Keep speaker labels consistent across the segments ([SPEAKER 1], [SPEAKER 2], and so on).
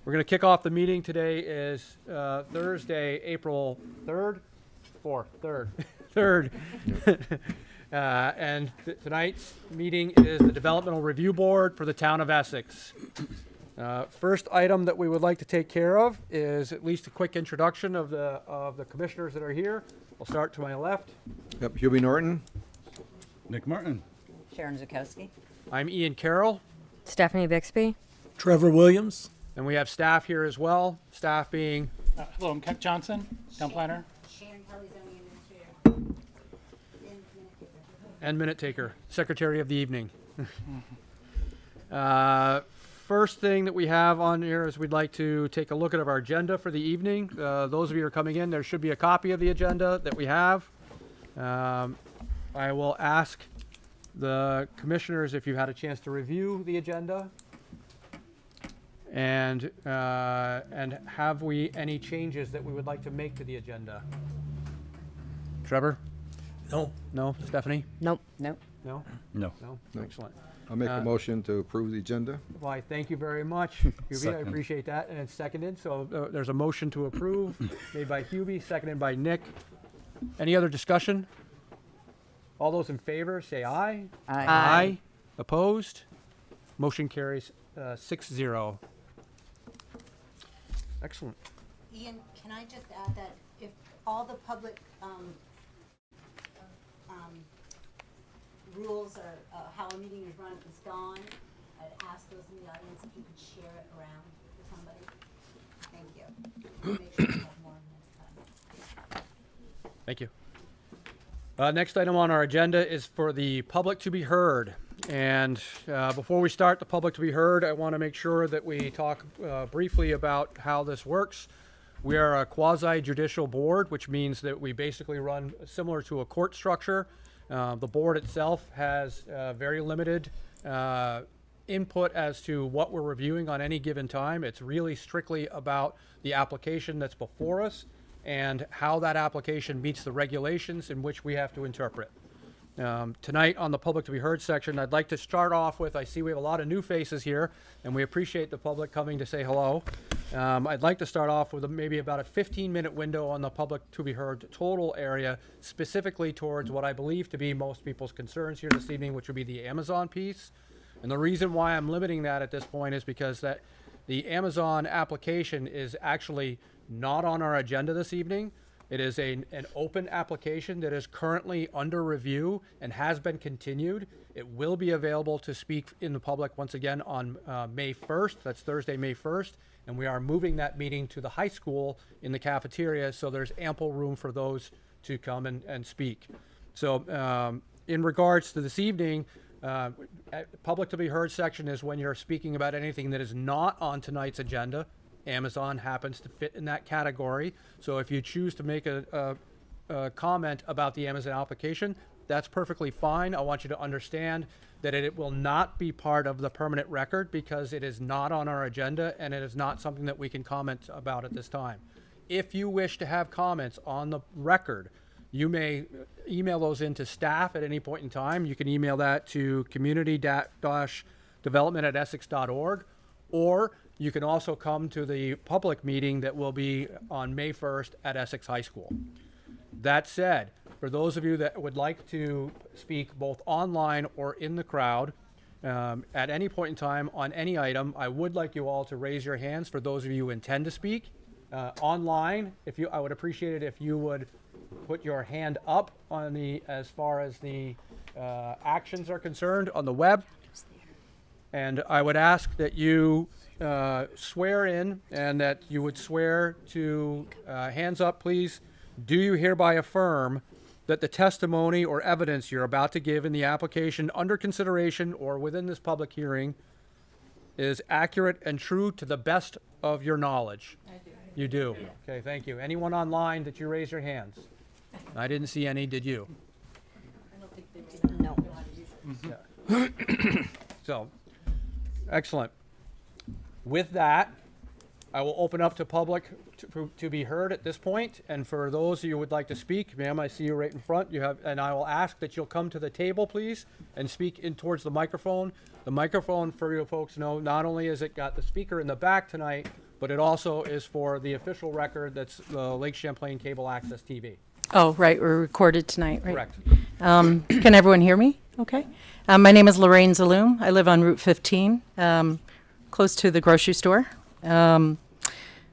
[SPEAKER 1] We're going to kick off the meeting. Today is Thursday, April 3rd? 3rd. 3rd. And tonight's meeting is the Developmental Review Board for the Town of Essex. First item that we would like to take care of is at least a quick introduction of the commissioners that are here. I'll start to my left.
[SPEAKER 2] Yep, Hubie Norton.
[SPEAKER 3] Nick Martin.
[SPEAKER 4] Sharon Zukowski.
[SPEAKER 1] I'm Ian Carroll,
[SPEAKER 5] Stephanie Bixby.
[SPEAKER 6] Trevor Williams.
[SPEAKER 1] and we have staff here as well. Staff being
[SPEAKER 6] Hello, I'm Keck Johnson, town planner.
[SPEAKER 4] Sharon Kelly's only administrator.
[SPEAKER 1] and minute taker, secretary of the evening. First thing that we have on here is we'd like to take a look at our agenda for the evening. Those of you who are coming in, there should be a copy of the agenda that we have. I will ask the commissioners if you had a chance to review the agenda. And have we any changes that we would like to make to the agenda? Trevor?
[SPEAKER 6] No.
[SPEAKER 1] No? Stephanie?
[SPEAKER 5] Nope.
[SPEAKER 4] Nope.
[SPEAKER 1] No?
[SPEAKER 3] No.
[SPEAKER 1] No?
[SPEAKER 2] No.
[SPEAKER 1] Excellent.
[SPEAKER 2] I'll make a motion to approve the agenda.
[SPEAKER 1] Why, thank you very much, Hubie. I
[SPEAKER 3] Second.
[SPEAKER 1] appreciate that. And it's seconded. So there's a motion to approve made by Hubie, seconded by Nick. Any other discussion? All those in favor, say aye.
[SPEAKER 4] Aye.
[SPEAKER 1] Opposed? Motion carries 6-0. Excellent.
[SPEAKER 7] Ian, can I just add that if all the public rules or how a meeting is run is gone, I'd ask those in the audience if you could share it around for somebody. Thank you. Make sure we have more next time.
[SPEAKER 1] Thank you. Next item on our agenda is for the public to be heard. And before we start the public to be heard, I want to make sure that we talk briefly about how this works. We are a quasi-judicial board, which means that we basically run similar to a court structure. The board itself has very limited input as to what we're reviewing on any given time. It's really strictly about the application that's before us and how that application meets the regulations in which we have to interpret. Tonight on the public to be heard section, I'd like to start off with, I see we have a lot of new faces here, and we appreciate the public coming to say hello. I'd like to start off with maybe about a 15-minute window on the public to be heard total area, specifically towards what I believe to be most people's concerns here this evening, which would be the Amazon piece. And the reason why I'm limiting that at this point is because that the Amazon application is actually not on our agenda this evening. It is an open application that is currently under review and has been continued. It will be available to speak in the public once again on May 1st. That's Thursday, May 1st. And we are moving that meeting to the high school in the cafeteria, so there's ample room for those to come and speak. So in regards to this evening, public to be heard section is when you're speaking about anything that is not on tonight's agenda. Amazon happens to fit in that category. So if you choose to make a comment about the Amazon application, that's perfectly fine. I want you to understand that it will not be part of the permanent record because it is not on our agenda and it is not something that we can comment about at this time. If you wish to have comments on the record, you may email those into staff at any point in time. You can email that to community-development@essex.org, or you can also come to the public meeting that will be on May 1st at Essex High School. That said, for those of you that would like to speak both online or in the crowd, at any point in time on any item, I would like you all to raise your hands for those of you who intend to speak. Online, I would appreciate it if you would put your hand up on as far as the actions are concerned on the web. And I would ask that you swear in and that you would swear to, hands up please, do you hereby affirm that the testimony or evidence you're about to give in the application under consideration or within this public hearing is accurate and true to the best of your knowledge? I do. You do? Okay, thank you. Anyone online, did you raise your hands? I didn't see any, did you?
[SPEAKER 7] I don't think they did.
[SPEAKER 4] No.
[SPEAKER 1] Yeah. So, excellent. With that, I will open up to public to be heard at this point. And for those of you who would like to speak, ma'am, I see you right in front. And I will ask that you'll come to the table, please, and speak in towards the microphone. The microphone, for you folks know, not only has it got the speaker in the back tonight, but it also is for the official record that's Lake Champlain Cable Access TV.
[SPEAKER 5] Oh, right, we're recorded tonight, right?
[SPEAKER 1] Correct.
[SPEAKER 5] Can everyone hear me? Okay. My name is Lorraine Zaloom. I live on Route 15, close to the grocery store. I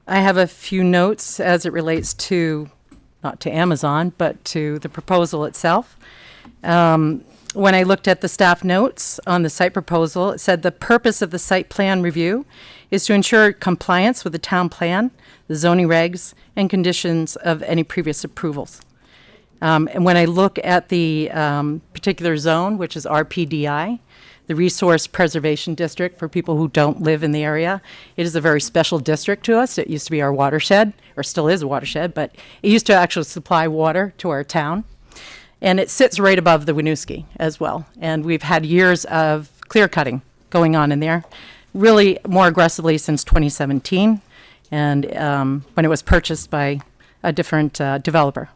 [SPEAKER 5] have a few notes as it relates to, not to Amazon, but to the proposal itself. When I looked at the staff notes on the site proposal, it said the purpose of the site plan review is to ensure compliance with the town plan, the zoning regs, and conditions of any previous approvals. And when I look at the particular zone, which is RPDI, the Resource Preservation District, for people who don't live in the area, it is a very special district to us. It used to be our watershed, or still is a watershed, but it used to actually supply water to our town. And it sits right above the Winooski as well. And we've had years of clear cutting going on in there, really more aggressively since 2017, and when it was purchased by a different developer.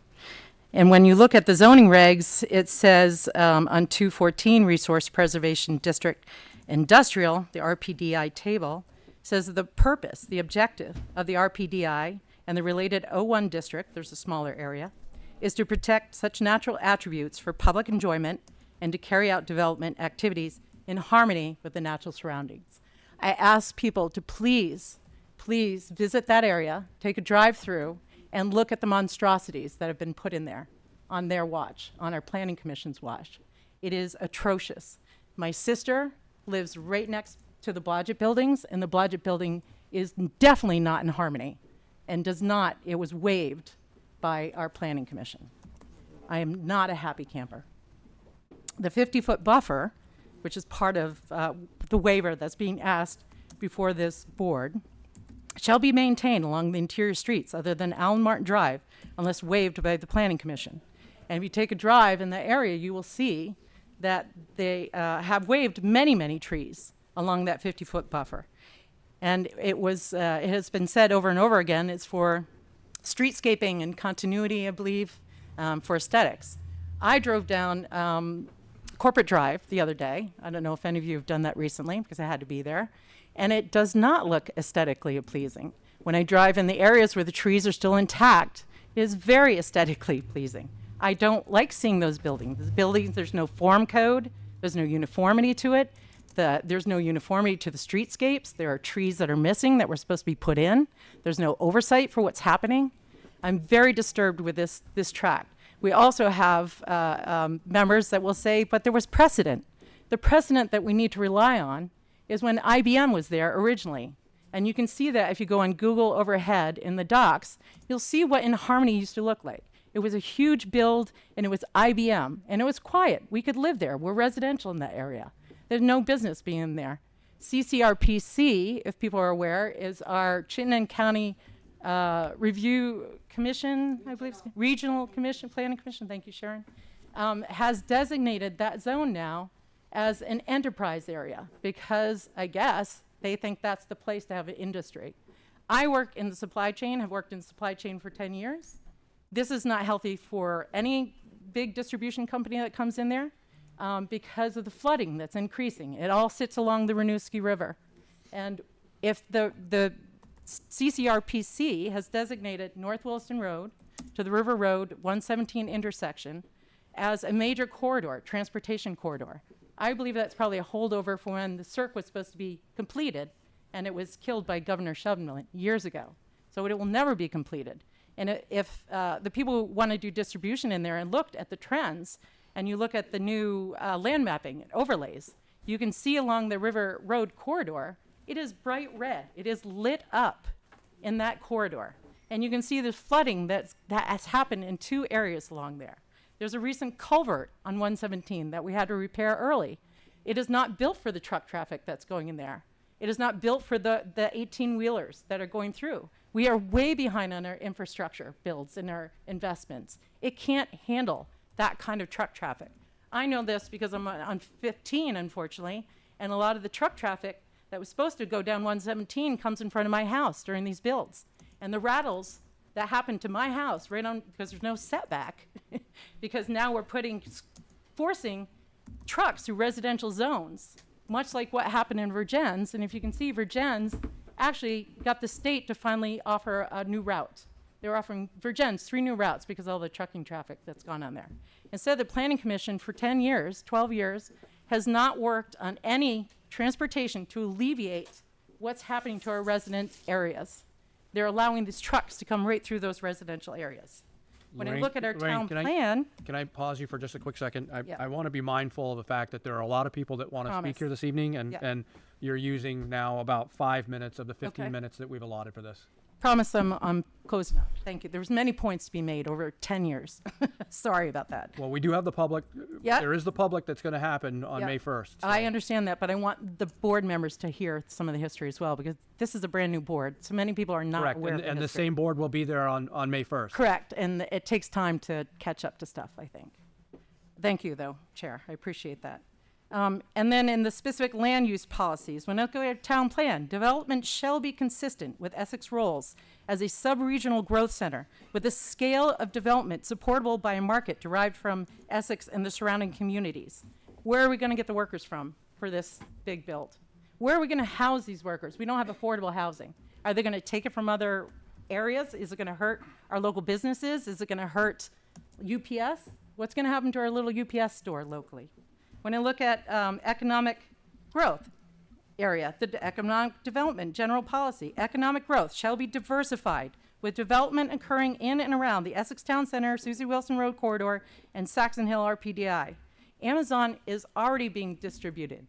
[SPEAKER 5] And when you look at the zoning regs, it says on 214 Resource Preservation District Industrial, the RPDI table, says that the purpose, the objective of the RPDI and the related O1 district, there's a smaller area, is to protect such natural attributes for public enjoyment and to carry out development activities in harmony with the natural surroundings. I ask people to please visit that area, take a drive through, and look at the monstrosities that have been put in there on their watch, on our Planning Commission's watch. It is atrocious. My sister lives right next to the Blodgett buildings, and the Blodgett building is definitely not in harmony and does not, it was waived by our Planning Commission. I am not a happy camper. The 50-foot buffer, which is part of the waiver that's being asked before this board, shall be maintained along the interior streets other than Allen Martin Drive unless waived by the Planning Commission. And if you take a drive in the area, you will see that they have waived many, many trees along that 50-foot buffer. And it has been said over and over again, it's for streetscaping and continuity, I believe, for aesthetics. I drove down Corporate Drive the other day. I don't know if any of you have done that recently because I had to be there. And it does not look aesthetically pleasing. When I drive in the areas where the trees are still intact, it is very aesthetically pleasing. I don't like seeing those buildings. The buildings, there's no form code, there's no uniformity to it, there's no uniformity to the streetscapes. There are trees that are missing that were supposed to be put in. There's no oversight for what's happening. I'm very disturbed with this tract. We also have members that will say, but there was precedent. The precedent that we need to rely on is when IBM was there originally. And you can see that if you go on Google overhead in the docks, you'll see what In Harmony used to look like. It was a huge build, and it was IBM, and it was quiet. We could live there. We're residential in that area. There's no business being there. CCRPC, if people are aware, is our Chittenden County Review Commission, I believe, Regional Commission, Planning Commission, thank you, Sharon, has designated that zone now as an enterprise area because I guess they think that's the place to have an industry. I work in the supply chain, have worked in the supply chain for 10 years. This is not healthy for any big distribution company that comes in there because of the flooding that's increasing. It all sits along the Winooski River. And if the CCRPC has designated North Williston Road to the River Road 117 intersection as a major corridor, transportation corridor, I believe that's probably a holdover for when the cirque was supposed to be completed, and it was killed by Governor Shumlin years ago. So it will never be completed. And if the people who want to do distribution in there and looked at the trends, and you look at the new land mapping and overlays, you can see along the River Road corridor, it is bright red. It is lit up in that corridor. And you can see the flooding that has happened in two areas along there. There's a recent culvert on 117 that we had to repair early. It is not built for the truck traffic that's going in there. It is not built for the 18-wheelers that are going through. We are way behind on our infrastructure builds and our investments. It can't handle that kind of truck traffic. I know this because I'm on 15, unfortunately, and a lot of the truck traffic that was supposed to go down 117 comes in front of my house during these builds. And the rattles that happened to my house right on, because there's no setback, because now we're forcing trucks through residential zones, much like what happened in Vergennes. And if you can see, Vergennes actually got the state to finally offer a new route. They were offering Virgins 3 new routes because of all the trucking traffic that's gone on there. Instead, the Planning Commission for 10 years, 12 years, has not worked on any transportation to alleviate what's happening to our resident areas. They're allowing these trucks to come right through those residential areas. When I
[SPEAKER 1] Lorraine-
[SPEAKER 5] look at our
[SPEAKER 1] Lorraine,
[SPEAKER 5] town
[SPEAKER 1] can I-
[SPEAKER 5] plan,
[SPEAKER 1] Can I pause you for just a quick second?
[SPEAKER 5] Yeah.
[SPEAKER 1] I want to be mindful of the fact that there are a lot of people that want to speak
[SPEAKER 5] Promise.
[SPEAKER 1] here this evening, and,
[SPEAKER 5] Yeah.
[SPEAKER 1] and you're using now about 5 minutes of the 15
[SPEAKER 5] Okay.
[SPEAKER 1] minutes that we've allotted for this.
[SPEAKER 5] promise I'm closing up. Thank you. There's many points to be made over 10 years. Sorry about that.
[SPEAKER 1] Well, we do have the public.
[SPEAKER 5] Yeah.
[SPEAKER 1] There is the public that's going to happen on
[SPEAKER 5] Yeah.
[SPEAKER 1] May 1st.
[SPEAKER 5] I understand that, but I want the board members to hear some of the history as well, because this is a brand-new board. So many people are not
[SPEAKER 1] Correct,
[SPEAKER 5] aware of the
[SPEAKER 1] and the
[SPEAKER 5] history.
[SPEAKER 1] same board will be there on May 1st.
[SPEAKER 5] Correct, and it takes time to catch up to stuff, I think. Thank you, though, Chair. I appreciate that. And then in the specific land use policies, when I go to town plan, development shall be consistent with Essex roles as a sub-regional growth center with a scale of development supportable by a market derived from Essex and the surrounding communities. Where are we going to get the workers from for this big build? Where are we going to house these workers? We don't have affordable housing. Are they going to take it from other areas? Is it going to hurt our local businesses? Is it going to hurt UPS? What's going to happen to our little UPS store locally? When I look at economic growth area, the economic development, general policy, economic growth shall be diversified with development occurring in and around the Essex Town Center, Susie Wilson Road corridor, and Saxon Hill RPDI. Amazon is already being distributed.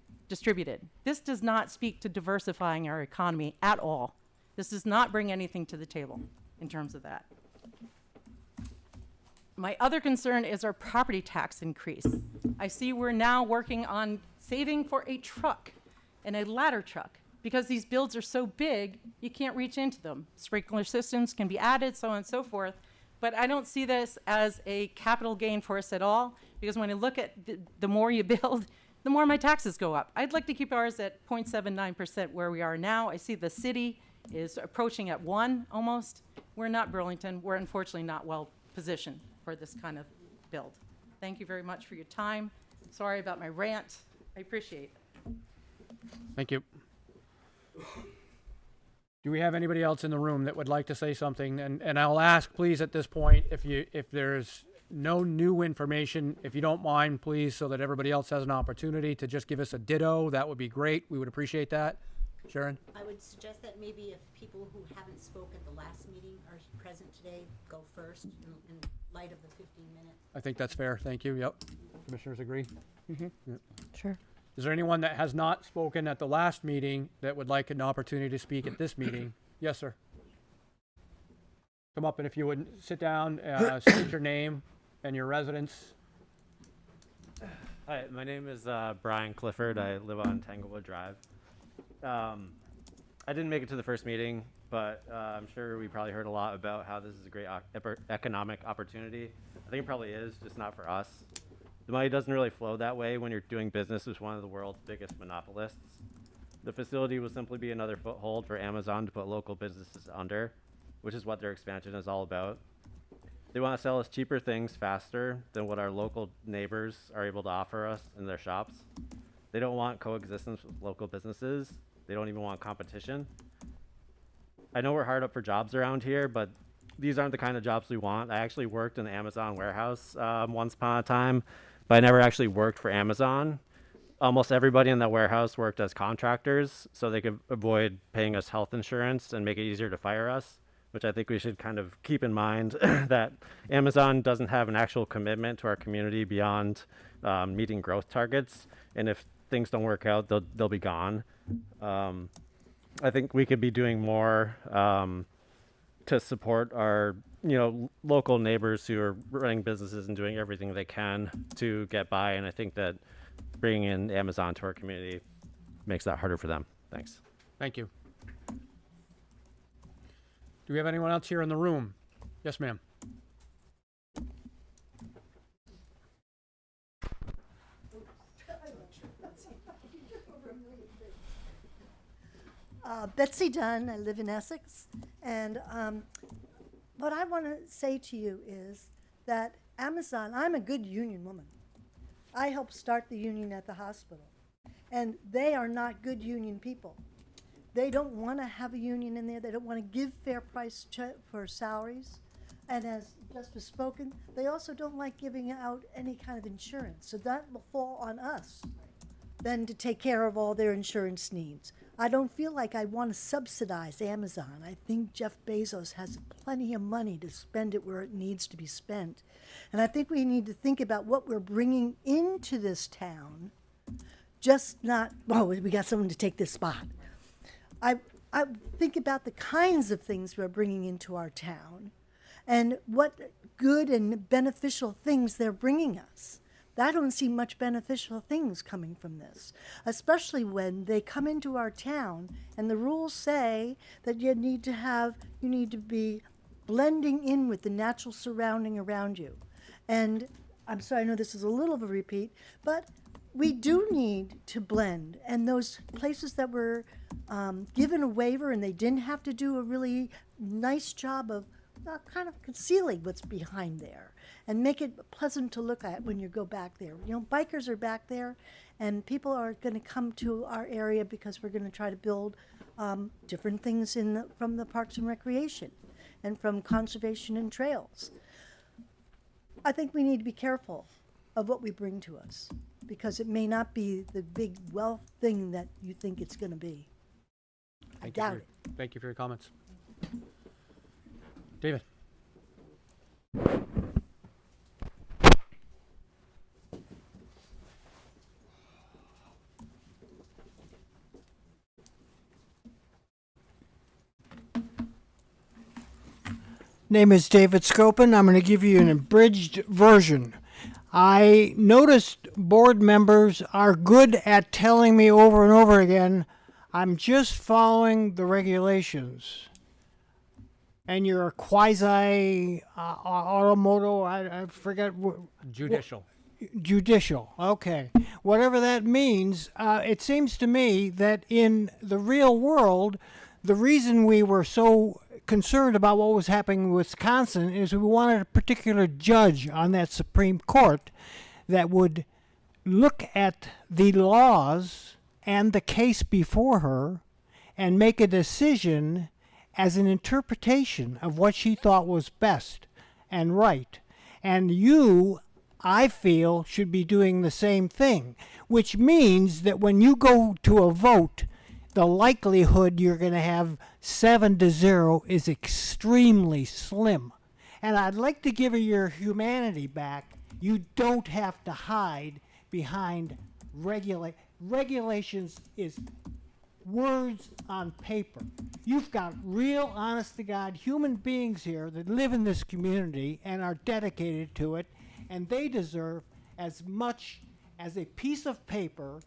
[SPEAKER 5] This does not speak to diversifying our economy at all. This does not bring anything to the table in terms of that. My other concern is our property tax increase. I see we're now working on saving for a truck and a ladder truck because these builds are so big, you can't reach into them. Sprinkler systems can be added, so on and so forth. But I don't see this as a capital gain for us at all, because when I look at the more you build, the more my taxes go up. I'd like to keep ours at 0.79% where we are now. I see the city is approaching at 1 almost. We're not Burlington. We're unfortunately not well positioned for this kind of build. Thank you very much for your time. Sorry about my rant. I appreciate it.
[SPEAKER 1] Thank you. Do we have anybody else in the room that would like to say something? And I'll ask, please, at this point, if there's no new information, if you don't mind, please, so that everybody else has an opportunity to just give us a ditto, that would be great. We would appreciate that. Sharon?
[SPEAKER 7] I would suggest that maybe if people who haven't spoke at the last meeting are present today, go first in light of the 15 minutes.
[SPEAKER 1] I think that's fair. Thank you. Yep. Commissioners agree?
[SPEAKER 5] Sure.
[SPEAKER 1] Is there anyone that has not spoken at the last meeting that would like an opportunity to speak at this meeting? Yes, sir. Come up, and if you would sit down, state your name and your residence.
[SPEAKER 8] Hi, my name is Brian Clifford. I live on Tanglewood Drive. I didn't make it to the first meeting, but I'm sure we probably heard a lot about how this is a great economic opportunity. I think it probably is, just not for us. The money doesn't really flow that way when you're doing business with one of the world's biggest monopolists. The facility will simply be another foothold for Amazon to put local businesses under, which is what their expansion is all about. They want to sell us cheaper things faster than what our local neighbors are able to offer us in their shops. They don't want coexistence with local businesses. They don't even want competition. I know we're hard up for jobs around here, but these aren't the kind of jobs we want. I actually worked in the Amazon warehouse once upon a time, but I never actually worked for Amazon. Almost everybody in that warehouse worked as contractors, so they could avoid paying us health insurance and make it easier to fire us, which I think we should kind of keep in mind that Amazon doesn't have an actual commitment to our community beyond meeting growth targets. And if things don't work out, they'll be gone. I think we could be doing more to support our local neighbors who are running businesses and doing everything they can to get by. And I think that bringing in Amazon to our community makes that harder for them. Thanks.
[SPEAKER 1] Thank you. Do we have anyone else here in the room? Yes, ma'am.
[SPEAKER 9] Betsy Dunn, I live in Essex, and what I want to say to you is that Amazon, I'm a good union woman. I helped start the union at the hospital, and they are not good union people. they don't want to have a union in there. They don't want to give fair price for salaries. And as just was spoken, they also don't like giving out any kind of insurance. So that will fall on us then to take care of all their insurance needs. I don't feel like I want to subsidize Amazon. I think Jeff Bezos has plenty of money to spend it where it needs to be spent. And I think we need to think about what we're bringing into this town, just not, well, we got someone to take this spot. I think about the kinds of things we're bringing into our town and what good and beneficial things they're bringing us. I don't see much beneficial things coming from this, especially when they come into our town and the rules say that you need to be blending in with the natural surrounding around you. And I'm sorry, I know this is a little of a repeat, but we do need to blend. And those places that were given a waiver and they didn't have to do a really nice job of kind of concealing what's behind there and make it pleasant to look at when you go back there. You know, bikers are back there, and people are going to come to our area because we're going to try to build different things from the Parks and Recreation and from conservation and trails. I think we need to be careful of what we bring to us because it may not be the big wealth thing that you think it's going to be. I doubt it.
[SPEAKER 1] Thank you for your comments. David.
[SPEAKER 10] Name is David Scopin. I'm going to give you an abridged version. I noticed board members are good at telling me over and over again, I'm just following the regulations. And you're a quasi automotive, I forget.
[SPEAKER 1] Judicial.
[SPEAKER 10] Judicial, okay. Whatever that means, it seems to me that in the real world, the reason we were so concerned about what was happening in Wisconsin is we wanted a particular judge on that Supreme Court that would look at the laws and the case before her and make a decision as an interpretation of what she thought was best and right. And you, I feel, should be doing the same thing, which means that when you go to a vote, the likelihood you're going to have 7-0 is extremely slim. And I'd like to give her your humanity back. You don't have to hide behind regulations is words on paper. You've got real, honest-to-God human beings here that live in this community and are dedicated to it, and they deserve as much as a piece of paper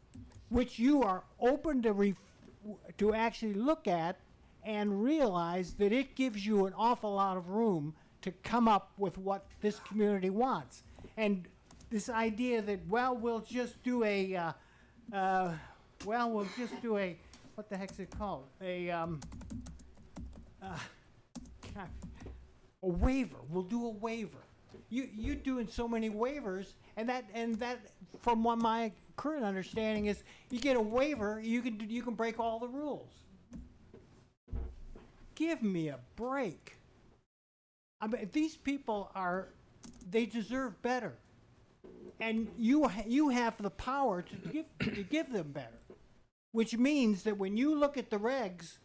[SPEAKER 10] which you are open to actually look at and realize that it gives you an awful lot of room to come up with what this community wants. And this idea that, well, we'll just do a, what the heck's it called? A waiver. We'll do a waiver. You're doing so many waivers, and that from what my current understanding is, you get a waiver, you can break all the rules. Give me a break. I mean, these people they deserve better, and you have the power to give them better, which means that when you look at the regs,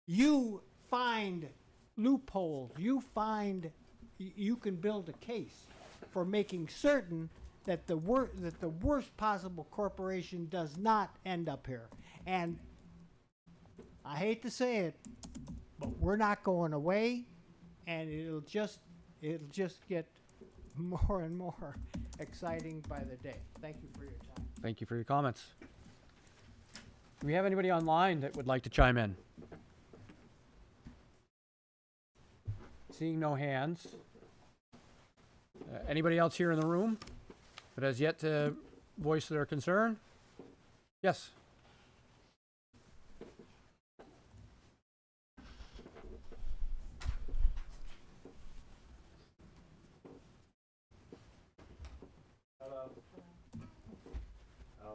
[SPEAKER 10] you find loopholes. You can build a case for making certain that the worst possible corporation does not end up here. And I hate to say it, but we're not going away, and it'll just get more and more exciting by the day. Thank you for your time.
[SPEAKER 1] Thank you for your comments. Do we have anybody online that would like to chime in? Seeing no hands. Anybody else here in the room that has yet to voice their concern? Yes.
[SPEAKER 11] Hello.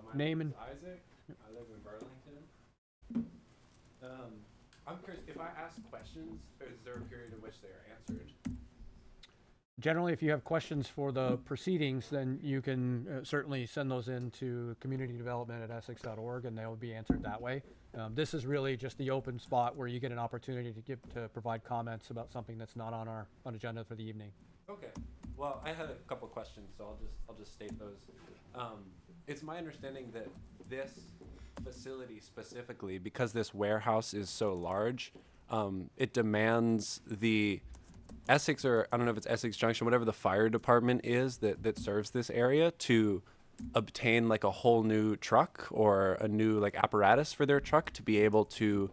[SPEAKER 11] My
[SPEAKER 1] Name
[SPEAKER 11] name
[SPEAKER 1] and
[SPEAKER 11] is Isaac. I live in Burlington.
[SPEAKER 12] I'm curious, if I ask questions, is there a period in which they are answered?
[SPEAKER 1] Generally, if you have questions for the proceedings, then you can certainly send those in to communitydevelopment@essex.org, and they'll be answered that way. This is really just the open spot where you get an opportunity to provide comments about something that's not on our agenda for the evening.
[SPEAKER 12] Okay. Well, I had a couple questions, so I'll just state those. It's my understanding that this facility specifically, because this warehouse is so large, it demands the Essex, or I don't know if it's Essex Junction, whatever the fire department is that serves this area, to obtain like a whole new truck or a new like apparatus for their truck to be able to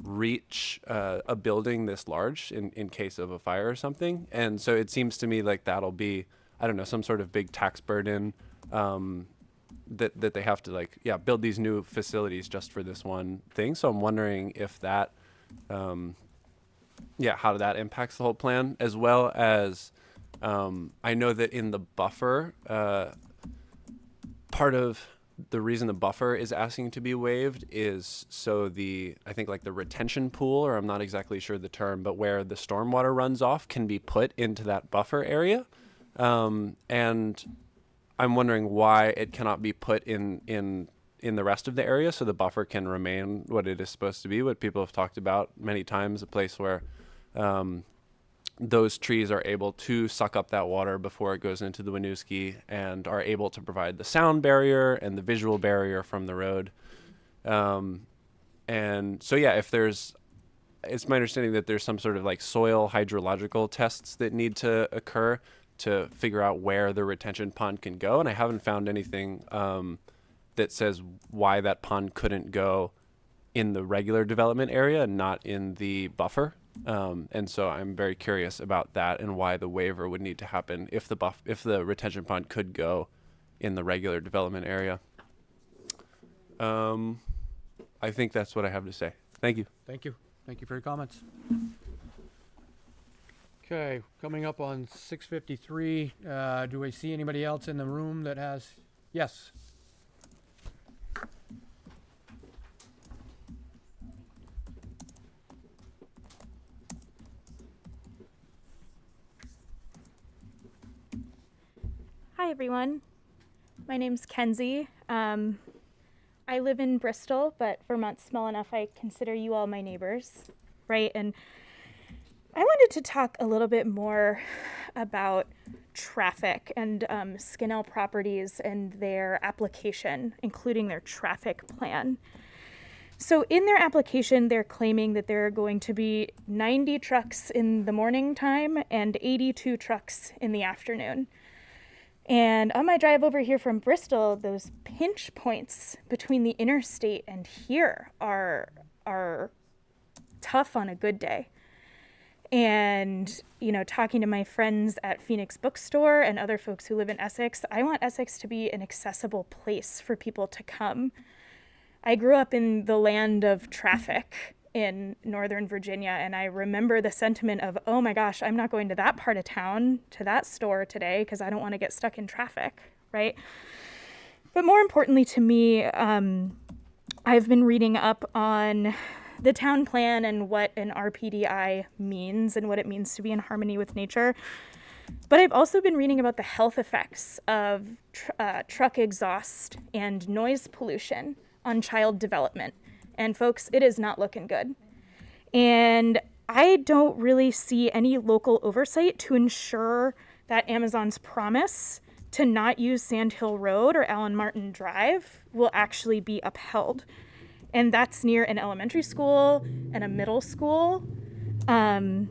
[SPEAKER 12] reach a building this large in case of a fire or something. And so it seems to me like that'll be, I don't know, some sort of big tax burden that they have to like, build these new facilities just for this one thing. So I'm wondering if that, how that impacts the whole plan, as well as I know that in the buffer, part of the reason the buffer is asking to be waived is so I think like the retention pool, or I'm not exactly sure the term, but where the stormwater runs off can be put into that buffer area. And I'm wondering why it cannot be put in the rest of the area so the buffer can remain what it is supposed to be, what people have talked about many times, a place where those trees are able to suck up that water before it goes into the Winooski and are able to provide the sound barrier and the visual barrier from the road. And so, it's my understanding that there's some sort of like soil hydrological tests that need to occur to figure out where the retention pond can go. And I haven't found anything that says why that pond couldn't go in the regular development area and not in the buffer. And so I'm very curious about that and why the waiver would need to happen if the retention pond could go in the regular development area. I think that's what I have to say. Thank you.
[SPEAKER 1] Thank you. Thank you for your comments. Okay, coming up on 6:53. Do we see anybody else in the room that has? Yes.
[SPEAKER 13] Hi, everyone. My name's Kenzie. I live in Bristol, but Vermont's small enough I consider you all my neighbors, right? And I wanted to talk a little bit more about traffic and Skinnell Properties and their application, including their traffic plan. So in their application, they're claiming that there are going to be 90 trucks in the morning time and 82 trucks in the afternoon. And on my drive over here from Bristol, those pinch points between the interstate and here are tough on a good day. And, talking to my friends at Phoenix Bookstore and other folks who live in Essex, I want Essex to be an accessible place for people to come. I grew up in the land of traffic in Northern Virginia, and I remember the sentiment of, oh my gosh, I'm not going to that part of town, to that store today, because I don't want to get stuck in traffic, right? But more importantly to me, I've been reading up on the town plan and what an RPDI means and what it means to be in harmony with nature. But I've also been reading about the health effects of truck exhaust and noise pollution on child development. And folks, it is not looking good. And I don't really see any local oversight to ensure that Amazon's promise to not use Sand Hill Road or Allen Martin Drive will actually be upheld. And that's near an elementary school and a middle school. And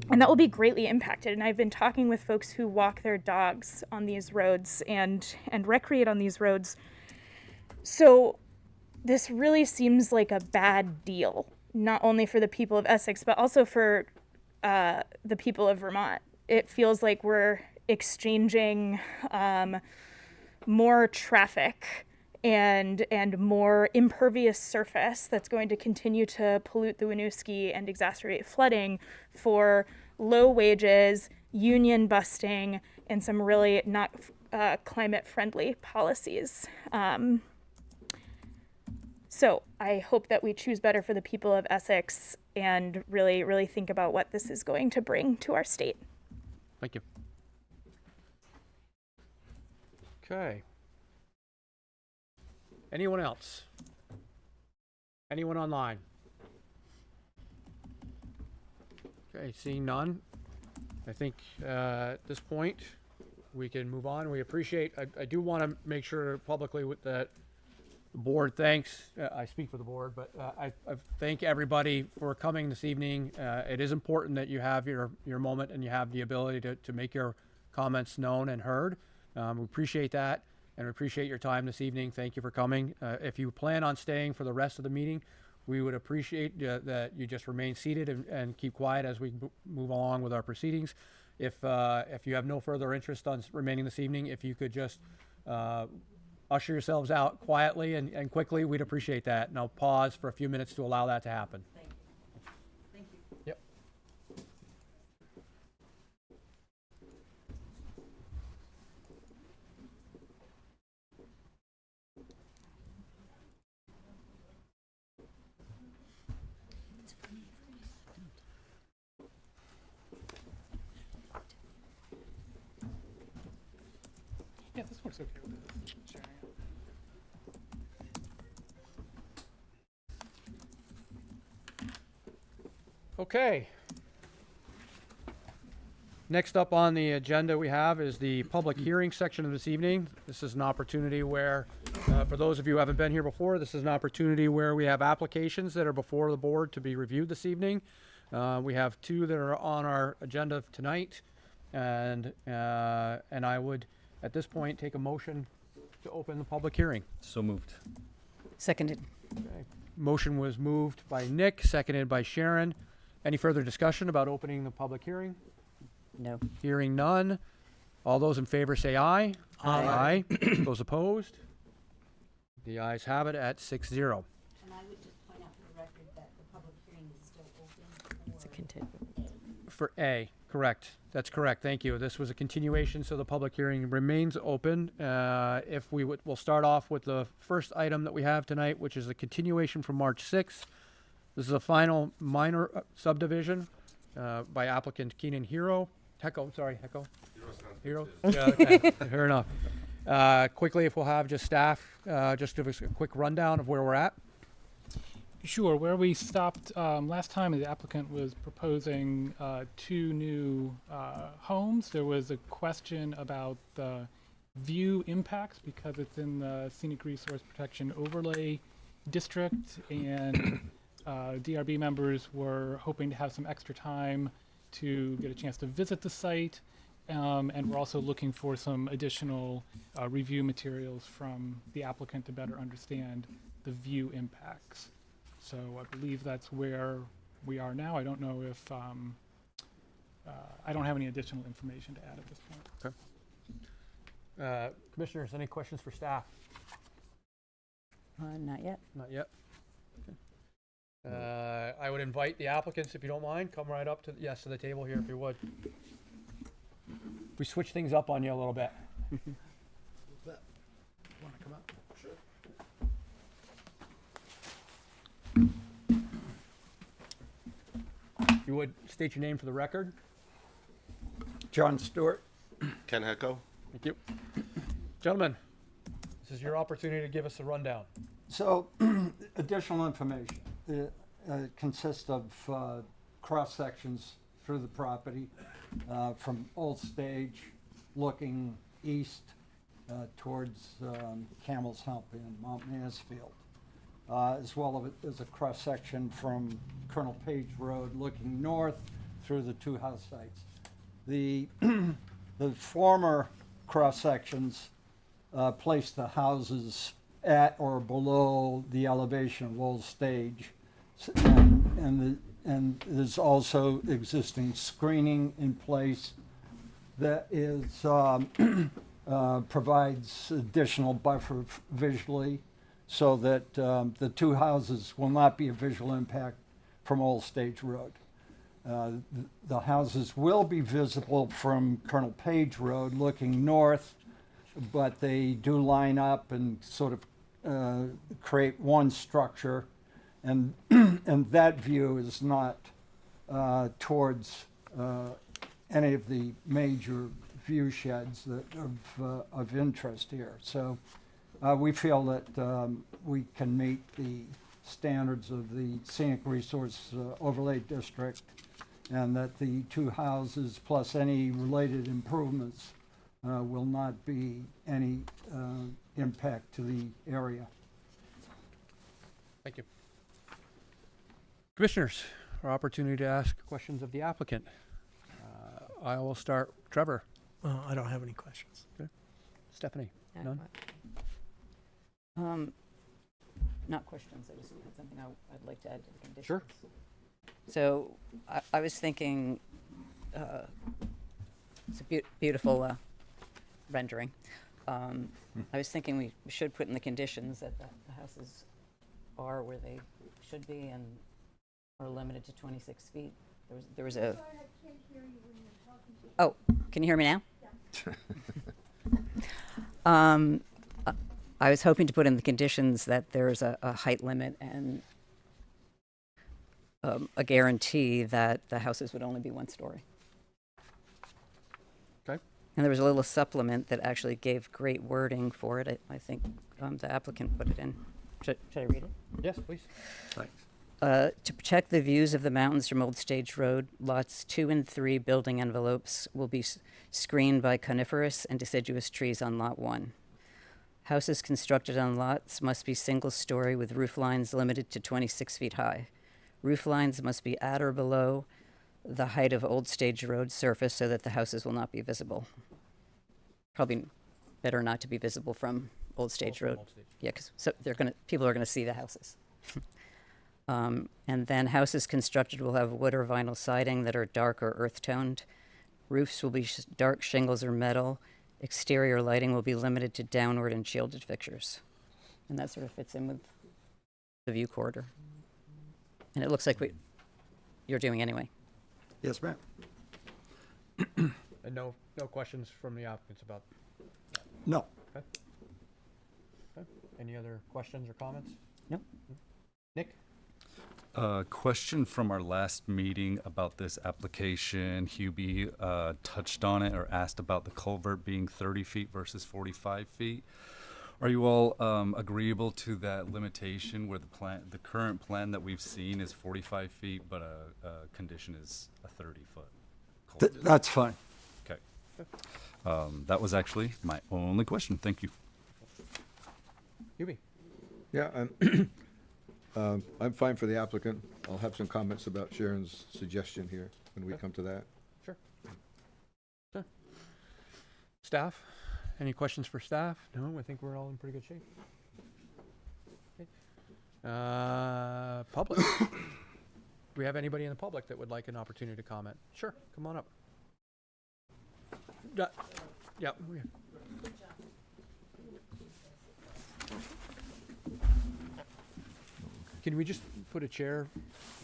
[SPEAKER 13] that will be greatly impacted. And I've been talking with folks who walk their dogs on these roads and recreate on these roads. So this really seems like a bad deal, not only for the people of Essex, but also for the people of Vermont. It feels like we're exchanging more traffic and more impervious surface that's going to continue to pollute the Winooski and exacerbate flooding for low wages, union busting, and some really not climate-friendly policies. So I hope that we choose better for the people of Essex and really, really think about what this is going to bring to our state.
[SPEAKER 1] Thank you. Okay. Anyone else? Anyone online? Okay, seeing none. I think at this point we can move on. We appreciate, I do want to make sure publicly that the board thanks, I speak for the board, but I thank everybody for coming this evening. It is important that you have your moment and you have the ability to make your comments known and heard. We appreciate that, and we appreciate your time this evening. Thank you for coming. If you plan on staying for the rest of the meeting, we would appreciate that you just remain seated and keep quiet as we move along with our proceedings. If you have no further interest on remaining this evening, if you could just usher yourselves out quietly and quickly, we'd appreciate that. And I'll pause for a few minutes to allow that to happen.
[SPEAKER 4] Thank you. Thank you.
[SPEAKER 1] Yep.
[SPEAKER 6] Yeah, this works okay with this. Sharing it.
[SPEAKER 1] Okay. Next up on the agenda we have is the public hearing section of this evening. This is an opportunity where, for those of you who haven't been here before, this is an opportunity where we have applications that are before the board to be reviewed this evening. We have two that are on our agenda tonight, and I would, at this point, take a motion to open the public hearing.
[SPEAKER 3] So moved.
[SPEAKER 5] Seconded.
[SPEAKER 1] Okay. Motion was moved by Nick, seconded by Sharon. Any further discussion about opening the public hearing?
[SPEAKER 5] No.
[SPEAKER 1] Hearing none. All those in favor say aye.
[SPEAKER 5] Aye.
[SPEAKER 1] Those opposed? The ayes have it at 6-0.
[SPEAKER 7] And I would just point out for the record that the public hearing is still open
[SPEAKER 5] It's a continue.
[SPEAKER 1] For A, correct. That's correct. Thank you. This was a continuation, so the public hearing remains open. We'll start off with the first item that we have tonight, which is a continuation from March 6th. This is a final minor subdivision by applicant Kenan Heco. Heco. Hero. Yeah, okay. Fair enough. Quickly, if we'll have just staff, just give us a quick rundown of where we're at.
[SPEAKER 6] Sure. Where we stopped last time, the applicant was proposing 2 new homes. There was a question about the view impacts because it's in the Scenic Resource Protection Overlay District, and DRB members were hoping to have some extra time to get a chance to visit the site, and we're also looking for some additional review materials from the applicant to better understand the view impacts. So I believe that's where we are now. I don't know if, I don't have any additional information to add at this point.
[SPEAKER 1] Okay. Commissioners, any questions for staff?
[SPEAKER 4] Not yet.
[SPEAKER 1] Not yet. Okay. I would invite the applicants, if you don't mind, come right up to the table here if you would. We switch things up on you a little bit.
[SPEAKER 2] Want to come up? Sure.
[SPEAKER 1] You would state your name for the record.
[SPEAKER 14] John Stewart.
[SPEAKER 11] Ken Heco.
[SPEAKER 1] Thank you. Gentlemen, this is your opportunity to give us a rundown.
[SPEAKER 14] So, additional information. It consists of cross sections through the property from Old Stage looking east towards Camel's Hump and Mount Mansfield, as well as a cross section from Colonel Page Road looking north through the 2 house sites. The former cross sections place the houses at or below the elevation of Old Stage, and there's also existing screening in place that is provides additional buffer visually, so that the 2 houses will not be a visual impact from Old Stage Road. The houses will be visible from Colonel Page Road looking north, but they do line up and sort of create one structure, and and that view is not towards any of the major view sheds that of interest here. So we feel that we can meet the standards of the Scenic Resource Overlay District, and that the two houses plus any related improvements will not be any impact to the area.
[SPEAKER 1] Thank you. Commissioners, our opportunity to ask questions of the applicant. I will start. Trevor.
[SPEAKER 2] I don't have any questions.
[SPEAKER 1] Stephanie. None?
[SPEAKER 15] Not questions, I just had something I'd like to add to the conditions.
[SPEAKER 1] Sure.
[SPEAKER 15] So I was thinking, it's a beautiful rendering. I was thinking we should put in the conditions that the houses are where they should be and are limited to 26 feet. There was a... Oh, can you hear me now? I was hoping to put in the conditions that there's a height limit and a guarantee that the houses would only be one story.
[SPEAKER 1] Okay.
[SPEAKER 15] And there was a little supplement that actually gave great wording for it. I think the applicant put it in. Should I read it?
[SPEAKER 1] Yes, please.
[SPEAKER 2] Thanks.
[SPEAKER 15] To protect the views of the mountains from Old Stage Road, lots 2 and 3 building envelopes will be screened by coniferous and deciduous trees on lot 1. Houses constructed on lots must be single-story with roof lines limited to 26 feet high. Roof lines must be at or below the height of Old Stage Road surface so that the houses will not be visible. Probably better not to be visible from Old Stage Road. Yeah, because people are gonna see the houses. And then houses constructed will have wood or vinyl siding that are dark or earth-toned. Roofs will be dark shingles or metal. Exterior lighting will be limited to downward and shielded fixtures. And that sort of fits in with the view corridor. And it looks like you're doing anyway.
[SPEAKER 2] Yes, ma'am.
[SPEAKER 1] And no questions from the applicants about.
[SPEAKER 2] No.
[SPEAKER 1] Okay. Any other questions or comments?
[SPEAKER 15] Nope.
[SPEAKER 1] Nick?
[SPEAKER 3] Question from our last meeting about this application. Hubie touched on it or asked about the culvert being 30 feet versus 45 feet. Are you all agreeable to that limitation where the current plan that we've seen is 45 feet, but a condition is a 30-foot culvert?
[SPEAKER 14] That's fine.
[SPEAKER 3] Okay. That was actually my only question. Thank you.
[SPEAKER 1] Hubie?
[SPEAKER 11] Yeah, I'm fine for the applicant. I'll have some comments about Sharon's suggestion here when we come to that.
[SPEAKER 1] Sure. Sure. Staff? Any questions for staff? No, I think we're all in pretty good shape. Okay. Public? Do we have anybody in the public that would like an opportunity to comment? Sure, come on up. Yeah. Can we just put a chair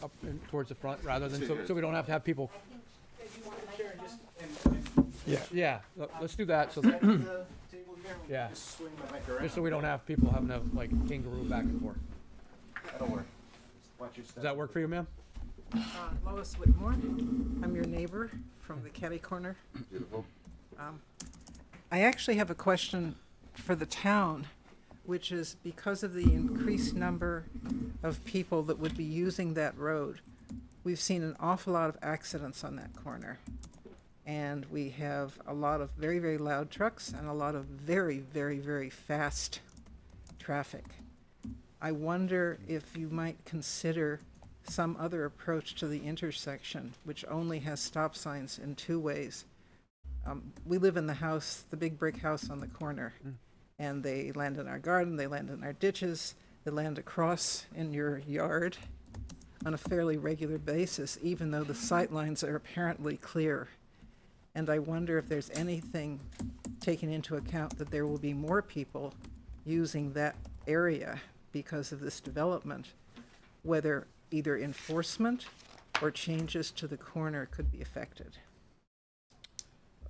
[SPEAKER 1] up towards the front rather than so we don't have to have people? Yeah. Let's do that. So yeah. Just so we don't have people having to like kangaroo back and forth.
[SPEAKER 2] That'll work. Watch your step.
[SPEAKER 1] Does that work for you, ma'am?
[SPEAKER 16] Lois Whitmore. I'm your neighbor from the catty corner.
[SPEAKER 11] Beautiful.
[SPEAKER 16] I actually have a question for the town, which is because of the increased number of people that would be using that road, we've seen an awful lot of accidents on that corner. And we have a lot of very, very loud trucks and a lot of very, very, very fast traffic. I wonder if you might consider some other approach to the intersection, which only has stop signs in 2 ways. We live in the house, the big brick house on the corner, and they land in our garden, they land in our ditches, they land across in your yard on a fairly regular basis, even though the sight lines are apparently clear. And I wonder if there's anything taken into account that there will be more people using that area because of this development, whether either enforcement or changes to the corner could be affected.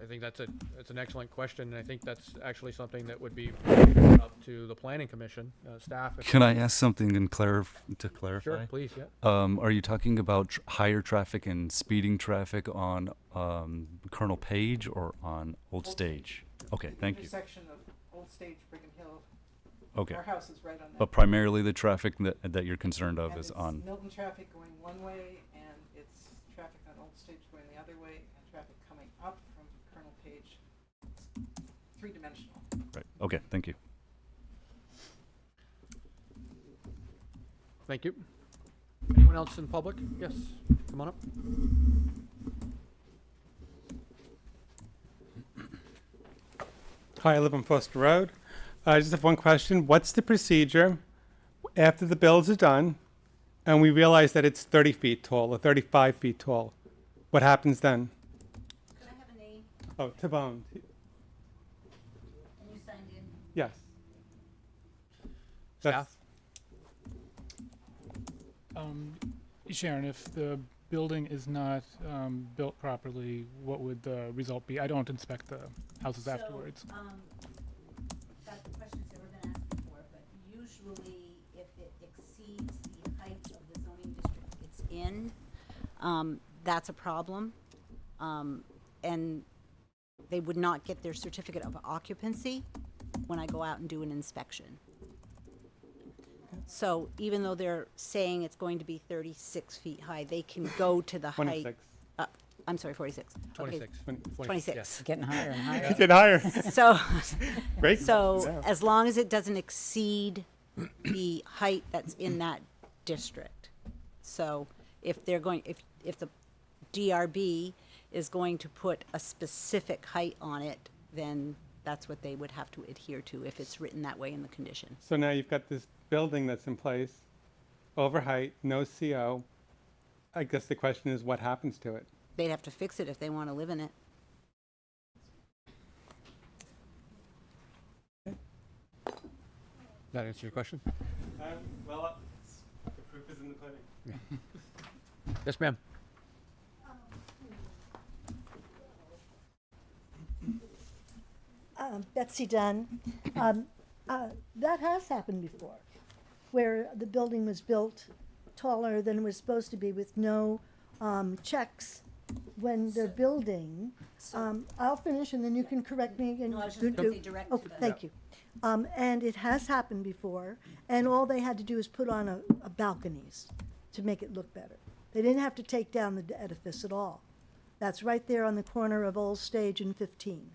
[SPEAKER 1] I think that's an excellent question, and I think that's actually something that would be up to the planning commission, staff.
[SPEAKER 3] Can I ask something to clarify?
[SPEAKER 1] Sure, please, yeah.
[SPEAKER 3] Are you talking about higher traffic and speeding traffic on Colonel Page or on Old Stage? Okay, thank you.
[SPEAKER 16] Intersection of Old Stage, Brigham Hill.
[SPEAKER 3] Okay.
[SPEAKER 16] Our house is right on that.
[SPEAKER 3] But primarily the traffic that you're concerned of
[SPEAKER 16] And
[SPEAKER 3] is
[SPEAKER 16] it's
[SPEAKER 3] on.
[SPEAKER 16] Milton traffic going one way, and it's traffic on Old Stage going the other way, and traffic coming up from Colonel Page. Three-dimensional.
[SPEAKER 3] Right. Okay, thank you.
[SPEAKER 1] Thank you. Anyone else in public? Yes, come on up.
[SPEAKER 17] Hi, I live on Foster Road. I just have one question. What's the procedure after the builds are done and we realize that it's 30 feet tall or 35 feet tall? What happens then?
[SPEAKER 7] Could I have a name?
[SPEAKER 17] Oh, Tabone.
[SPEAKER 7] And you signed in?
[SPEAKER 17] Yes.
[SPEAKER 1] Staff?
[SPEAKER 6] Sharon, if the building is not built properly, what would the result be? I don't inspect the houses afterwards.
[SPEAKER 7] That's the question's never been asked before, but usually if it exceeds the height of the zoning district it's in, that's a problem. And they would not get their certificate of occupancy when I go out and do an inspection. So even though they're saying it's going to be 36 feet high, they can go to the height.
[SPEAKER 17] 26.
[SPEAKER 7] I'm sorry, 46.
[SPEAKER 1] 26.
[SPEAKER 7] Okay. 26.
[SPEAKER 1] Yes.
[SPEAKER 15] Getting higher and higher.
[SPEAKER 17] Get higher.
[SPEAKER 7] So,
[SPEAKER 17] Great.
[SPEAKER 7] so
[SPEAKER 17] Yeah.
[SPEAKER 7] as long as it doesn't exceed the height that's in that district. So if they're going, if the DRB is going to put a specific height on it, then that's what they would have to adhere to if it's written that way in the condition.
[SPEAKER 17] So now you've got this building that's in place, over height, no CO. I guess the question is what happens to it?
[SPEAKER 7] They'd have to fix it if they want to live in it.
[SPEAKER 1] That answer your question?
[SPEAKER 17] Well, the proof is in the pudding.
[SPEAKER 1] Yes, ma'am.
[SPEAKER 9] Betsy Dunn. That has happened before, where the building was built taller than it was supposed to be with no checks when they're building. I'll finish and then you can correct me again.
[SPEAKER 7] No, I was just gonna say direct
[SPEAKER 9] Okay,
[SPEAKER 7] to the-
[SPEAKER 9] thank you. And it has happened before, and all they had to do is put on a balconies to make it look better. They didn't have to take down the edifice at all. That's right there on the corner of Old Stage and 15.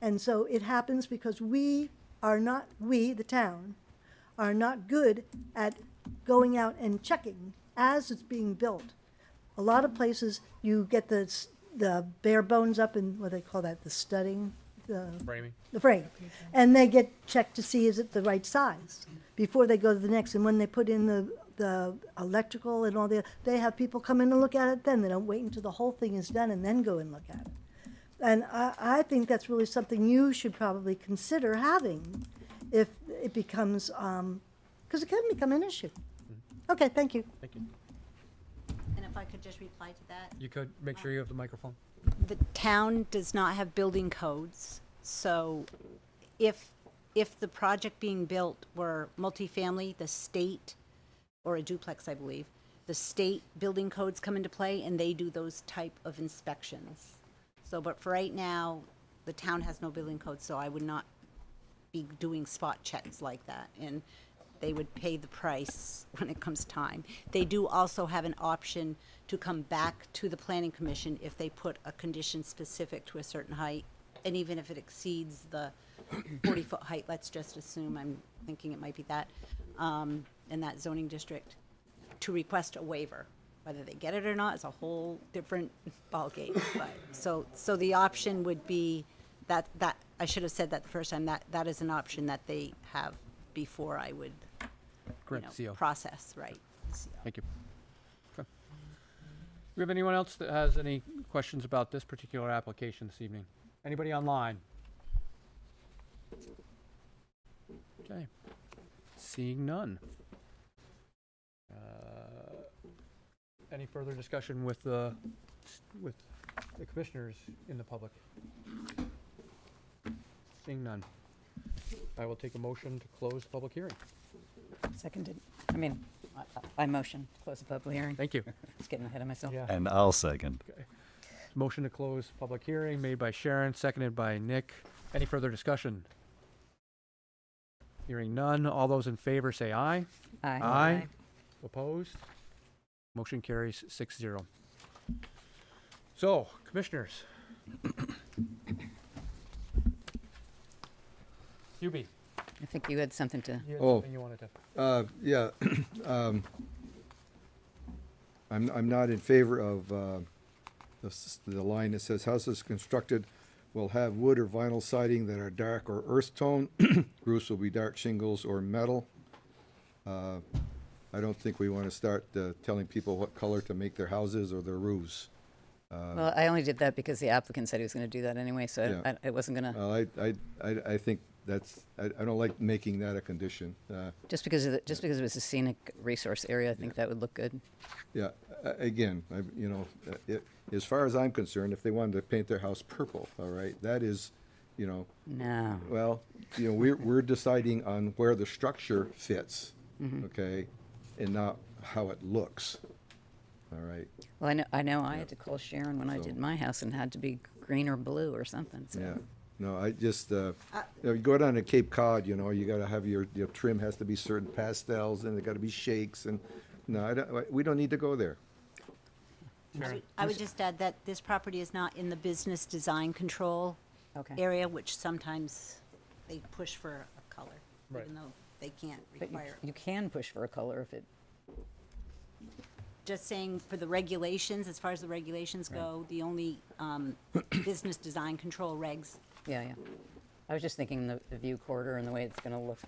[SPEAKER 9] And so it happens because we, the town, are not good at going out and checking as it's being built. A lot of places, you get the bare bones up in, what do they call that, the studding?
[SPEAKER 1] Framing.
[SPEAKER 9] The frame. And they get checked to see is it the right size before they go to the next. And when they put in the electrical and all they have people come in and look at it then. They don't wait until the whole thing is done and then go and look at it. And I think that's really something you should probably consider having if it becomes, because it can become an issue. Okay, thank you.
[SPEAKER 1] Thank you.
[SPEAKER 7] And if I could just reply to that.
[SPEAKER 1] You could make sure you have the microphone.
[SPEAKER 7] The town does not have building codes, so if the project being built were multifamily, the state, or a duplex, I believe, the state building codes come into play and they do those type of inspections. So, but for right now, the town has no building code, so I would not be doing spot checks like that, and they would pay the price when it comes time. They do also have an option to come back to the planning commission if they put a condition specific to a certain height, and even if it exceeds the 40-foot height, let's just assume, I'm thinking it might be that, in that zoning district, to request a waiver. Whether they get it or not is a whole different ballgame. But so the option would be that I should have said that the first time, that is an option that they have before I would
[SPEAKER 1] Correct, CO.
[SPEAKER 7] process, right? CO.
[SPEAKER 1] Thank you. Okay. Do we have anyone else that has any questions about this particular application this evening? Anybody online? Okay. Seeing none. Any further discussion with the with the commissioners in the public? Seeing none. I will take a motion to close the public hearing.
[SPEAKER 15] Seconded. I mean, I motion to close the public hearing.
[SPEAKER 1] Thank you.
[SPEAKER 15] Just getting ahead of myself.
[SPEAKER 1] Yeah.
[SPEAKER 3] And I'll second.
[SPEAKER 1] Okay. Motion to close public hearing made by Sharon, seconded by Nick. Any further discussion? Hearing none. All those in favor say aye.
[SPEAKER 15] Aye.
[SPEAKER 1] Aye. Opposed? Motion carries 6-0. So, commissioners. Hubie,
[SPEAKER 15] I think you had something to.
[SPEAKER 1] you had
[SPEAKER 11] Oh.
[SPEAKER 1] something you wanted to.
[SPEAKER 11] Yeah, I'm not in favor of, the line that says houses constructed will have wood or vinyl siding that are dark or earth tone. Roofs will be dark shingles or metal. I don't think we want to start telling people what color to make their houses or their roofs.
[SPEAKER 15] Well, I only did that because the applicant said he was going to do that anyway, so
[SPEAKER 11] Yeah.
[SPEAKER 15] it wasn't going to.
[SPEAKER 11] Well, I think I don't like making that a condition.
[SPEAKER 15] Just because it was a scenic resource area, I think that would look good.
[SPEAKER 11] Yeah, again, as far as I'm concerned, if they wanted to paint their house purple, all right, that is,
[SPEAKER 15] No.
[SPEAKER 11] well, we're deciding on where the structure fits, okay, and not how it looks, all right?
[SPEAKER 15] Well, I know. I had to call Sharon when I did my house and had to be green or blue or something. So.
[SPEAKER 11] Yeah, no, I just, you go down to Cape Cod, you gotta have your trim has to be certain pastels, and there gotta be shakes, and, no, we don't need to go there.
[SPEAKER 7] I would just add that this property is not in the business design control
[SPEAKER 15] Okay.
[SPEAKER 7] area, which sometimes they push for a color,
[SPEAKER 1] Right.
[SPEAKER 7] even though they can't
[SPEAKER 15] But
[SPEAKER 7] require it.
[SPEAKER 15] you can push for a color if it.
[SPEAKER 7] Just saying, for the regulations, as far as the regulations go, the only business design control regs.
[SPEAKER 15] Yeah. I was just thinking the view corridor and the way it's going to look.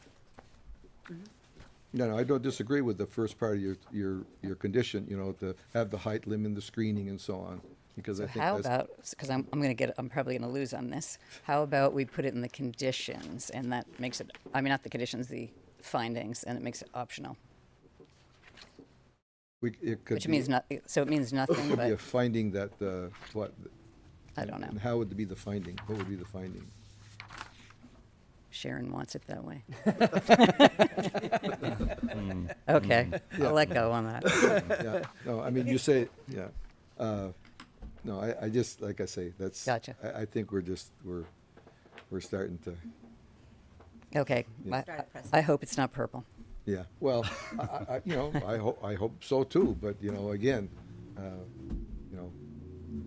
[SPEAKER 11] No, I don't disagree with the first part of your condition, to have the height limit, the screening and so on, because I think
[SPEAKER 15] How
[SPEAKER 11] that's.
[SPEAKER 15] about, because I'm probably going to lose on this. How about we put it in the conditions and that makes it, not the conditions, the findings, and it makes it optional.
[SPEAKER 11] It could
[SPEAKER 15] Which
[SPEAKER 11] be-
[SPEAKER 15] means so it means nothing,
[SPEAKER 11] Could be a
[SPEAKER 15] but
[SPEAKER 11] finding that, what?
[SPEAKER 15] I don't know.
[SPEAKER 11] And how would it be the finding? What would be the finding?
[SPEAKER 15] Sharon wants it that way. Okay,
[SPEAKER 11] Yeah.
[SPEAKER 15] I'll let go on that.
[SPEAKER 11] Yeah, no, you say, yeah. No, I just, like I say, that's.
[SPEAKER 15] Gotcha.
[SPEAKER 11] I think we're starting to,
[SPEAKER 15] Okay,
[SPEAKER 11] Yeah.
[SPEAKER 7] Start a precedent.
[SPEAKER 15] I hope it's not purple.
[SPEAKER 11] yeah, well, I hope so too, but, again,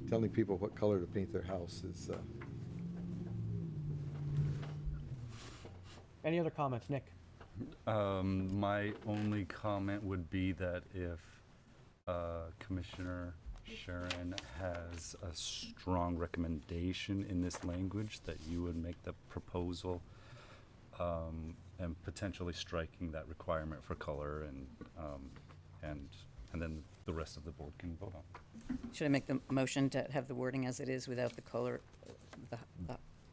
[SPEAKER 11] telling people what color to paint their house is,
[SPEAKER 1] Any other comments, Nick?
[SPEAKER 3] My only comment would be that if Commissioner Sharon has a strong recommendation in this language, that you would make the proposal and potentially striking that requirement for color, and then the rest of the board can vote on.
[SPEAKER 15] Should I make the motion to have the wording as it is without the color?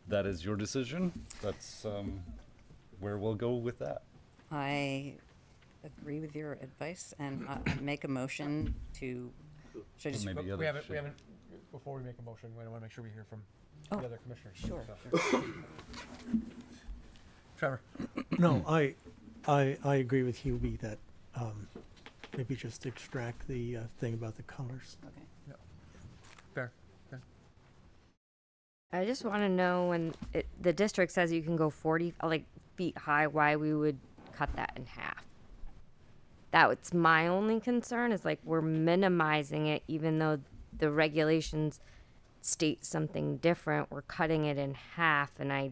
[SPEAKER 3] That is your decision. That's where we'll go with that.
[SPEAKER 15] I agree with your advice and make a motion to, should I just,
[SPEAKER 3] Maybe
[SPEAKER 1] We
[SPEAKER 3] others
[SPEAKER 1] haven't,
[SPEAKER 3] should.
[SPEAKER 1] before we make a motion, we want to make sure we hear from
[SPEAKER 15] Oh,
[SPEAKER 1] the other commissioners.
[SPEAKER 15] sure.
[SPEAKER 1] So. Trevor?
[SPEAKER 2] No, I agree with Hubie that, maybe just extract the, thing about the colors.
[SPEAKER 15] okay.
[SPEAKER 1] Fair.
[SPEAKER 18] I just want to know when the district says you can go 40 feet high, why we would cut that in half. That's my only concern is we're minimizing it even though the regulations state something different. We're cutting it in half, and I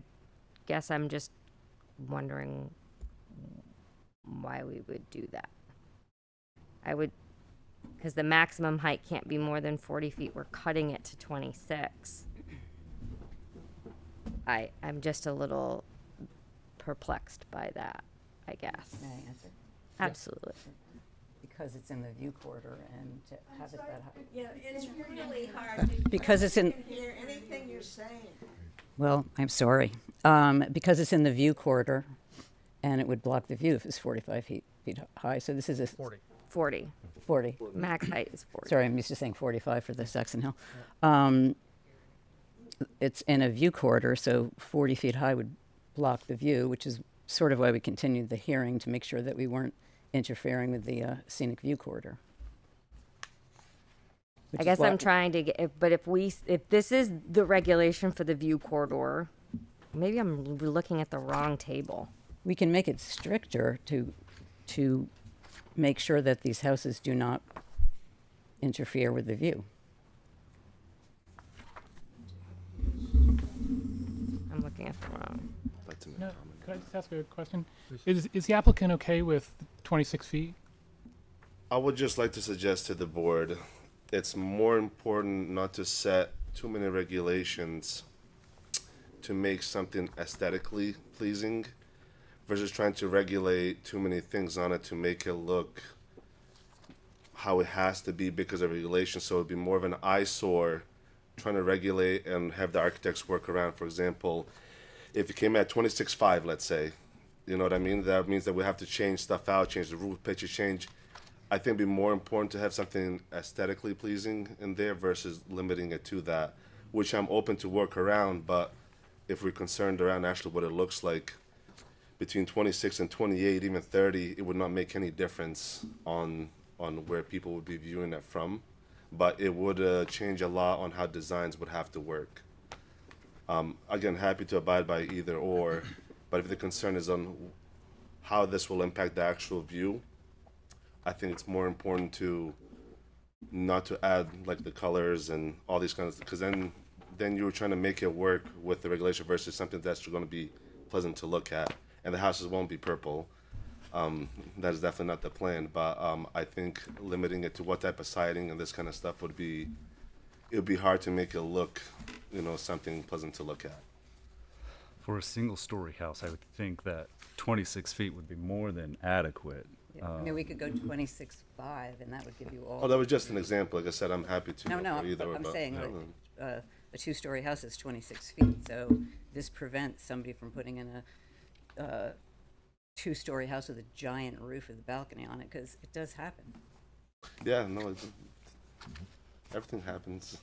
[SPEAKER 18] guess I'm just wondering why we would do that. Because the maximum height can't be more than 40 feet. We're cutting it to 26. I'm just a little perplexed by that, I guess.
[SPEAKER 15] May I answer?
[SPEAKER 18] Absolutely.
[SPEAKER 15] Because it's in the view corridor and to have it that high.
[SPEAKER 9] Yeah, it's really hard to.
[SPEAKER 15] Because it's in.
[SPEAKER 9] Hear anything you're saying.
[SPEAKER 15] Well, I'm sorry. Because it's in the view corridor, and it would block the view if it's 45 feet high. So this is a
[SPEAKER 1] 40.
[SPEAKER 18] 40.
[SPEAKER 15] 40.
[SPEAKER 18] Max height is 40.
[SPEAKER 15] Sorry, I'm used to saying 45 for the Saxon Hill. It's in a view corridor, so 40 feet high would block the view, which is sort of why we continued the hearing, to make sure that we weren't interfering with the scenic view corridor. Which
[SPEAKER 18] I
[SPEAKER 15] is
[SPEAKER 18] guess
[SPEAKER 15] why-
[SPEAKER 18] I'm trying to get, but if this is the regulation for the view corridor, maybe I'm looking at the wrong table.
[SPEAKER 15] We can make it stricter to make sure that these houses do not interfere with the view.
[SPEAKER 18] I'm looking at the wrong.
[SPEAKER 6] No, could I just ask a question? Is the applicant okay with 26 feet?
[SPEAKER 19] I would just like to suggest to the board, it's more important not to set too many regulations to make something aesthetically pleasing versus trying to regulate too many things on it to make it look how it has to be because of regulation. So it'd be more of an eyesore trying to regulate and have the architects work around. For example, if it came at 26.5, let's say, you know what I mean? That means that we have to change stuff out, change the roof pitches, change. I think it'd be more important to have something aesthetically pleasing in there versus limiting it to that, which I'm open to work around. But if we're concerned around actually what it looks like between 26 and 28, even 30, it would not make any difference on where people would be viewing it from. But it would change a lot on how designs would have to work. Again, happy to abide by either or, but if the concern is on how this will impact the actual view, I think it's more important to not to add like the colors and all these kinds of, because then you're trying to make it work with the regulation versus something that's going to be pleasant to look at, and the houses won't be purple. That is definitely not the plan, but I think limiting it to what type of siding and this kind of stuff would be, it would be hard to make it look, you know, something pleasant to look at.
[SPEAKER 3] For a single-story house, I would think that 26 feet would be more than adequate.
[SPEAKER 15] I mean, we could go 26.5, and that would give you all.
[SPEAKER 19] Oh, that was just an example. Like I said, I'm happy to.
[SPEAKER 15] No,
[SPEAKER 19] go for either,
[SPEAKER 15] I'm
[SPEAKER 19] but,
[SPEAKER 15] saying
[SPEAKER 19] yeah.
[SPEAKER 15] like, a two-story house is 26 feet, so this prevents somebody from putting in a two-story house with a giant roof with a balcony on it, because it does happen.
[SPEAKER 19] Yeah, no, everything happens.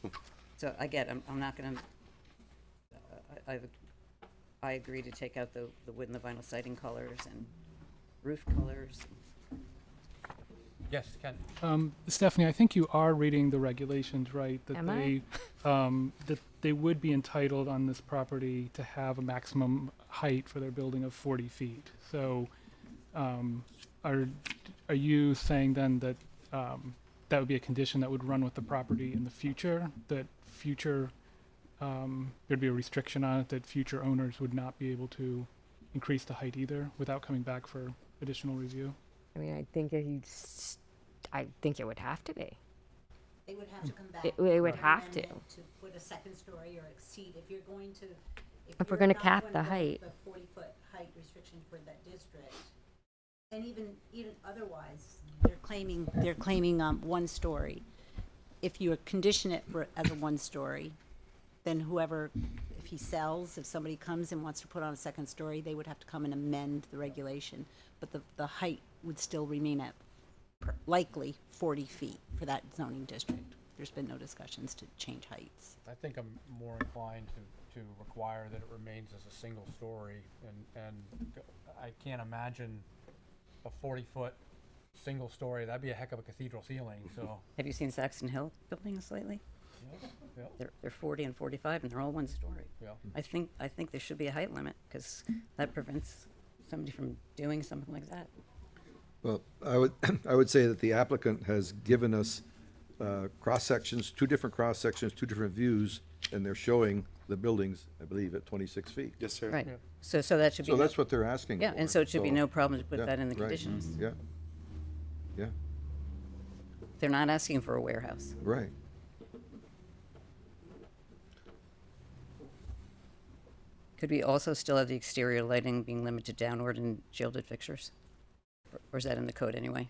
[SPEAKER 15] So I get, I'm not gonna, I agree to take out the wood and the vinyl siding colors and roof colors.
[SPEAKER 1] Yes, Ken.
[SPEAKER 6] Stephanie, I think you are reading the regulations right. That
[SPEAKER 18] Am
[SPEAKER 6] they that they would be entitled on this property to have a maximum height for their building of 40 feet. So, are you saying then that that would be a condition that would run with the property in the future? That future there'd be a restriction on it that future owners would not be able to increase the height either without coming back for additional review?
[SPEAKER 18] I mean, I think I think it would have to be.
[SPEAKER 7] They would have to come back.
[SPEAKER 18] It would
[SPEAKER 7] for an
[SPEAKER 18] have to.
[SPEAKER 7] amendment to put a second story or exceed, if you're going to.
[SPEAKER 18] If we're
[SPEAKER 7] you're
[SPEAKER 18] gonna
[SPEAKER 7] not
[SPEAKER 18] cap
[SPEAKER 7] going
[SPEAKER 18] the
[SPEAKER 7] to go
[SPEAKER 18] height.
[SPEAKER 7] The 40-foot height restriction for that district, and even otherwise, they're claiming 1 story. If you condition it as a 1 story, then whoever, if he sells, if somebody comes and wants to put on a second story, they would have to come and amend the regulation. But the height would still remain at likely 40 feet for that zoning district. There's been no discussions to change heights.
[SPEAKER 1] I think I'm more inclined to require that it remains as a single story, and I can't imagine a 40-foot single story. That'd be a heck of a cathedral ceiling, so.
[SPEAKER 15] Have you seen Saxon Hill buildings lately?
[SPEAKER 1] Yeah.
[SPEAKER 15] They're 40 and 45, and they're all 1 story.
[SPEAKER 1] Yeah.
[SPEAKER 15] I think there should be a height limit, because that prevents somebody from doing something like that.
[SPEAKER 11] Well, I would say that the applicant has given us cross-sections, 2 different cross-sections, 2 different views, and they're showing the buildings, I believe, at 26 feet.
[SPEAKER 19] Yes, sir.
[SPEAKER 15] Right. So that should be.
[SPEAKER 11] So that's what they're asking for.
[SPEAKER 15] Yeah, and so it should be no problem to put
[SPEAKER 11] yeah,
[SPEAKER 15] that in the
[SPEAKER 11] right.
[SPEAKER 15] conditions.
[SPEAKER 11] Yeah. Yeah,
[SPEAKER 15] They're not asking for a warehouse.
[SPEAKER 11] right.
[SPEAKER 15] Could we also still have the exterior lighting being limited downward and shielded fixtures? Or is that in the code anyway?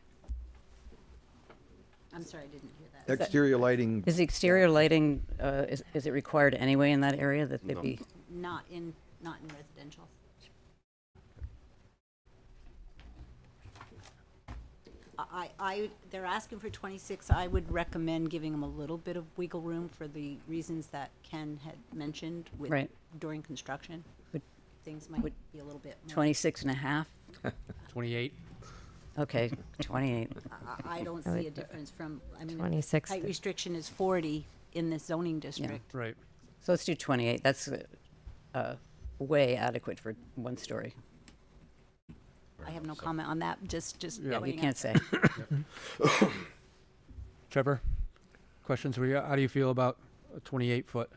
[SPEAKER 7] I'm sorry, I didn't hear that.
[SPEAKER 11] Exterior lighting,
[SPEAKER 15] Is the exterior lighting, is it required anyway in that area that they
[SPEAKER 19] No.
[SPEAKER 15] be?
[SPEAKER 7] Not in residential. they're asking for 26. I would recommend giving them a little bit of wiggle room for the reasons that Ken had mentioned with
[SPEAKER 15] Right.
[SPEAKER 7] during construction.
[SPEAKER 15] Would-
[SPEAKER 7] Things might be a little bit more.
[SPEAKER 15] 26 and a half?
[SPEAKER 1] 28.
[SPEAKER 15] Okay, 28.
[SPEAKER 7] I don't see a difference from, I mean,
[SPEAKER 18] 26
[SPEAKER 7] height
[SPEAKER 18] to-
[SPEAKER 7] restriction is 40 in the zoning district.
[SPEAKER 1] Right.
[SPEAKER 15] So let's do 28. That's way adequate for one story.
[SPEAKER 7] I have no comment on that, just.
[SPEAKER 15] Yeah, you
[SPEAKER 7] pointing
[SPEAKER 15] can't
[SPEAKER 7] out
[SPEAKER 15] say.
[SPEAKER 1] Trevor, questions? How do you feel about a 28-foot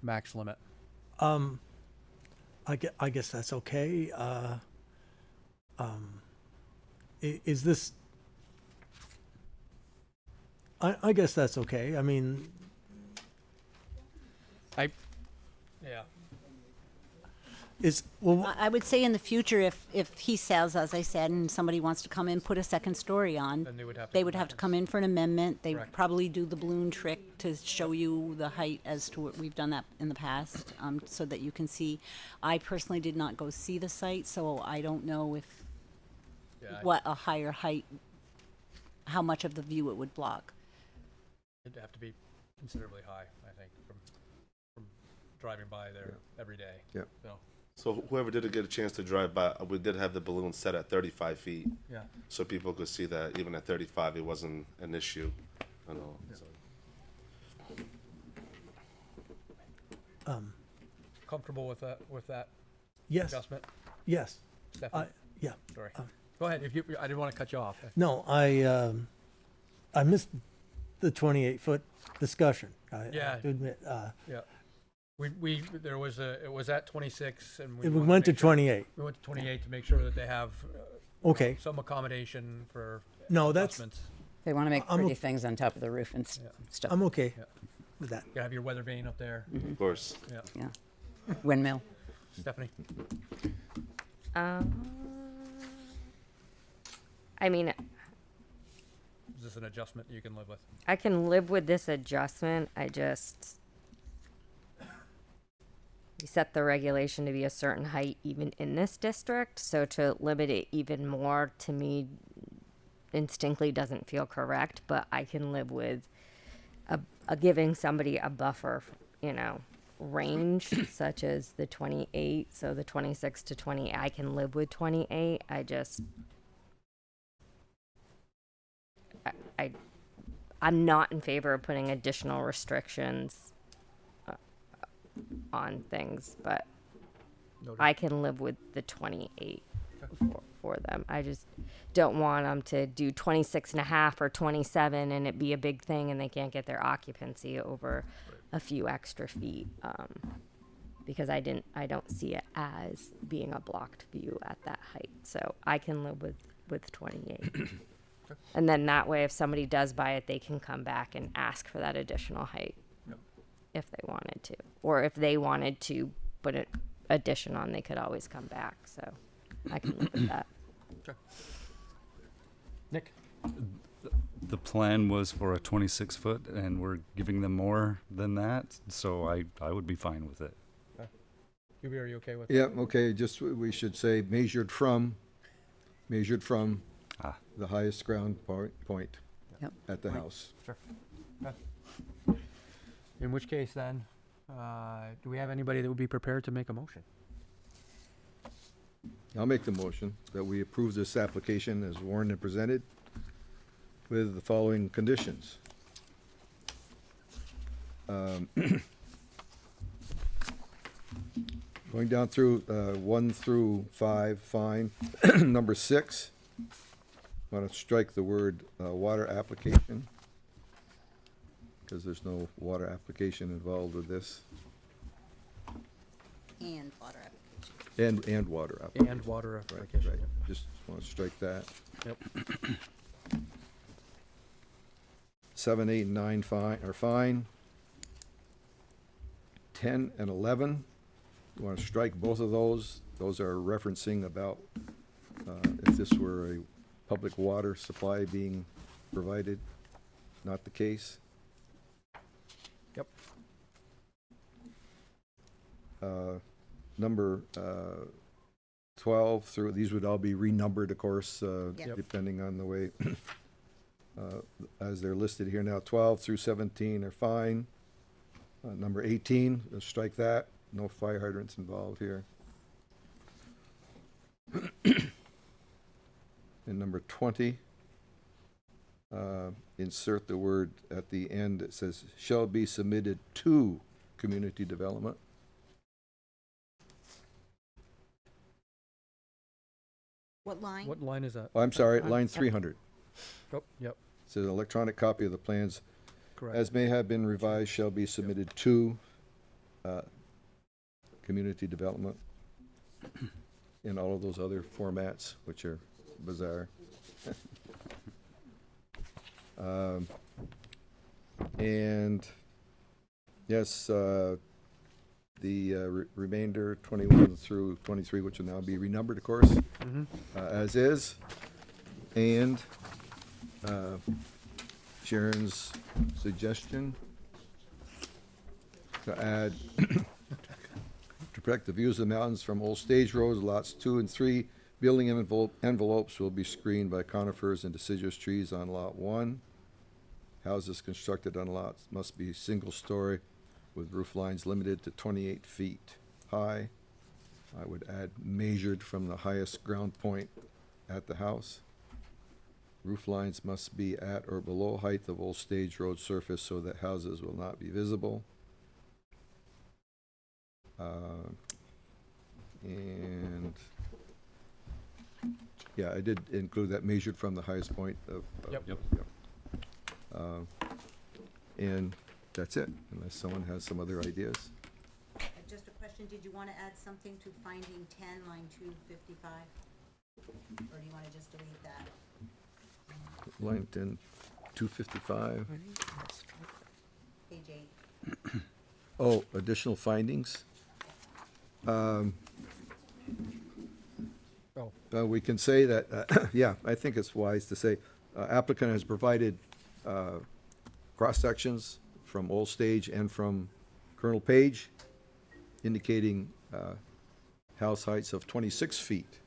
[SPEAKER 1] max limit?
[SPEAKER 2] I guess that's okay. Is this? I guess that's okay. I mean,
[SPEAKER 1] Yeah.
[SPEAKER 7] I would say in the future, if he sells, as I said, and somebody wants to come in, put a second story on,
[SPEAKER 1] Then they would have to
[SPEAKER 7] they
[SPEAKER 1] come
[SPEAKER 7] would
[SPEAKER 1] back
[SPEAKER 7] have to come in for an amendment. They would
[SPEAKER 1] Correct.
[SPEAKER 7] probably do the balloon trick to show you the height as to what we've done that in the past, so that you can see. I personally did not go see the site, so I don't know if what a higher height, how much of the view it would block.
[SPEAKER 1] It'd have to be considerably high, I think, from driving by there every day.
[SPEAKER 11] Yep.
[SPEAKER 1] So,
[SPEAKER 19] So whoever did get a chance to drive by, we did have the balloon set at 35 feet.
[SPEAKER 1] Yeah.
[SPEAKER 19] So people could see that even at 35, it wasn't an issue at all. So.
[SPEAKER 1] comfortable with that
[SPEAKER 2] yes.
[SPEAKER 1] adjustment?
[SPEAKER 2] Yes.
[SPEAKER 1] Stephanie?
[SPEAKER 2] Yeah.
[SPEAKER 1] Sorry. Go ahead. I didn't want to cut you off.
[SPEAKER 2] No, I missed the 28-foot discussion. I have to admit.
[SPEAKER 1] Yeah. It was at 26 and
[SPEAKER 2] We
[SPEAKER 1] wanted
[SPEAKER 2] went to
[SPEAKER 1] make sure-
[SPEAKER 2] 28.
[SPEAKER 1] We went to 28 to make sure that they have
[SPEAKER 2] Okay.
[SPEAKER 1] some accommodation for
[SPEAKER 2] No, that's-
[SPEAKER 1] adjustments.
[SPEAKER 15] They want to make
[SPEAKER 2] I'm
[SPEAKER 15] pretty
[SPEAKER 2] okay.
[SPEAKER 15] things on top of the roof and stuff.
[SPEAKER 2] I'm okay
[SPEAKER 1] Yeah.
[SPEAKER 2] with that.
[SPEAKER 1] You have your weather vane up there.
[SPEAKER 19] Of course.
[SPEAKER 1] Yeah.
[SPEAKER 15] Yeah. Windmill.
[SPEAKER 1] Stephanie?
[SPEAKER 18] I mean,
[SPEAKER 1] Is this an adjustment you can live with?
[SPEAKER 18] I can live with this adjustment. We set the regulation to be a certain height even in this district, so to limit it even more to me instinctively doesn't feel correct, but I can live with a giving somebody a buffer, range such as the 28, so the 26 to 20, I can live with 28. I'm not in favor of putting additional restrictions on things, but
[SPEAKER 1] Noted.
[SPEAKER 18] I can live with the 28 for them. I just don't want them to do 26 and a half or 27 and it be a big thing and they can't get their occupancy over a few extra feet, because I don't see it as being a blocked view at that height. So I can live with 28. And then that way, if somebody does buy it, they can come back and ask for that additional height if they wanted to. Or if they wanted to put an addition on, they could always come back. So I can live with that.
[SPEAKER 1] Okay. Nick?
[SPEAKER 3] The plan was for a 26 foot, and we're giving them more than that, so I would be fine with it.
[SPEAKER 1] QB, are you okay with
[SPEAKER 11] Yeah, okay, just, we should say measured from the highest ground point
[SPEAKER 15] Yep.
[SPEAKER 11] at the house.
[SPEAKER 1] Sure. Okay. In which case then, do we have anybody that would be prepared to make a motion?
[SPEAKER 11] I'll make the motion that we approve this application as warned and presented with the following conditions. Going down through 1 through 5, fine. Number 6, want to strike the word water application, because there's no water application involved with this.
[SPEAKER 7] And water application.
[SPEAKER 11] And water application.
[SPEAKER 1] And water
[SPEAKER 11] Right,
[SPEAKER 1] application.
[SPEAKER 11] right. Just want to strike that.
[SPEAKER 1] Yep.
[SPEAKER 11] 7, 8, and 9 are fine. 10 and 11, you want to strike both of those. Those are referencing about if this were a public water supply being provided, not the case.
[SPEAKER 1] Yep.
[SPEAKER 11] Number 12 through, these would all be renumbered, of course,
[SPEAKER 7] Yep.
[SPEAKER 11] depending on the way as they're listed here now. 12 through 17 are fine. Number 18, strike that. No fire hydrants involved here. And number 20, insert the word at the end that says, shall be submitted to community development.
[SPEAKER 7] What line?
[SPEAKER 1] What line is that?
[SPEAKER 11] Oh, I'm sorry, line 300.
[SPEAKER 1] Oh, yep,
[SPEAKER 11] Says electronic copy of the plans
[SPEAKER 1] correct.
[SPEAKER 11] as may have been revised shall be submitted to community development in all of those other formats, which are bizarre. And yes, the remainder 21 through 23, which will now be renumbered, of course, as is. And Sharon's suggestion to add to protect the views of the mountains from Old Stage Road, lots 2 and 3. Building envelopes will be screened by conifers and deciduous trees on lot 1. Houses constructed on lots must be single-story with roof lines limited to 28 feet high. I would add measured from the highest ground point at the house. Roof lines must be at or below height of Old Stage Road surface so that houses will not be visible. And yeah, I did include that measured from the highest point of.
[SPEAKER 1] Yep.
[SPEAKER 11] And that's it, unless someone has some other ideas.
[SPEAKER 7] Just a question, did you want to add something to finding 10, line 255? Or do you want to just delete that?
[SPEAKER 11] Line 10, 255.
[SPEAKER 7] Page 8.
[SPEAKER 11] Oh, additional findings. We can say that, yeah, I think it's wise to say applicant has provided cross-sections from Old Stage and from Colonel Page, indicating house heights of 26 feet,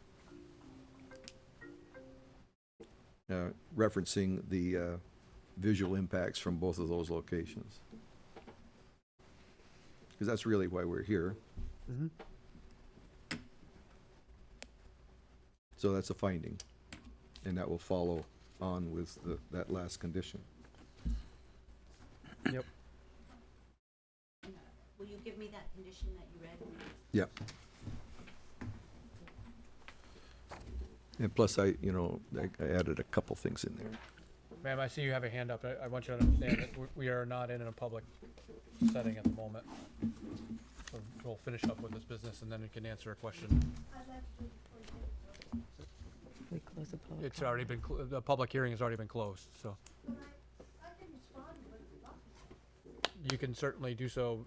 [SPEAKER 11] referencing the visual impacts from both of those locations. Because that's really why we're here. So that's a finding, and that will follow on with that last condition.
[SPEAKER 1] Yep.
[SPEAKER 7] Will you give me that condition that you read?
[SPEAKER 11] Yeah. And plus, I added a couple things in there.
[SPEAKER 1] Ma'am, I see you have a hand up. I want you to understand that we are not in a public setting at the moment. So we'll finish up with this business and then we can answer a question.
[SPEAKER 15] We close the public.
[SPEAKER 1] It's already been, the public hearing has already been closed, so. You can certainly do so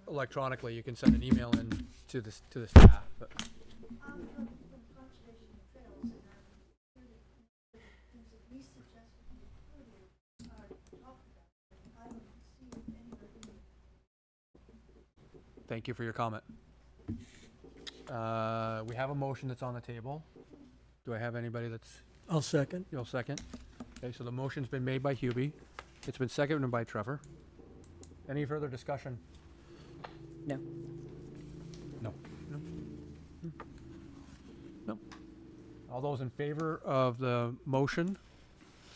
[SPEAKER 1] electronically. You can send an email in to the staff, but. Thank you for your comment. We have a motion that's on the table. Do I have anybody that's?
[SPEAKER 2] I'll second.
[SPEAKER 1] You'll second? Okay, so the motion's been made by Hubie. It's been seconded by Trevor. Any further discussion?
[SPEAKER 15] No.
[SPEAKER 1] No. No. All those in favor of the motion,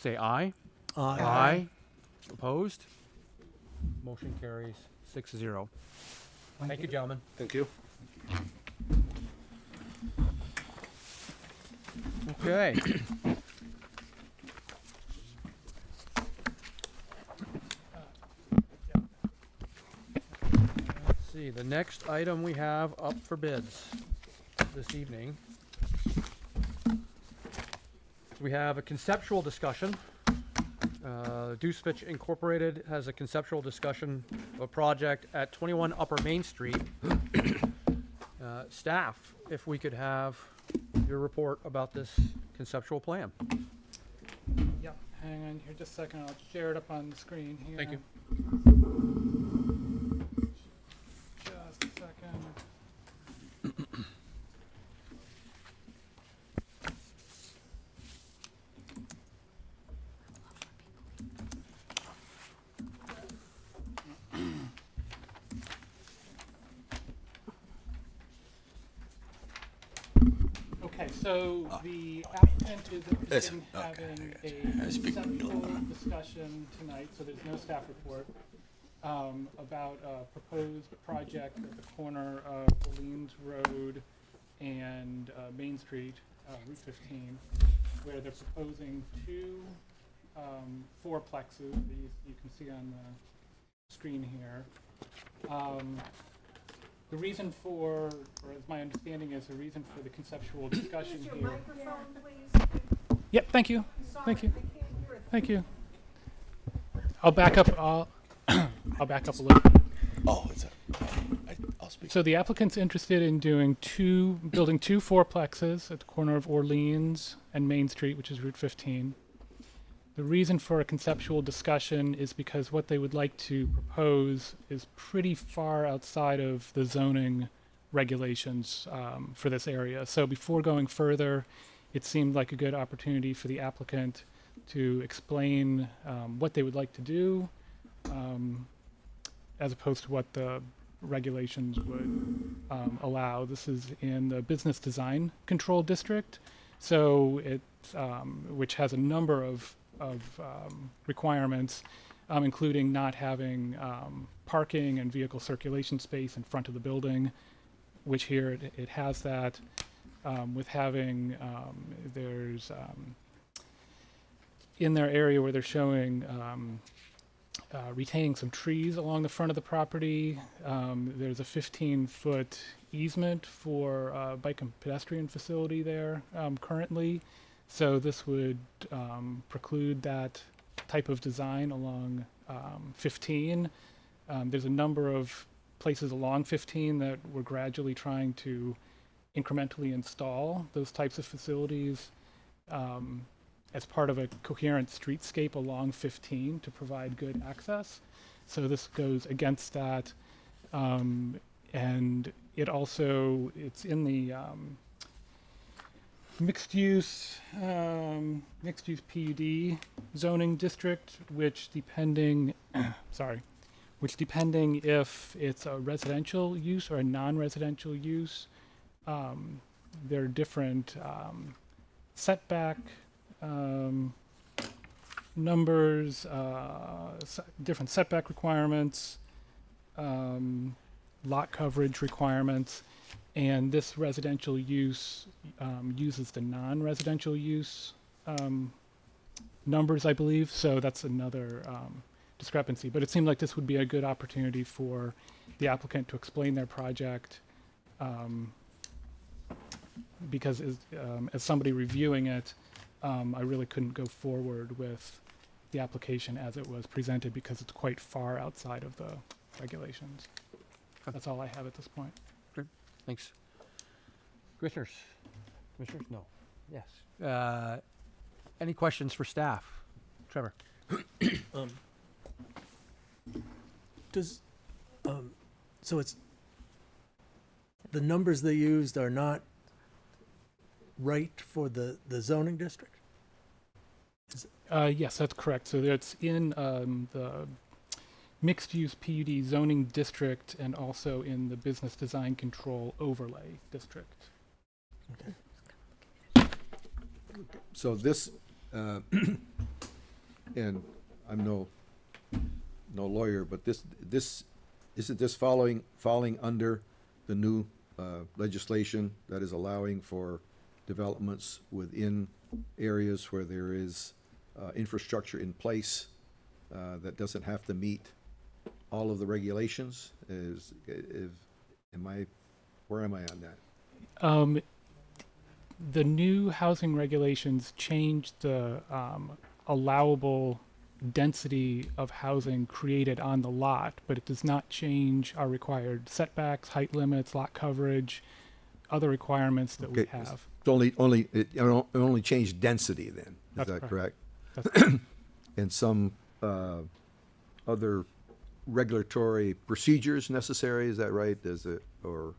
[SPEAKER 1] say aye.
[SPEAKER 2] Aye.
[SPEAKER 1] Aye. Opposed? Motion carries 6-0. Thank you, gentlemen.
[SPEAKER 19] Thank you.
[SPEAKER 1] Okay. Let's see, the next item we have up for bids this evening. We have a conceptual discussion. Dousevicz Incorporated has a conceptual discussion of a project at 21 Upper Main Street. Staff, if we could have your report about this conceptual plan.
[SPEAKER 6] Yep, hang on here just a second. I'll share it up on the screen here.
[SPEAKER 1] Thank you.
[SPEAKER 6] Just a second. So the applicant is interested in having a conceptual discussion tonight, so there's no staff report, about a proposed project at the corner of Orleans Road and Main Street, Route 15, where they're proposing two fourplexes that you can see on the screen here. The reason for, or as my understanding is, the reason for the conceptual discussion here. Yep, thank you. Thank you. Thank you. I'll back up. I'll back up a little.
[SPEAKER 20] Oh, I'll speak.
[SPEAKER 6] So the applicant's interested in building two fourplexes at the corner of Orleans and Main Street, which is Route 15. The reason for a conceptual discussion is because what they would like to propose is pretty far outside of the zoning regulations for this area. So before going further, it seemed like a good opportunity for the applicant to explain what they would like to do, as opposed to what the regulations would allow. This is in the Business Design Control District, so it's which has a number of requirements, including not having parking and vehicle circulation space in front of the building, which here it has that. With having, there's in their area where they're showing retaining some trees along the front of the property. There's a 15-foot easement for a bike and pedestrian facility there currently. So this would preclude that type of design along 15. There's a number of places along 15 that we're gradually trying to incrementally install those types of facilities as part of a coherent streetscape along 15 to provide good access. So this goes against that. And it also, it's in the mixed use PUD zoning district, which depending if it's a residential use or a non-residential use, there are different setback numbers, different setback requirements, lot coverage requirements, and this residential use uses the non-residential use numbers, I believe. So that's another discrepancy. But it seemed like this would be a good opportunity for the applicant to explain their project, because as somebody reviewing it, I really couldn't go forward with the application as it was presented because it's quite far outside of the regulations. That's all I have at this point.
[SPEAKER 1] Great. Thanks. Commissioners? Commissioners? No. Yes. Any questions for staff? Trevor?
[SPEAKER 2] So it's, the numbers they used are not right for the zoning district?
[SPEAKER 6] Yes, that's correct. So it's in the mixed-use PUD zoning district and also in the business design control overlay district.
[SPEAKER 2] Okay.
[SPEAKER 11] So this, and I'm no lawyer, but isn't this falling under the new legislation that is allowing for developments within areas where there is infrastructure in place that doesn't have to meet all of the regulations? Where am I on that?
[SPEAKER 6] The new housing regulations changed the allowable density of housing created on the lot, but it does not change our required setbacks, height limits, lot coverage, other requirements that we have.
[SPEAKER 11] It only changed density then, is that correct?
[SPEAKER 6] That's correct.
[SPEAKER 11] And some other regulatory procedures necessary, is that right? Is it, or?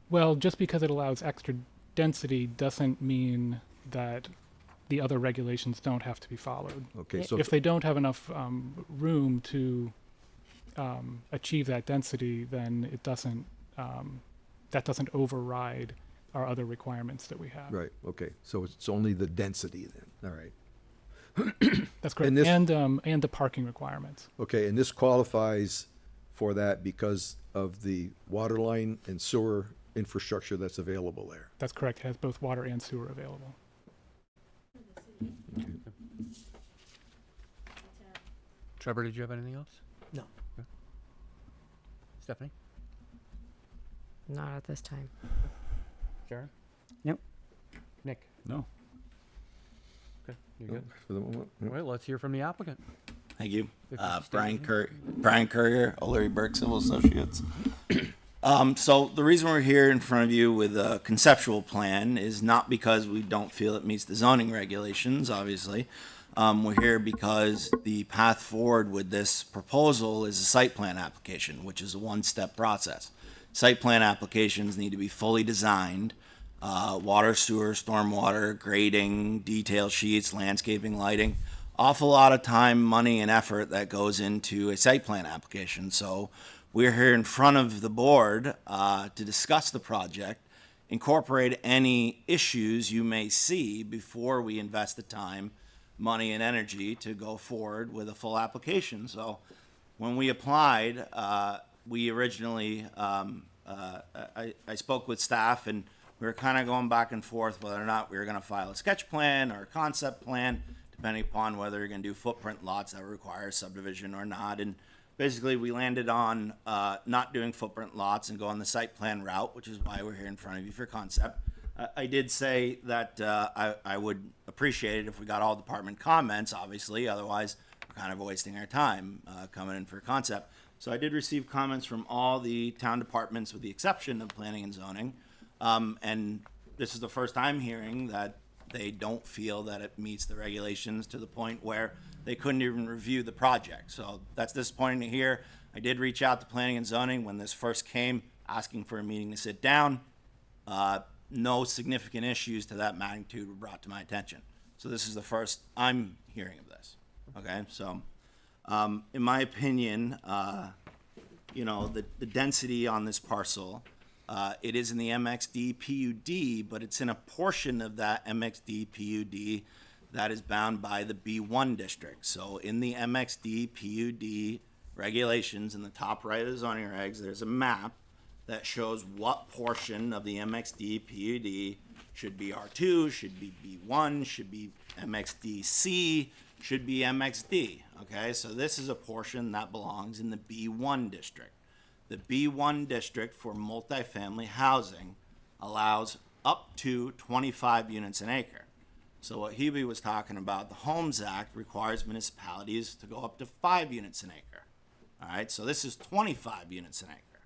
[SPEAKER 6] Well, just because it allows extra density doesn't mean that the other regulations don't have to be followed.
[SPEAKER 11] Okay, so
[SPEAKER 6] if they don't have enough room to achieve that density, then it doesn't. That doesn't override our other requirements that we have.
[SPEAKER 11] Right, okay, so it's only the density then, all right.
[SPEAKER 6] That's correct.
[SPEAKER 11] And this-
[SPEAKER 6] And the parking requirements.
[SPEAKER 11] Okay, and this qualifies for that because of the water line and sewer infrastructure that's available there.
[SPEAKER 6] That's correct. It has both water and sewer available.
[SPEAKER 1] Trevor, did you have anything else?
[SPEAKER 2] No.
[SPEAKER 1] Okay. Stephanie?
[SPEAKER 18] Not at this time.
[SPEAKER 1] Sharon?
[SPEAKER 15] Nope.
[SPEAKER 1] Nick?
[SPEAKER 3] No.
[SPEAKER 1] Okay, you good?
[SPEAKER 11] For the moment,
[SPEAKER 1] All right, let's hear from the applicant.
[SPEAKER 20] Thank you.
[SPEAKER 1] If you
[SPEAKER 20] Brian
[SPEAKER 1] stand.
[SPEAKER 20] Brian Courier, O'Leary Burke Civil Associates. So the reason we're here in front of you with a conceptual plan is not because we don't feel it meets the zoning regulations, obviously. We're here because the path forward with this proposal is a site plan application, which is a one-step process. Site plan applications need to be fully designed, water, sewer, stormwater, grading, detail sheets, landscaping, lighting. Awful lot of time, money, and effort that goes into a site plan application. So we're here in front of the board to discuss the project, incorporate any issues you may see before we invest the time, money, and energy to go forward with a full application. So when we applied, we originally, I spoke with staff, and we were kind of going back and forth whether or not we were going to file a sketch plan or a concept plan, depending upon whether you're going to do footprint lots that require subdivision or not. And basically, we landed on not doing footprint lots and going the site plan route, which is why we're here in front of you for concept. I did say that I would appreciate it if we got all department comments, obviously, otherwise we're kind of wasting our time coming in for concept. So I did receive comments from all the town departments with the exception of planning and zoning. And this is the first I'm hearing that they don't feel that it meets the regulations to the point where they couldn't even review the project. So that's disappointing to hear. I did reach out to planning and zoning when this first came, asking for a meeting to sit down. No significant issues to that magnitude were brought to my attention. So this is the first I'm hearing of this. Okay, so in my opinion, you know, the density on this parcel, it is in the MXD PUD, but it's in a portion of that MXD PUD that is bound by the B1 district. So in the MXD PUD regulations, in the top right of the zoning regs, there's a map that shows what portion of the MXD PUD should be R2, should be B1, should be MXDC, should be MXD. Okay, so this is a portion that belongs in the B1 district. The B1 district for multifamily housing allows up to 25 units an acre. So what Hebe was talking about, the Homes Act requires municipalities to go up to 5 units an acre. All right, so this is 25 units an acre.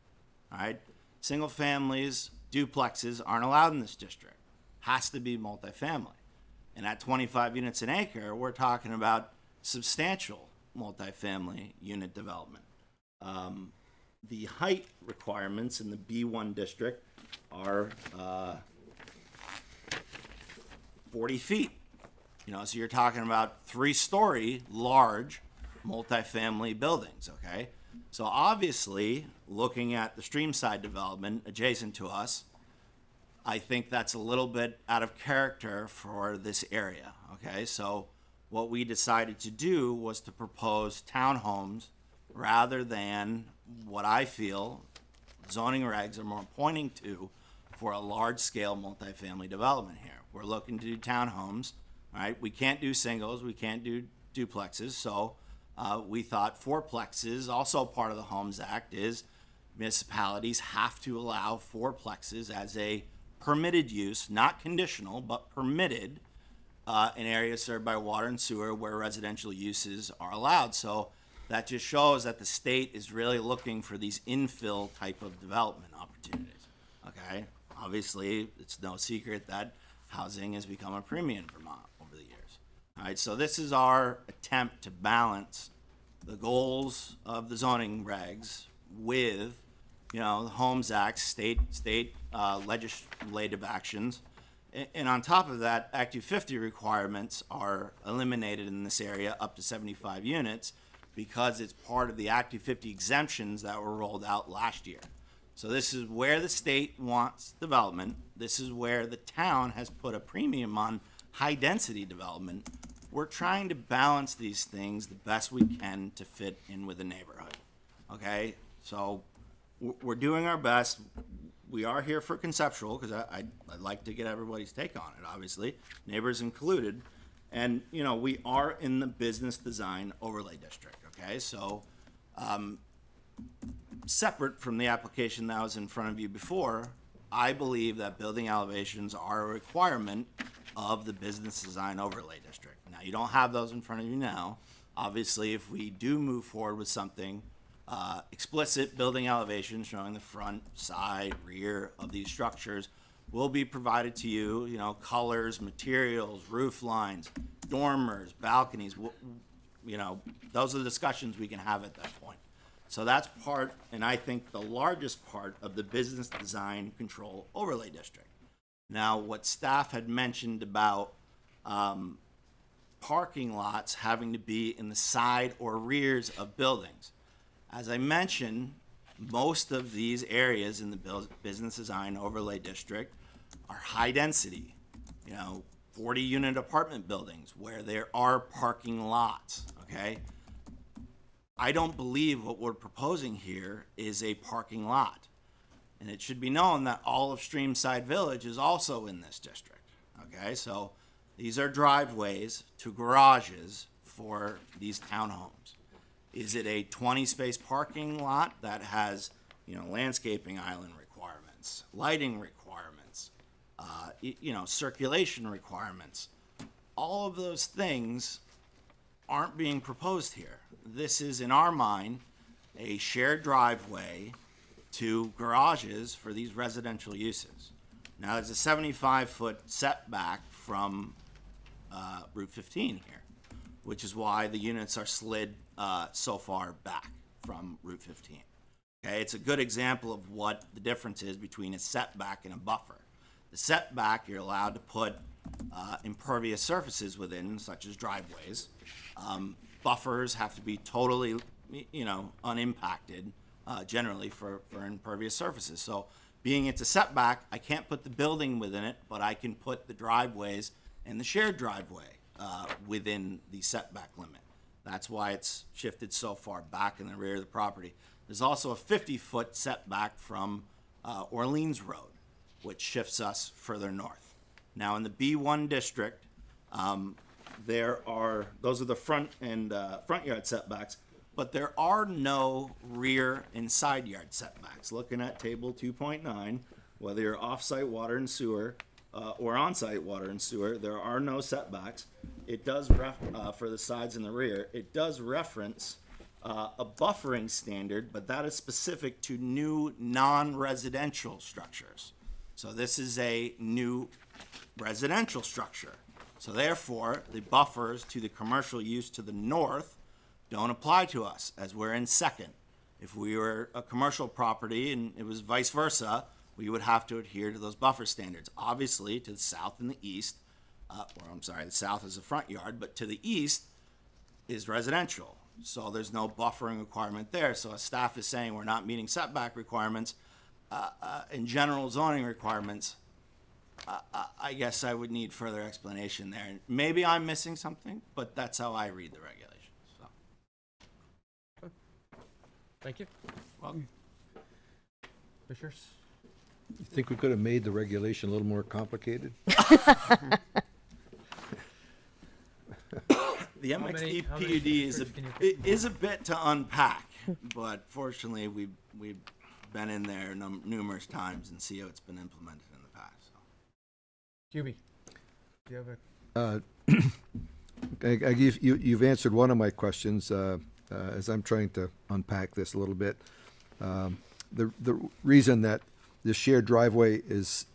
[SPEAKER 20] All right, single families, duplexes aren't allowed in this district. Has to be multifamily. And at 25 units an acre, we're talking about substantial multifamily unit development. The height requirements in the B1 district are 40 feet. You know, so you're talking about 3-story large multifamily buildings, okay? So obviously, looking at the Streamside development adjacent to us, I think that's a little bit out of character for this area, okay? So what we decided to do was to propose townhomes rather than what I feel zoning regs are more pointing to for a large-scale multifamily development here. We're looking to do townhomes, right? We can't do singles, we can't do duplexes, so we thought fourplexes, also part of the Homes Act, is municipalities have to allow fourplexes as a permitted use, not conditional, but permitted in areas served by water and sewer where residential uses are allowed. So that just shows that the state is really looking for these infill type of development opportunities, okay? Obviously, it's no secret that housing has become a premium in Vermont over the years. All right, so this is our attempt to balance the goals of the zoning regs with, you know, the Homes Act, state legislative actions. And on top of that, Act 250 requirements are eliminated in this area up to 75 units because it's part of the Act 250 exemptions that were rolled out last year. So this is where the state wants development. This is where the town has put a premium on high density development. We're trying to balance these things the best we can to fit in with the neighborhood. Okay, so we're doing our best. We are here for conceptual, because I'd like to get everybody's take on it, obviously, neighbors included. And, you know, we are in the business design overlay district, okay? So, separate from the application that was in front of you before, I believe that building elevations are a requirement of the business design overlay district. Now, you don't have those in front of you now. Obviously, if we do move forward with something, explicit building elevations showing the front, side, rear of these structures will be provided to you, you know, colors, materials, roof lines, dormers, balconies, you know, those are the discussions we can have at that point. So that's part, and I think the largest part of the business design control overlay district. Now, what staff had mentioned about parking lots having to be in the side or rears of buildings. As I mentioned, most of these areas in the business design overlay district are high density, you know, 40 unit apartment buildings where there are parking lots, okay? I don't believe what we're proposing here is a parking lot. And it should be known that all of Streamside Village is also in this district, okay? So these are driveways to garages for these townhomes. Is it a 20 space parking lot that has, you know, landscaping island requirements, lighting requirements, you know, circulation requirements? All of those things aren't being proposed here. This is, in our mind, a shared driveway to garages for these residential uses. Now, there's a 75-foot setback from Route 15 here, which is why the units are slid so far back from Route 15. Okay, it's a good example of what the difference is between a setback and a buffer. The setback, you're allowed to put impervious surfaces within, such as driveways. Buffers have to be totally, you know, unimpacted, generally for impervious surfaces. So being it's a setback, I can't put the building within it, but I can put the driveways and the shared driveway within the setback limit. That's why it's shifted so far back in the rear of the property. There's also a 50-foot setback from Orleans Road, which shifts us further north. Now, in the B1 district, those are the front and front yard setbacks, but there are no rear and side yard setbacks. Looking at table 2.9, whether you're off-site water and sewer or on-site water and sewer, there are no setbacks. It does, for the sides and the rear, it does reference a buffering standard, but that is specific to new non-residential structures. So this is a new residential structure. So therefore, the buffers to the commercial use to the north don't apply to us, as we're in second. If we were a commercial property and it was vice versa, we would have to adhere to those buffer standards. Obviously, to the south and the east, the south is the front yard, but to the east is residential. So there's no buffering requirement there. So as staff is saying we're not meeting setback requirements, and general zoning requirements, I guess I would need further explanation there. Maybe I'm missing something, but that's how I read the regulations. So.
[SPEAKER 1] Thank you.
[SPEAKER 11] Welcome.
[SPEAKER 1] Commissioners?
[SPEAKER 11] You think we could have made the regulation a little more complicated?
[SPEAKER 20] The MXD PUD is a bit to unpack, but fortunately we've been in there numerous times and see how it's been implemented in the past. So.
[SPEAKER 1] QB, do you have
[SPEAKER 11] I give you've answered one of my questions as I'm trying to unpack this a little bit. The reason that the shared driveway is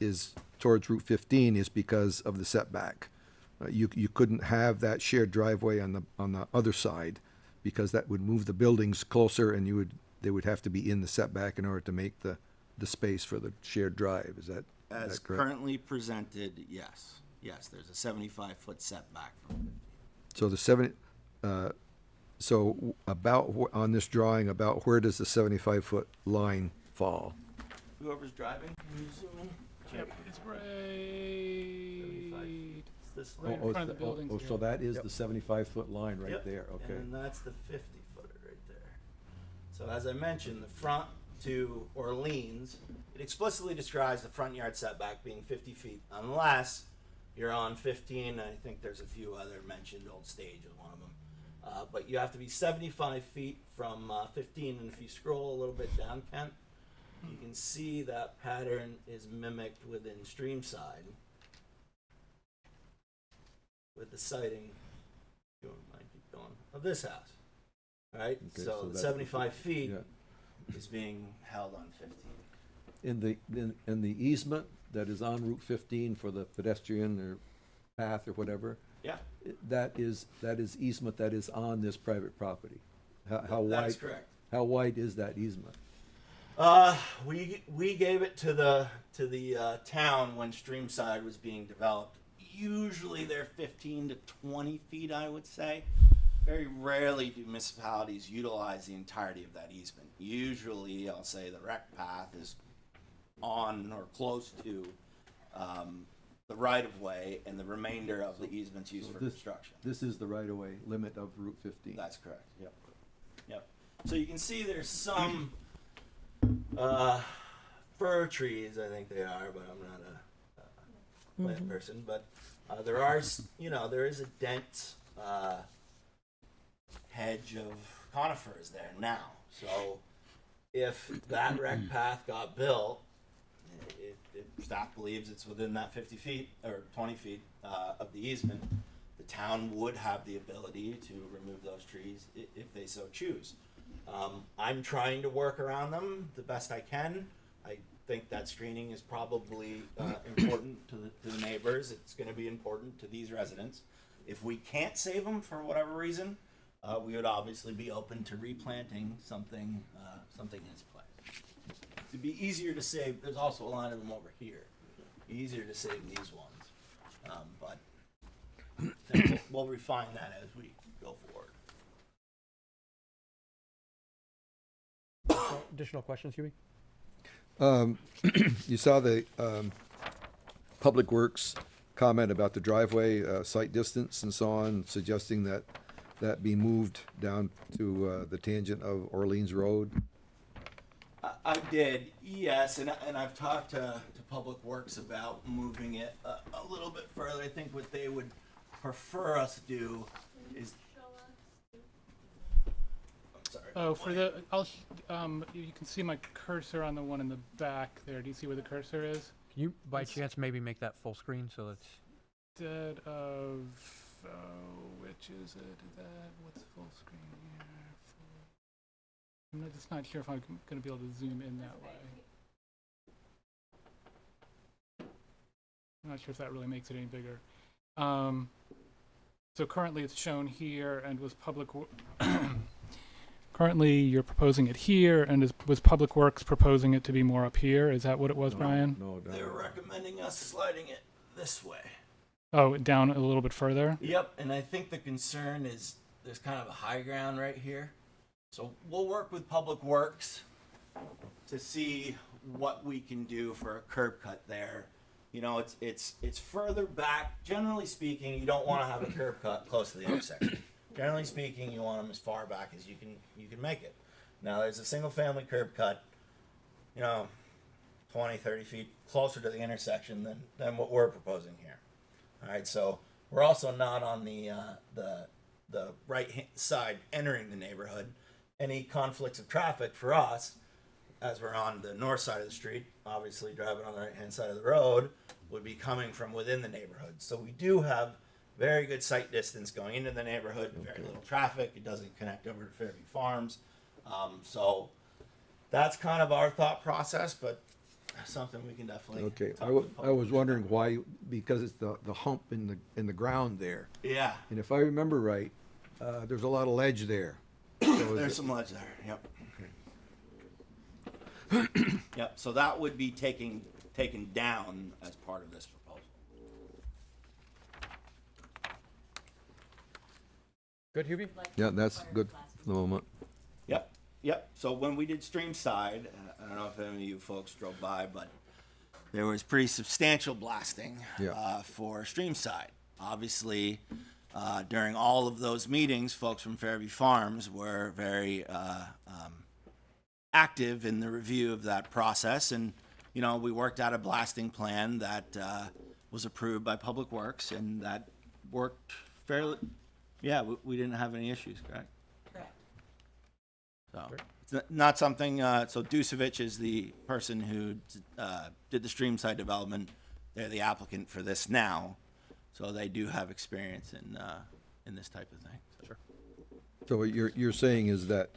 [SPEAKER 11] towards Route 15 is because of the setback. You couldn't have that shared driveway on the other side because that would move the buildings closer, and they would have to be in the setback in order to make the space for the shared drive. Is that
[SPEAKER 20] As
[SPEAKER 11] correct?
[SPEAKER 20] currently presented, yes, there's a 75-foot setback from
[SPEAKER 11] 15. So about on this drawing, about where does the 75-foot line fall?
[SPEAKER 20] whoever's driving, can you zoom in?
[SPEAKER 6] Yep, it's right,
[SPEAKER 20] This
[SPEAKER 6] right in front of the buildings
[SPEAKER 11] Oh,
[SPEAKER 6] here.
[SPEAKER 11] so that is the 75-foot line right
[SPEAKER 20] Yep.
[SPEAKER 11] there, okay.
[SPEAKER 20] And then that's the 50-footer right there. So as I mentioned, the front to Orleans, it explicitly describes the front yard setback being 50 feet unless you're on 15. I think there's a few other mentioned, Old Stage is one of them. But you have to be 75 feet from 15, and if you scroll a little bit down, Kent, you can see that pattern is mimicked within Streamside with the sighting, if you might keep going, of this house. All right,
[SPEAKER 11] Okay,
[SPEAKER 20] so the
[SPEAKER 11] that's
[SPEAKER 20] 75 feet
[SPEAKER 11] yeah.
[SPEAKER 20] is being held on 15.
[SPEAKER 11] In the easement that is on Route 15 for the pedestrian or path or whatever,
[SPEAKER 20] Yeah.
[SPEAKER 11] that is easement that is on this private property. How wide?
[SPEAKER 20] That's correct.
[SPEAKER 11] How wide is that easement?
[SPEAKER 20] We gave it to the town when Streamside was being developed. Usually they're 15 to 20 feet, I would say. Very rarely do municipalities utilize the entirety of that easement. Usually, I'll say the rec path is on or close to the right-of-way, and the remainder of the easement's used for construction.
[SPEAKER 11] This is the right-of-way limit of Route 15.
[SPEAKER 20] That's correct. Yep. Yep. So you can see there's some fir trees, I think they are, but I'm not a plant person. But there are, there is a dense hedge of conifers there now. So if that rec path got built, staff believes it's within that 50 feet or 20 feet of the easement, the town would have the ability to remove those trees if they so choose. I'm trying to work around them the best I can. I think that screening is probably important to the neighbors. It's going to be important to these residents. If we can't save them for whatever reason, we would obviously be open to replanting something in its place. It'd be easier to save. There's also a line of them over here. Easier to save these ones, but we'll refine that as we go forward.
[SPEAKER 1] Additional questions, Huey?
[SPEAKER 11] You saw the Public Works comment about the driveway site distance and so on, suggesting that be moved down to the tangent of Orleans Road.
[SPEAKER 20] I did, yes, and I've talked to Public Works about moving it a little bit further. I think what they would prefer us to do is. I'm sorry.
[SPEAKER 6] Oh, for the, you can see my cursor on the one in the back there. Do you see where the cursor is?
[SPEAKER 1] Can you, by chance, maybe make that full screen so it's...
[SPEAKER 6] Instead of, which is it? What's full screen here? I'm just not sure if I'm going to be able to zoom in that way. I'm not sure if that really makes it any bigger. So currently it's shown here and was currently you're proposing it here, and was Public Works proposing it to be more up here? Is that what it was, Brian?
[SPEAKER 11] No,
[SPEAKER 20] They're recommending us sliding it this way.
[SPEAKER 6] Oh, down a little bit further?
[SPEAKER 20] Yep, and I think the concern is there's kind of a high ground right here. So we'll work with Public Works to see what we can do for a curb cut there. You know, it's further back. Generally speaking, you don't want to have a curb cut close to the intersection. Generally speaking, you want them as far back as you can make it. Now, there's a single family curb cut, 20, 30 feet closer to the intersection than what we're proposing here. All right, so we're also not on the right hand side entering the neighborhood. Any conflicts of traffic for us, as we're on the north side of the street, obviously driving on the right hand side of the road, would be coming from within the neighborhood. So we do have very good sight distance going into the neighborhood, very little traffic. It doesn't connect over to Fairview Farms. So that's kind of our thought process, but something we can definitely.
[SPEAKER 11] Okay,
[SPEAKER 20] talk
[SPEAKER 11] I
[SPEAKER 20] to the
[SPEAKER 11] was
[SPEAKER 20] public
[SPEAKER 11] wondering why, because it's the hump in the ground there.
[SPEAKER 20] Yeah.
[SPEAKER 11] And if I remember right, there's a lot of ledge there.
[SPEAKER 20] There's some ledge there. Yep. Okay. Yep. So that would be taken down as part of this proposal.
[SPEAKER 1] Good, Hubie?
[SPEAKER 11] Yeah, that's good for the moment.
[SPEAKER 20] Yep. Yep. So when we did Streamside, I don't know if any of you folks drove by, but there was pretty substantial blasting for Streamside. Obviously, during all of those meetings, folks from Fairview Farms were very active in the review of that process, and we worked out a blasting plan that was approved by Public Works, and that worked fairly. Yeah, we didn't have any issues, correct?
[SPEAKER 7] Correct.
[SPEAKER 20] So it's not something. So Dousevicz is the person who did the Streamside development. They're the applicant for this now, so they do have experience in this type of thing. Sure.
[SPEAKER 11] So what you're saying is that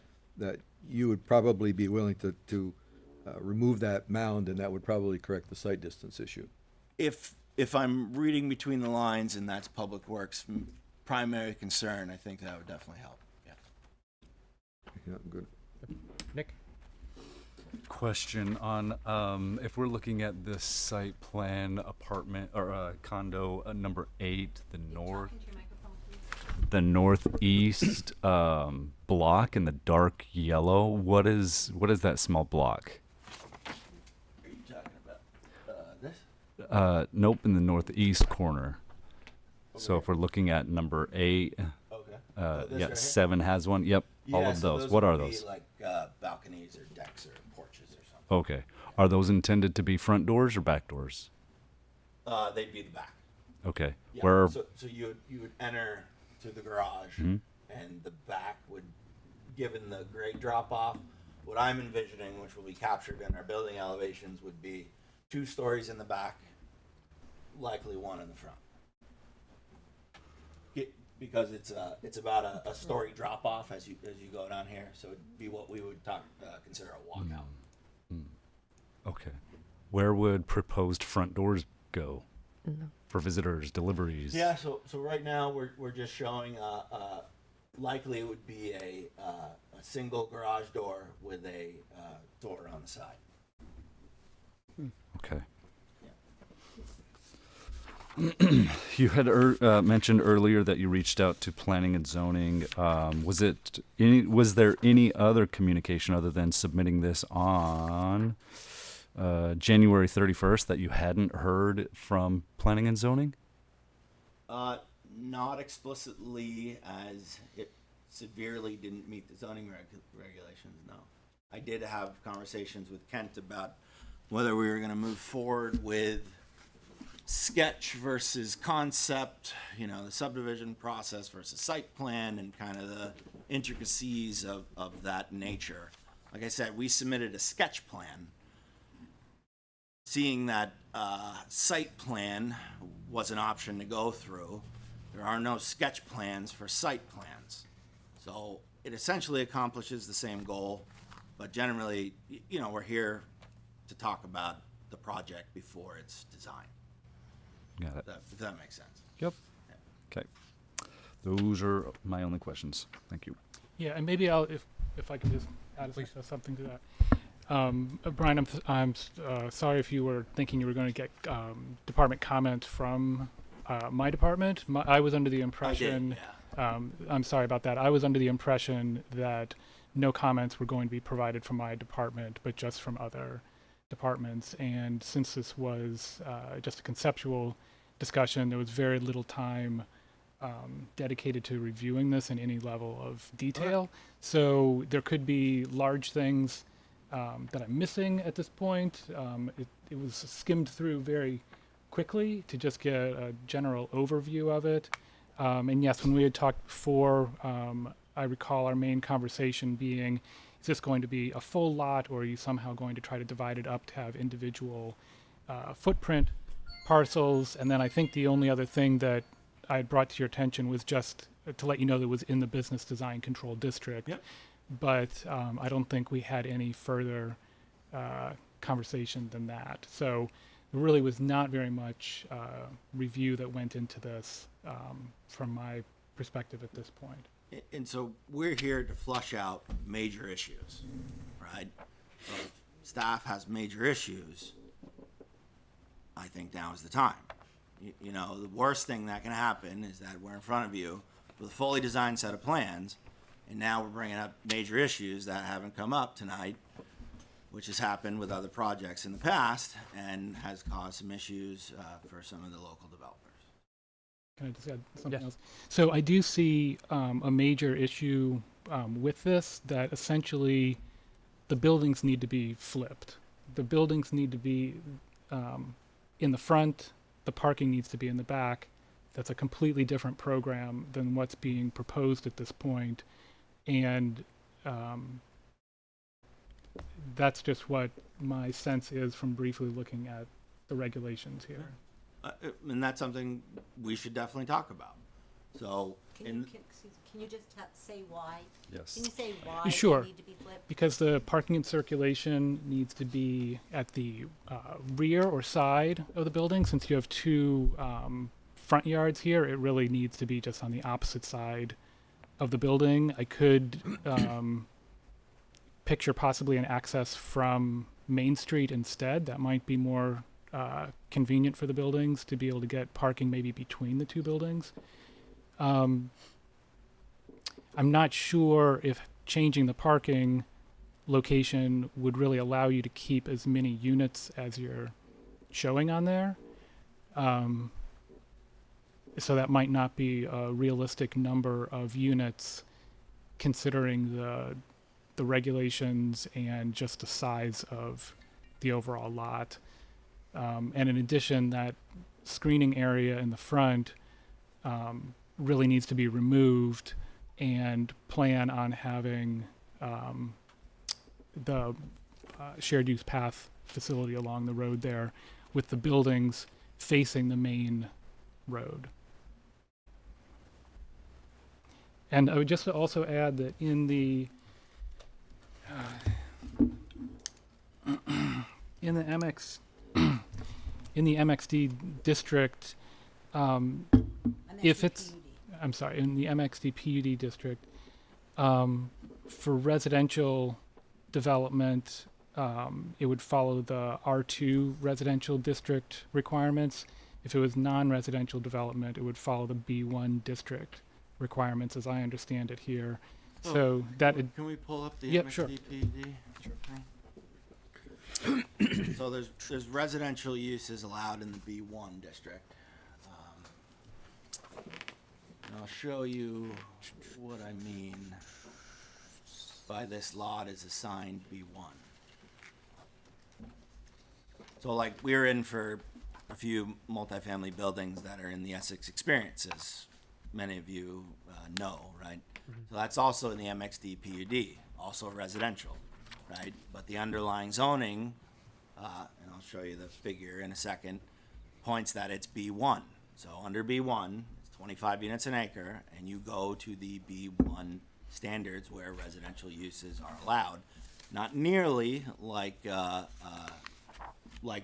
[SPEAKER 11] you would probably be willing to remove that mound, and that would probably correct the site distance issue.
[SPEAKER 20] If I'm reading between the lines and that's Public Works' primary concern, I think that would definitely help. Yeah.
[SPEAKER 11] Yeah, good.
[SPEAKER 1] Nick?
[SPEAKER 3] Question on if we're looking at this site plan apartment or condo number 8, the northeast block in the dark yellow. What is that small block?
[SPEAKER 20] Are you talking about this?
[SPEAKER 3] Nope, in the northeast corner. So if we're looking at number 8,
[SPEAKER 20] this right
[SPEAKER 3] 7 has one. Yep, all of
[SPEAKER 20] so
[SPEAKER 3] those. What are
[SPEAKER 20] would be
[SPEAKER 3] those?
[SPEAKER 20] like balconies or decks or porches or something.
[SPEAKER 3] Okay. Are those intended to be front doors or back doors?
[SPEAKER 20] They'd be the back.
[SPEAKER 3] Okay.
[SPEAKER 20] Yeah.
[SPEAKER 3] Where?
[SPEAKER 20] So you would enter through the garage,
[SPEAKER 3] Mhm.
[SPEAKER 20] and the back would, given the grade drop off, what I'm envisioning, which will be captured in our building elevations, would be 2 stories in the back, likely 1 in the front. Because it's about a story drop off as you go down here, so it'd be what we would consider a walkout.
[SPEAKER 3] Okay. Where would proposed front doors go for visitors, deliveries?
[SPEAKER 20] Yeah, so right now we're just showing likely it would be a single garage door with a door on the side.
[SPEAKER 3] Okay. You had mentioned earlier that you reached out to planning and zoning. Was there any other communication other than submitting this on January 31st that you hadn't heard from planning and zoning?
[SPEAKER 20] Not explicitly, as it severely didn't meet the zoning regulations, no. I did have conversations with Kent about whether we were going to move forward with sketch versus concept, the subdivision process versus site plan, and kind of the intricacies of that nature. Like I said, we submitted a sketch plan. Seeing that site plan was an option to go through, there are no sketch plans for site plans. So it essentially accomplishes the same goal, but generally, we're here to talk about the project before it's designed.
[SPEAKER 3] Got it.
[SPEAKER 20] If that makes sense.
[SPEAKER 3] Yep. Okay. Those are my only questions. Thank you.
[SPEAKER 6] Yeah, and maybe if I can just add something to that. Brian, I'm sorry if you were thinking you were going to get department comment from my department. I was under the impression. I'm sorry about that. I was under the impression that no comments were going to be provided from my department, but just from other departments. And since this was just a conceptual discussion, there was very little time dedicated to reviewing this in any level of detail. So there could be large things that I'm missing at this point. It was skimmed through very quickly to just get a general overview of it. And yes, when we had talked before, I recall our main conversation being, is this going to be a full lot, or are you somehow going to try to divide it up to have individual footprint parcels? And then I think the only other thing that I had brought to your attention was just to let you know that it was in the business design control district.
[SPEAKER 20] Yep.
[SPEAKER 6] But I don't think we had any further conversation than that. So there really was not very much review that went into this from my perspective at this point.
[SPEAKER 20] And so we're here to flush out major issues, right? So if staff has major issues, I think now is the time. The worst thing that can happen is that we're in front of you with a fully designed set of plans, And now we're bringing up major issues that haven't come up tonight, which has happened with other projects in the past and has caused some issues for some of the local developers.
[SPEAKER 6] Can I just add something else? So I do see a major issue with this, that essentially the buildings need to be flipped. The buildings need to be in the front, the parking needs to be in the back. That's a completely different program than what's being proposed at this point. And that's just what my sense is from briefly looking at the regulations here.
[SPEAKER 20] And that's something we should definitely talk about. So,
[SPEAKER 7] Can you just say why?
[SPEAKER 3] Yes.
[SPEAKER 7] Can you say why
[SPEAKER 6] Sure.
[SPEAKER 7] they need to be flipped?
[SPEAKER 6] Because the parking and circulation needs to be at the rear or side of the building. Since you have two front yards here, it really needs to be just on the opposite side of the building. I could picture possibly an access from Main Street instead. That might be more convenient for the buildings to be able to get parking maybe between the two buildings. I'm not sure if changing the parking location would really allow you to keep as many units as you're showing on there. So that might not be a realistic number of units considering the regulations and just the size of the overall lot. And in addition, that screening area in the front really needs to be removed, and plan on having the shared use path facility along the road there with the buildings facing the main road. And I would just also add that in the MXD district, if it's, I'm sorry, in the MXD PUD district, for residential development, it would follow the R2 residential district requirements. If it was non-residential development, it would follow the B1 district requirements, as I understand it here.
[SPEAKER 20] Oh,
[SPEAKER 6] So that
[SPEAKER 20] can we pull up the
[SPEAKER 6] Yep, sure.
[SPEAKER 20] MXD PUD? So there's residential uses allowed in the B1 district. And I'll show you what I mean by this lot is assigned B1. So like we're in for a few multifamily buildings that are in the Essex experience, as many of you know, right? So that's also in the MXD PUD, also residential, right? But the underlying zoning, and I'll show you the figure in a second, points that it's B1. So under B1, it's 25 units an acre, and you go to the B1 standards where residential uses are allowed. Not nearly like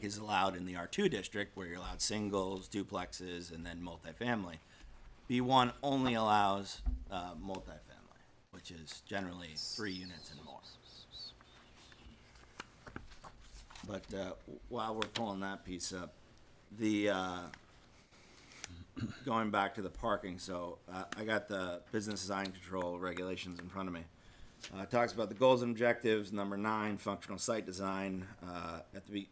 [SPEAKER 20] is allowed in the R2 district, where you're allowed singles, duplexes, and then multifamily. B1 only allows multifamily, which is generally 3 units and more. But while we're pulling that piece up, the going back to the parking, so I got the business design control regulations in front of me. It talks about the goals and objectives, number 9, functional site design, at the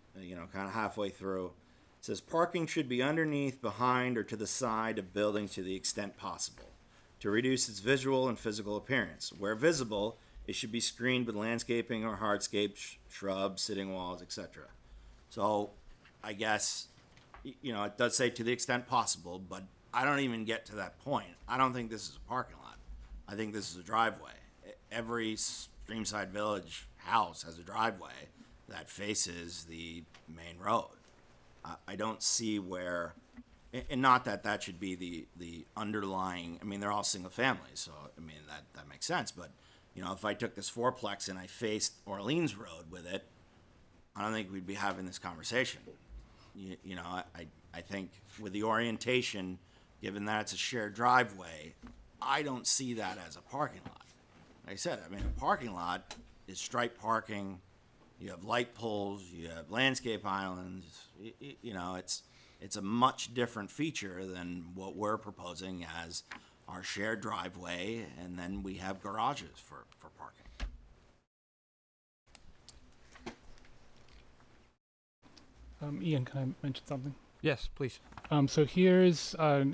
[SPEAKER 20] kind of halfway through. It says parking should be underneath, behind, or to the side of buildings to the extent possible to reduce its visual and physical appearance. Where visible, it should be screened with landscaping or hardscape, shrubs, sitting walls, etc. So I guess, it does say to the extent possible, but I don't even get to that point. I don't think this is a parking lot. I think this is a driveway. Every Streamside Village house has a driveway that faces the main road. I don't see where, and not that that should be the underlying, they're all single families, so, that makes sense, but, if I took this fourplex and I faced Orleans Road with it, I don't think we'd be having this conversation. I think with the orientation, given that it's a shared driveway, I don't see that as a parking lot. Like I said, a parking lot is striped parking. You have light poles, you have landscape islands. It's a much different feature than what we're proposing as our shared driveway, and then we have garages for parking.
[SPEAKER 6] Ian, can I mention something?
[SPEAKER 1] Yes, please.
[SPEAKER 6] So here's a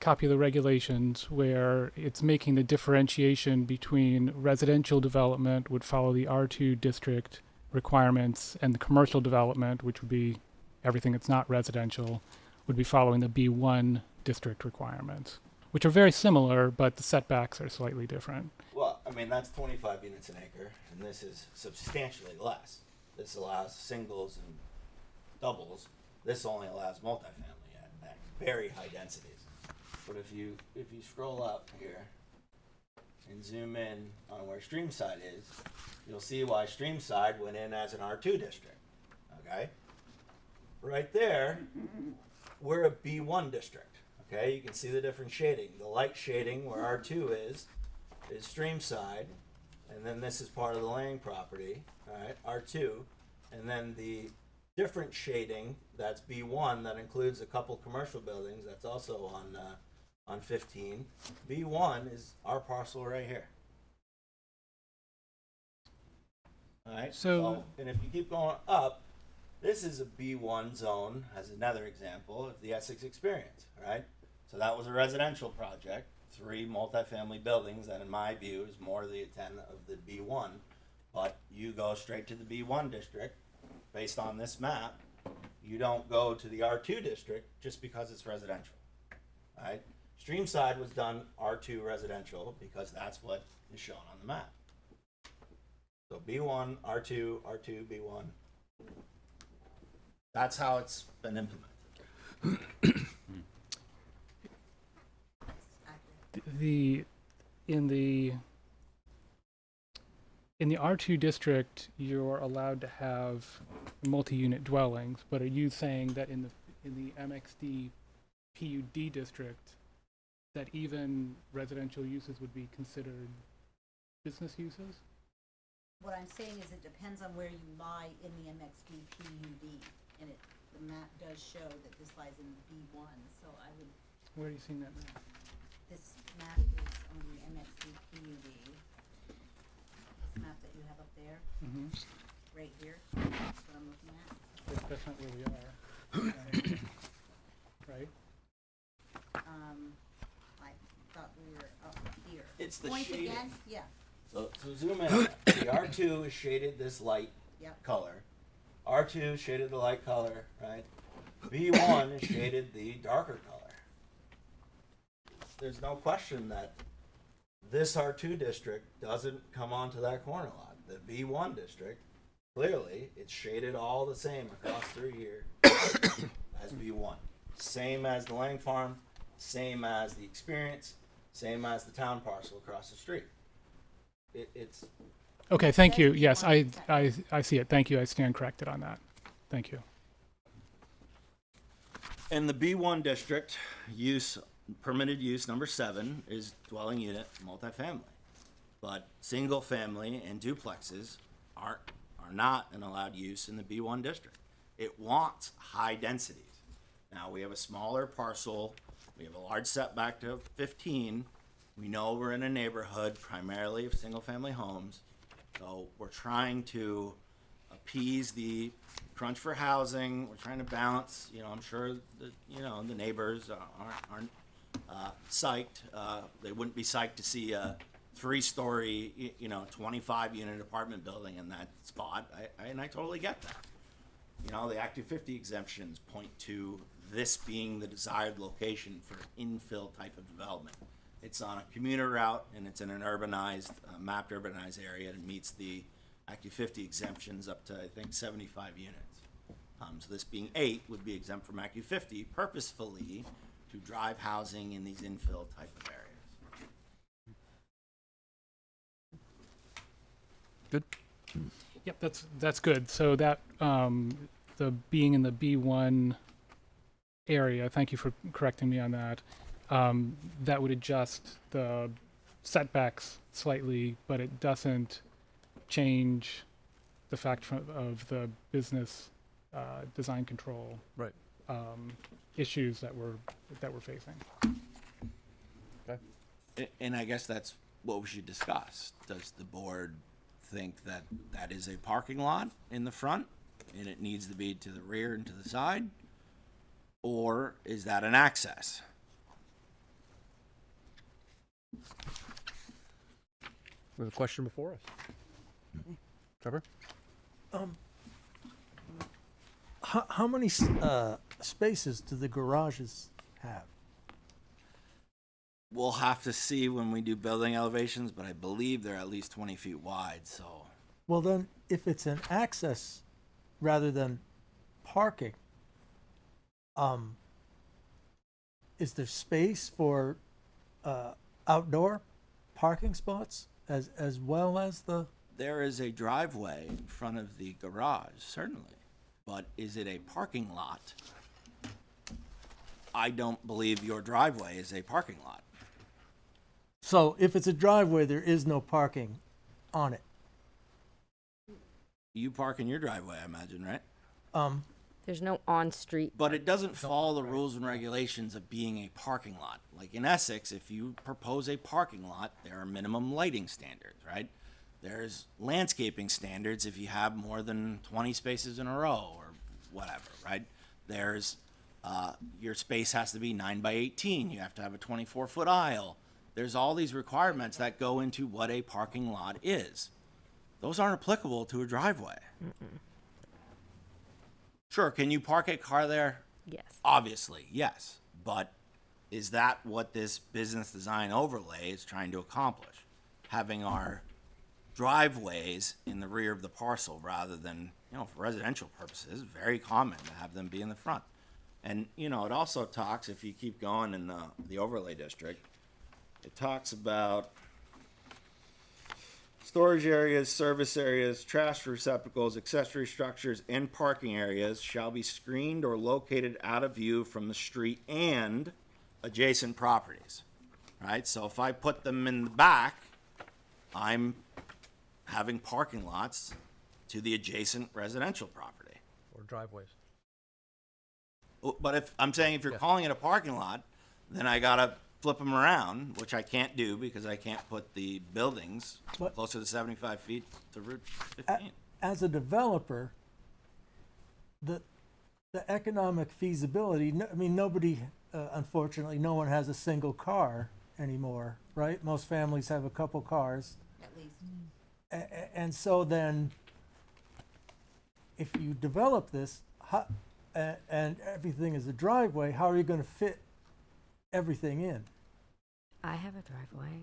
[SPEAKER 6] copy of the regulations where it's making the differentiation between residential development would follow the R2 district requirements, and the commercial development, which would be everything that's not residential, would be following the B1 district requirements, which are very similar, but the setbacks are slightly different.
[SPEAKER 20] Well, I mean, that's 25 units an acre, and this is substantially less. This allows singles and doubles. This only allows multifamily at very high densities. But if you scroll up here and zoom in on where Streamside is, you'll see why Streamside went in as an R2 district. Okay? Right there, we're a B1 district. Okay? You can see the different shading. The light shading where R2 is Streamside, and then this is part of the Lang property, all right, R2, and then the different shading, that's B1, that includes a couple commercial buildings, that's also on 15. B1 is our parcel right here. All right, so, and if you keep going up, this is a B1 zone, as another example of the Essex experience, right? So that was a residential project, 3 multifamily buildings that in my view is more the intent of the B1, but you go straight to the B1 district based on this map. You don't go to the R2 district just because it's residential, right? Streamside was done R2 residential because that's what is shown on the map. So B1, R2, R2, B1. That's how it's been implemented.
[SPEAKER 6] In the R2 district, you're allowed to have multi-unit dwellings, but are you saying that in the MXD PUD district, that even residential uses would be considered business uses?
[SPEAKER 7] What I'm saying is it depends on where you lie in the MXD PUD, and the map does show that this lies in B1, so I would.
[SPEAKER 6] Where are you seeing that map?
[SPEAKER 7] This map is on the MXD PUD. This map that you have up there, right here, that's what I'm looking at.
[SPEAKER 6] That's not where we are. Right?
[SPEAKER 7] I thought we were up here.
[SPEAKER 20] It's the
[SPEAKER 7] Point
[SPEAKER 20] shading.
[SPEAKER 7] again? Yeah.
[SPEAKER 20] So zoom in. The R2 is shaded this light
[SPEAKER 7] Yep.
[SPEAKER 20] color. R2 shaded the light color, right? B1 is shaded the darker color. There's no question that this R2 district doesn't come onto that corner lot. The B1 district, clearly, it's shaded all the same across through here as B1. Same as the Lang Farm, same as the Experience, same as the town parcel across the street. It's
[SPEAKER 6] Okay, thank you. Yes, I see it. Thank you. I stand corrected on that. Thank you.
[SPEAKER 20] in the B1 district. Permitted use number 7 is dwelling unit multifamily, but single family and duplexes are not an allowed use in the B1 district. It wants high densities. Now we have a smaller parcel. We have a large setback to 15. We know we're in a neighborhood primarily of single family homes. So we're trying to appease the crunch for housing. We're trying to balance, I'm sure that, the neighbors aren't psyched. They wouldn't be psyched to see a 3-story, 25 unit apartment building in that spot. And I totally get that. The Act 250 exemptions point to this being the desired location for infill type of development. It's on a commuter route and it's in an urbanized, mapped urbanized area, and meets the Act 250 exemptions up to, I think, 75 units. So this being 8 would be exempt from Act 250 purposefully to drive housing in these infill type of areas.
[SPEAKER 1] Good.
[SPEAKER 6] Yep, that's good. So that the being in the B1 area, thank you for correcting me on that. That would adjust the setbacks slightly, but it doesn't change the fact of the business design control
[SPEAKER 1] right.
[SPEAKER 6] Issues that we're facing.
[SPEAKER 20] And I guess that's what we should discuss. Does the board think that that is a parking lot in the front and it needs to be to the rear and to the side? Or is that an access?
[SPEAKER 1] We have a question before us. Trevor?
[SPEAKER 2] How many spaces do the garages have?
[SPEAKER 20] We'll have to see when we do building elevations, but I believe they're at least 20 feet wide, so.
[SPEAKER 2] Well, then, if it's an access rather than parking, is there space for outdoor parking spots as well as the?
[SPEAKER 20] There is a driveway in front of the garage, certainly, but is it a parking lot? I don't believe your driveway is a parking lot.
[SPEAKER 2] So if it's a driveway, there is no parking on it.
[SPEAKER 20] You park in your driveway, I imagine, right?
[SPEAKER 18] There's no on-street.
[SPEAKER 20] But it doesn't follow the rules and regulations of being a parking lot. Like in Essex, if you propose a parking lot, there are minimum lighting standards, right? There's landscaping standards if you have more than 20 spaces in a row or whatever, right? There's, your space has to be 9 by 18. You have to have a 24-foot aisle. There's all these requirements that go into what a parking lot is. Those aren't applicable to a driveway. Sure, can you park a car there?
[SPEAKER 18] Yes.
[SPEAKER 20] Obviously, yes. But is that what this business design overlay is trying to accomplish? Having our driveways in the rear of the parcel rather than, for residential purposes, very common to have them be in the front. And, it also talks, if you keep going in the overlay district, it talks about storage areas, service areas, trash receptacles, accessory structures, and parking areas shall be screened or located out of view from the street and adjacent properties, right? So if I put them in the back, I'm having parking lots to the adjacent residential property.
[SPEAKER 1] Or driveways.
[SPEAKER 20] But if you're calling it a parking lot, then I gotta flip them around, which I can't do because I can't put the buildings closer to 75 feet to Route 15.
[SPEAKER 2] As a developer, the economic feasibility, nobody, unfortunately, no one has a single car anymore, right? Most families have a couple cars.
[SPEAKER 7] At least.
[SPEAKER 2] And so then, if you develop this, and everything is a driveway, how are you going to fit everything in?
[SPEAKER 18] I have a driveway.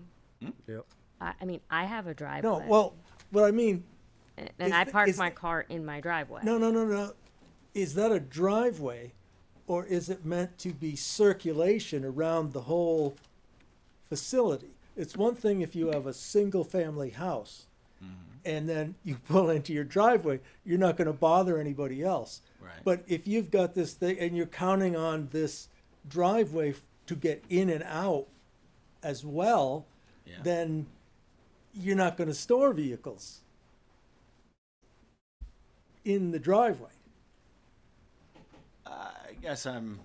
[SPEAKER 1] Yep.
[SPEAKER 18] I have a driveway.
[SPEAKER 2] No, well, what I mean.
[SPEAKER 18] And I park my car in my driveway.
[SPEAKER 2] No. Is that a driveway, or is it meant to be circulation around the whole facility? It's one thing if you have a single-family house, and then you pull into your driveway, you're not going to bother anybody else.
[SPEAKER 20] Right.
[SPEAKER 2] But if you've got this thing, and you're counting on this driveway to get in and out as well, then you're not going to store vehicles in the driveway.
[SPEAKER 20] I guess I'm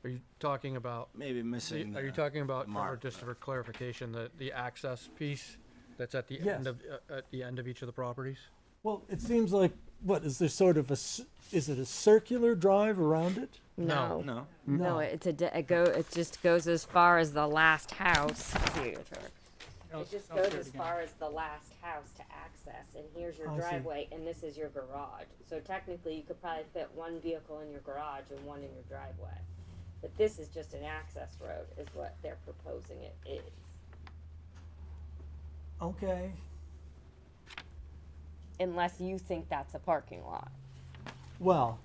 [SPEAKER 1] Are you talking about?
[SPEAKER 20] maybe missing.
[SPEAKER 1] Are you talking about, or
[SPEAKER 20] mark,
[SPEAKER 1] just for clarification, the access piece that's at the
[SPEAKER 2] Yes.
[SPEAKER 1] end of each of the properties?
[SPEAKER 2] Well, it seems like, is there sort of is it a circular drive around it?
[SPEAKER 18] No.
[SPEAKER 20] No.
[SPEAKER 18] No, it just goes as far as the last house. Here you go, Trevor. It just goes as far as the last house to access, and here's your
[SPEAKER 2] I see.
[SPEAKER 18] driveway, and this is your garage. So technically, you could probably fit one vehicle in your garage and one in your driveway. But this is just an access road, is what they're proposing it is.
[SPEAKER 2] Okay.
[SPEAKER 18] Unless you think that's a parking lot.
[SPEAKER 2] Well,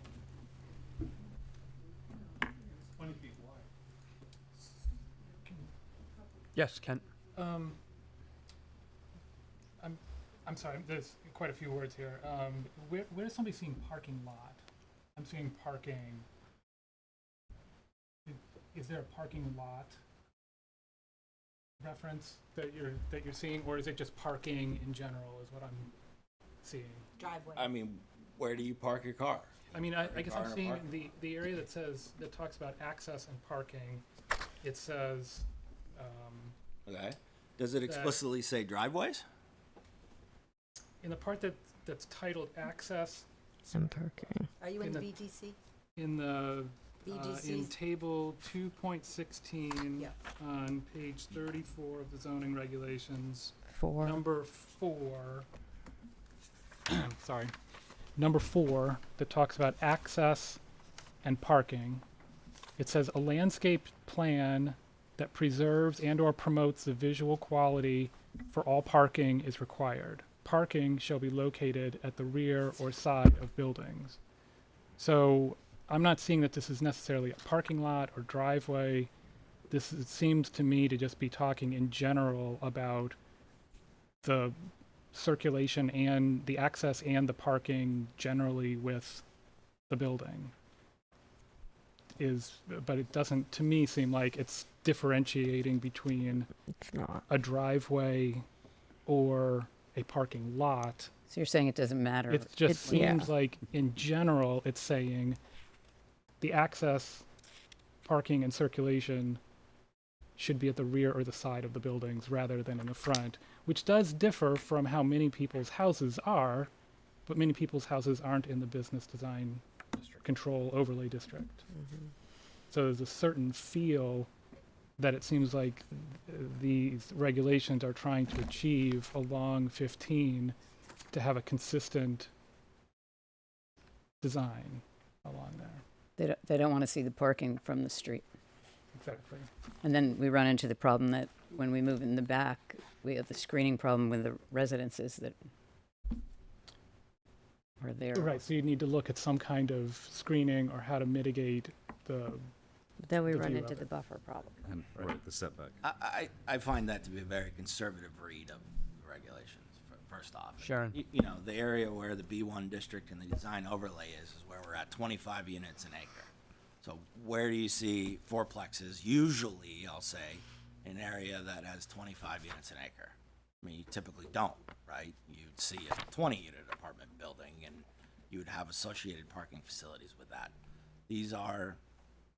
[SPEAKER 6] 20 feet wide.
[SPEAKER 1] Yes, Kent.
[SPEAKER 6] I'm sorry, there's quite a few words here. Where is somebody seeing parking lot? I'm seeing parking. Is there a parking lot reference that you're seeing, or is it just parking in general is what I'm seeing?
[SPEAKER 7] Driveway.
[SPEAKER 20] I mean, where do you park your car?
[SPEAKER 6] I mean, I guess
[SPEAKER 20] car
[SPEAKER 6] I'm
[SPEAKER 20] in a
[SPEAKER 6] seeing
[SPEAKER 20] parking
[SPEAKER 6] the area that talks about access and parking. It says,
[SPEAKER 20] Okay. Does it explicitly say driveways?
[SPEAKER 6] In the part that's titled access,
[SPEAKER 18] And parking.
[SPEAKER 7] Are you in
[SPEAKER 6] In
[SPEAKER 7] the
[SPEAKER 6] the-
[SPEAKER 7] VDC?
[SPEAKER 6] in the in
[SPEAKER 7] VDCs?
[SPEAKER 6] table 2.16 on page 34 of the zoning regulations,
[SPEAKER 18] 4.
[SPEAKER 6] number 4. Sorry, number 4 that talks about access and parking. It says a landscape plan that preserves and or promotes the visual quality for all parking is required. Parking shall be located at the rear or side of buildings. So I'm not seeing that this is necessarily a parking lot or driveway. It seems to me to just be talking in general about the circulation and the access and the parking generally with the building. But it doesn't, to me, seem like it's differentiating between
[SPEAKER 18] It's not.
[SPEAKER 6] a driveway or a parking lot.
[SPEAKER 15] So you're saying it doesn't matter?
[SPEAKER 6] It just
[SPEAKER 18] yeah.
[SPEAKER 6] seems like, in general, it's saying the access, parking, and circulation should be at the rear or the side of the buildings rather than in the front, which does differ from how many people's houses are, but many people's houses aren't in the business design control overlay district. So there's a certain feel that it seems like these regulations are trying to achieve along 15 to have a consistent design along there.
[SPEAKER 15] They don't want to see the parking from the street.
[SPEAKER 6] Exactly.
[SPEAKER 15] And then we run into the problem that when we move in the back, we have the screening problem with the residences that are there.
[SPEAKER 6] Right, so you need to look at some kind of screening or how to mitigate the.
[SPEAKER 18] Then we
[SPEAKER 6] the
[SPEAKER 18] run
[SPEAKER 6] view
[SPEAKER 18] into
[SPEAKER 6] of
[SPEAKER 18] the
[SPEAKER 6] it.
[SPEAKER 18] buffer problem.
[SPEAKER 3] And right, the setback.
[SPEAKER 20] I find that to be a very conservative read of the regulations, first off.
[SPEAKER 1] Sharon.
[SPEAKER 20] You know, the area where the B1 district and the design overlay is where we're at 25 units an acre. So where do you see fourplexes? Usually, I'll say, an area that has 25 units an acre. I mean, you typically don't, right? You'd see a 20-unit apartment building, and you would have associated parking facilities with that. These are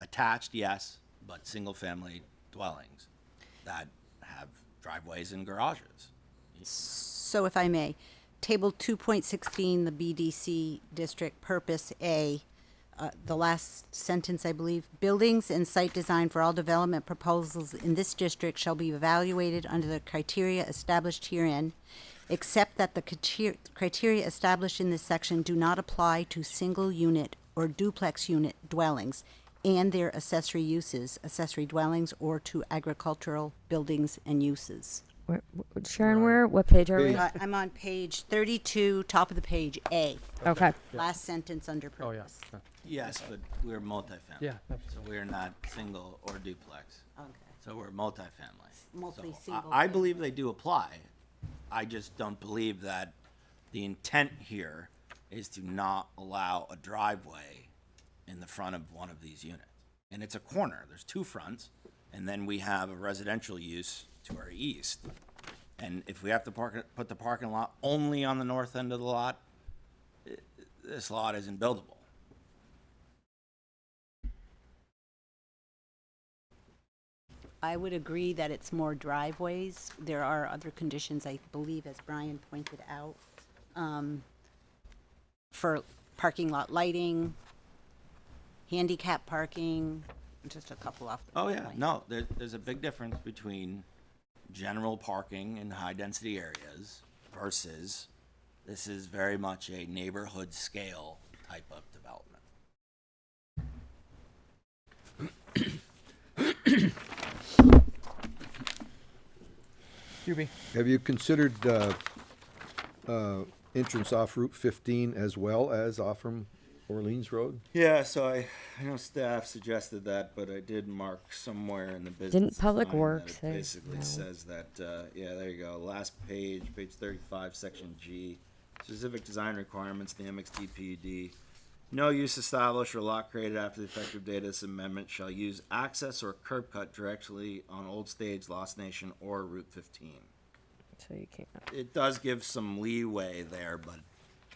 [SPEAKER 20] attached, yes, but single-family dwellings that have driveways and garages.
[SPEAKER 7] So if I may, table 2.16, the BDC district purpose A, the last sentence, I believe, buildings and site design for all development proposals in this district shall be evaluated under the criteria established herein, except that the criteria established in this section do not apply to single unit or duplex unit dwellings and their accessory uses, accessory dwellings, or to agricultural buildings and uses.
[SPEAKER 18] Sharon, what page are we?
[SPEAKER 7] I'm on page 32, top of the page, A.
[SPEAKER 18] Okay.
[SPEAKER 7] Last sentence under purpose.
[SPEAKER 1] Oh, yeah.
[SPEAKER 20] Yes, but we're multifamily.
[SPEAKER 1] Yeah.
[SPEAKER 20] So we're not single or duplex.
[SPEAKER 7] Okay.
[SPEAKER 20] So we're multifamily.
[SPEAKER 7] Multi-single
[SPEAKER 20] I believe they do apply. I just don't believe that the intent here is to not allow a driveway in the front of one of these units. And it's a corner. There's two fronts, and then we have a residential use to our east. And if we have to put the parking lot only on the north end of the lot, this lot isn't buildable.
[SPEAKER 7] I would agree that it's more driveways. There are other conditions, I believe, as Brian pointed out, for parking lot lighting, handicap parking, just a couple off the
[SPEAKER 20] Oh,
[SPEAKER 7] top of
[SPEAKER 20] yeah,
[SPEAKER 7] my
[SPEAKER 20] no, there's a big difference between general parking in high-density areas versus this is very much a neighborhood scale type of development.
[SPEAKER 1] QB.
[SPEAKER 11] Have you considered entrance off Route 15 as well as off from Orleans Road?
[SPEAKER 20] Yeah, so I know staff suggested that, but I did mark somewhere in the business.
[SPEAKER 18] Didn't Public
[SPEAKER 20] design that
[SPEAKER 18] Works
[SPEAKER 20] it
[SPEAKER 18] say
[SPEAKER 20] basically
[SPEAKER 18] no?
[SPEAKER 20] says that, yeah, there you go, last page, page 35, section G, specific design requirements, the MXD PUD. No use established or lot created after the effective date of this amendment shall use access or curb cut directly on Old Stage, Lost Nation, or Route 15.
[SPEAKER 18] So you can't.
[SPEAKER 20] It does give some leeway there, but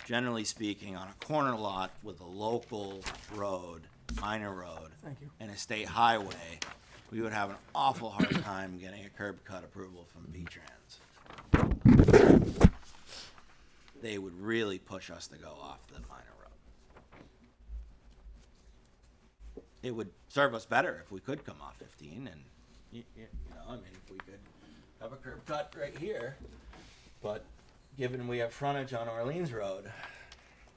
[SPEAKER 20] generally speaking, on a corner lot with a local road, minor road,
[SPEAKER 2] Thank you.
[SPEAKER 20] and a state highway, we would have an awful hard time getting a curb cut approval from V-Trans. They would really push us to go off the minor road. It would serve us better if we could come off 15 and, you know, I mean, if we could have a curb cut right here, but given we have frontage on Orleans Road,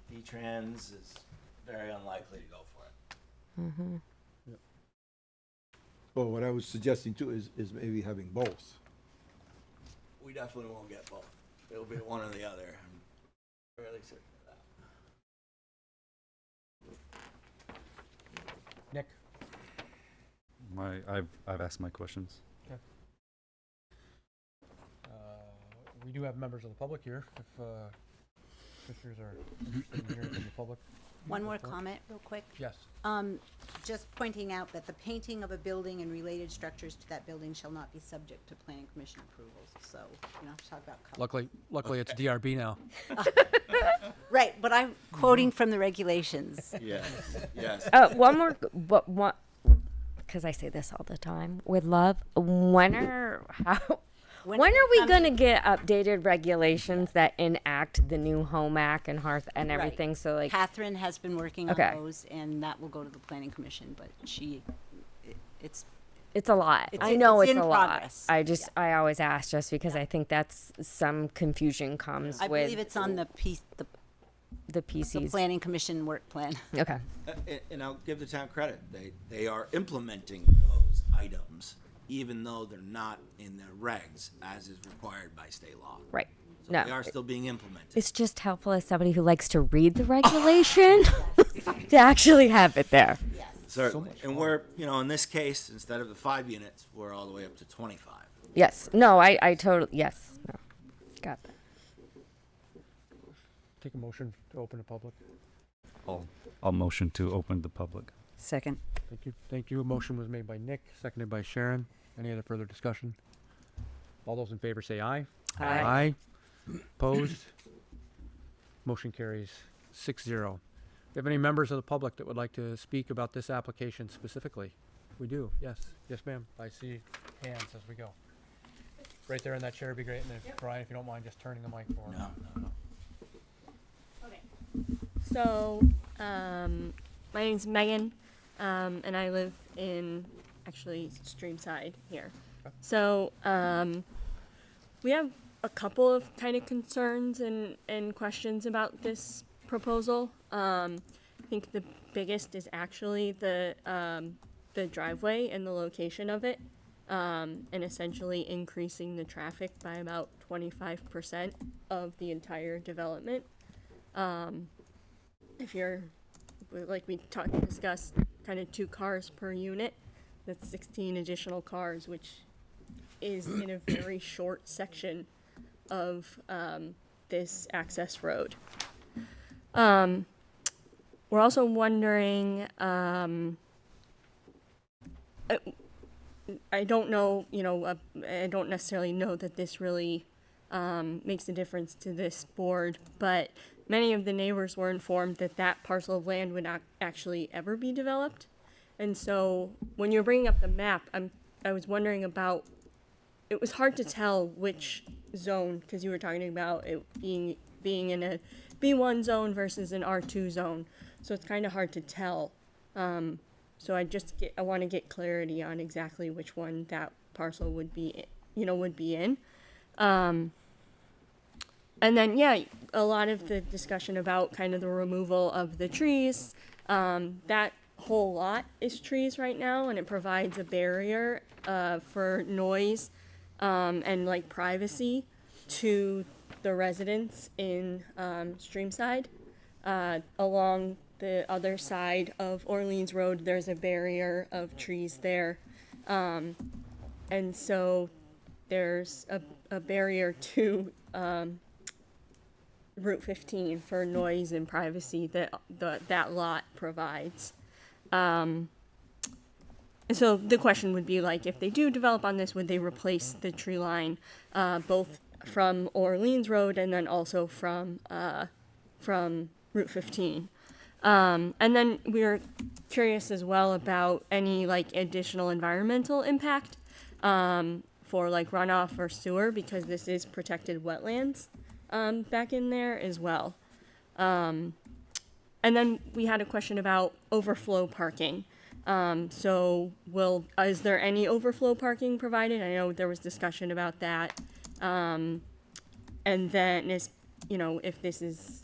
[SPEAKER 20] V-Trans is very unlikely to go for it.
[SPEAKER 18] Mm-hmm.
[SPEAKER 11] Well, what I was suggesting too is maybe having both.
[SPEAKER 20] We definitely won't get both. It'll be one or the other. I'm fairly certain of that.
[SPEAKER 1] Nick?
[SPEAKER 3] I've asked my questions.
[SPEAKER 1] Okay. We do have members of the public here, if commissioners are interested in hearing from the public.
[SPEAKER 7] One more comment, real quick.
[SPEAKER 1] Yes.
[SPEAKER 7] Just pointing out that the painting of a building and related structures to that building shall not be subject to planning commission approvals, so you don't have to talk about color.
[SPEAKER 1] Luckily it's DRB now.
[SPEAKER 7] Right, but I'm quoting from the regulations.
[SPEAKER 20] Yes, yes.
[SPEAKER 18] One more, because I say this all the time with love. When are we going to get updated regulations that enact the new Home Act and Hearth and everything?
[SPEAKER 7] Right.
[SPEAKER 18] So like,
[SPEAKER 7] Catherine has been working on
[SPEAKER 18] Okay.
[SPEAKER 7] those, and that will go to the planning commission, but it's
[SPEAKER 18] it's a lot.
[SPEAKER 7] It's
[SPEAKER 18] I
[SPEAKER 7] in-
[SPEAKER 18] know
[SPEAKER 7] it's
[SPEAKER 18] it's
[SPEAKER 7] in
[SPEAKER 18] a lot.
[SPEAKER 7] progress.
[SPEAKER 18] I always ask just because I think that's some confusion comes
[SPEAKER 7] I
[SPEAKER 18] with
[SPEAKER 7] believe it's on the
[SPEAKER 18] the PCs.
[SPEAKER 7] planning commission work plan.
[SPEAKER 18] Okay.
[SPEAKER 20] And I'll give the town credit. They are implementing those items, even though they're not in their regs, as is required by state law.
[SPEAKER 18] Right.
[SPEAKER 20] So
[SPEAKER 18] No.
[SPEAKER 20] they are still being implemented.
[SPEAKER 18] It's just helpful as somebody who likes to read the regulation to actually have it there.
[SPEAKER 20] Certainly. And we're, you know, in this case, instead of the 5 units, we're all the way up to 25.
[SPEAKER 18] Yes. No, I totally, yes. No. Got that.
[SPEAKER 1] Take a motion to open the public.
[SPEAKER 3] I'll motion to open the public.
[SPEAKER 15] Second.
[SPEAKER 1] Thank you. Thank you. A motion was made by Nick, seconded by Sharon. Any other further discussion? All those in favor say aye.
[SPEAKER 15] Aye.
[SPEAKER 1] Aye. Opposed? Motion carries 6-0. Do you have any members of the public that would like to speak about this application specifically? We do, yes. Yes, ma'am. I see hands as we go. Right there in that chair would be great. And if, Brian, if you don't mind just turning the mic for him.
[SPEAKER 20] No.
[SPEAKER 21] Okay. So, my name's Megan, and I live in actually Streamside here. So, we have a couple of kind of concerns and questions about this proposal. I think the biggest is actually the driveway and the location of it, and essentially increasing the traffic by about 25% of the entire development. If you're, like we discussed, kind of 2 cars per unit, that's 16 additional cars, which is in a very short section of this access road. We're also wondering, I don't know, I don't necessarily know that this really makes a difference to this board, but many of the neighbors were informed that that parcel of land would not actually ever be developed. And so when you're bringing up the map, I was wondering about, it was hard to tell which zone, because you were talking about it being in a B1 zone versus an R2 zone. So it's kind of hard to tell. So I want to get clarity on exactly which one that parcel would be in. And then, yeah, a lot of the discussion about kind of the removal of the trees, that whole lot is trees right now, and it provides a barrier for noise and like privacy to the residents in Streamside. Along the other side of Orleans Road, there's a barrier of trees there. And so there's a barrier to Route 15 for noise and privacy that that lot provides. And so the question would be, like, if they do develop on this, would they replace the tree line both from Orleans Road and then also from Route 15? And then we were curious as well about any like additional environmental impact for like runoff or sewer, because this is protected wetlands back in there as well. And then we had a question about overflow parking. So is there any overflow parking provided? I know there was discussion about that. And then if this is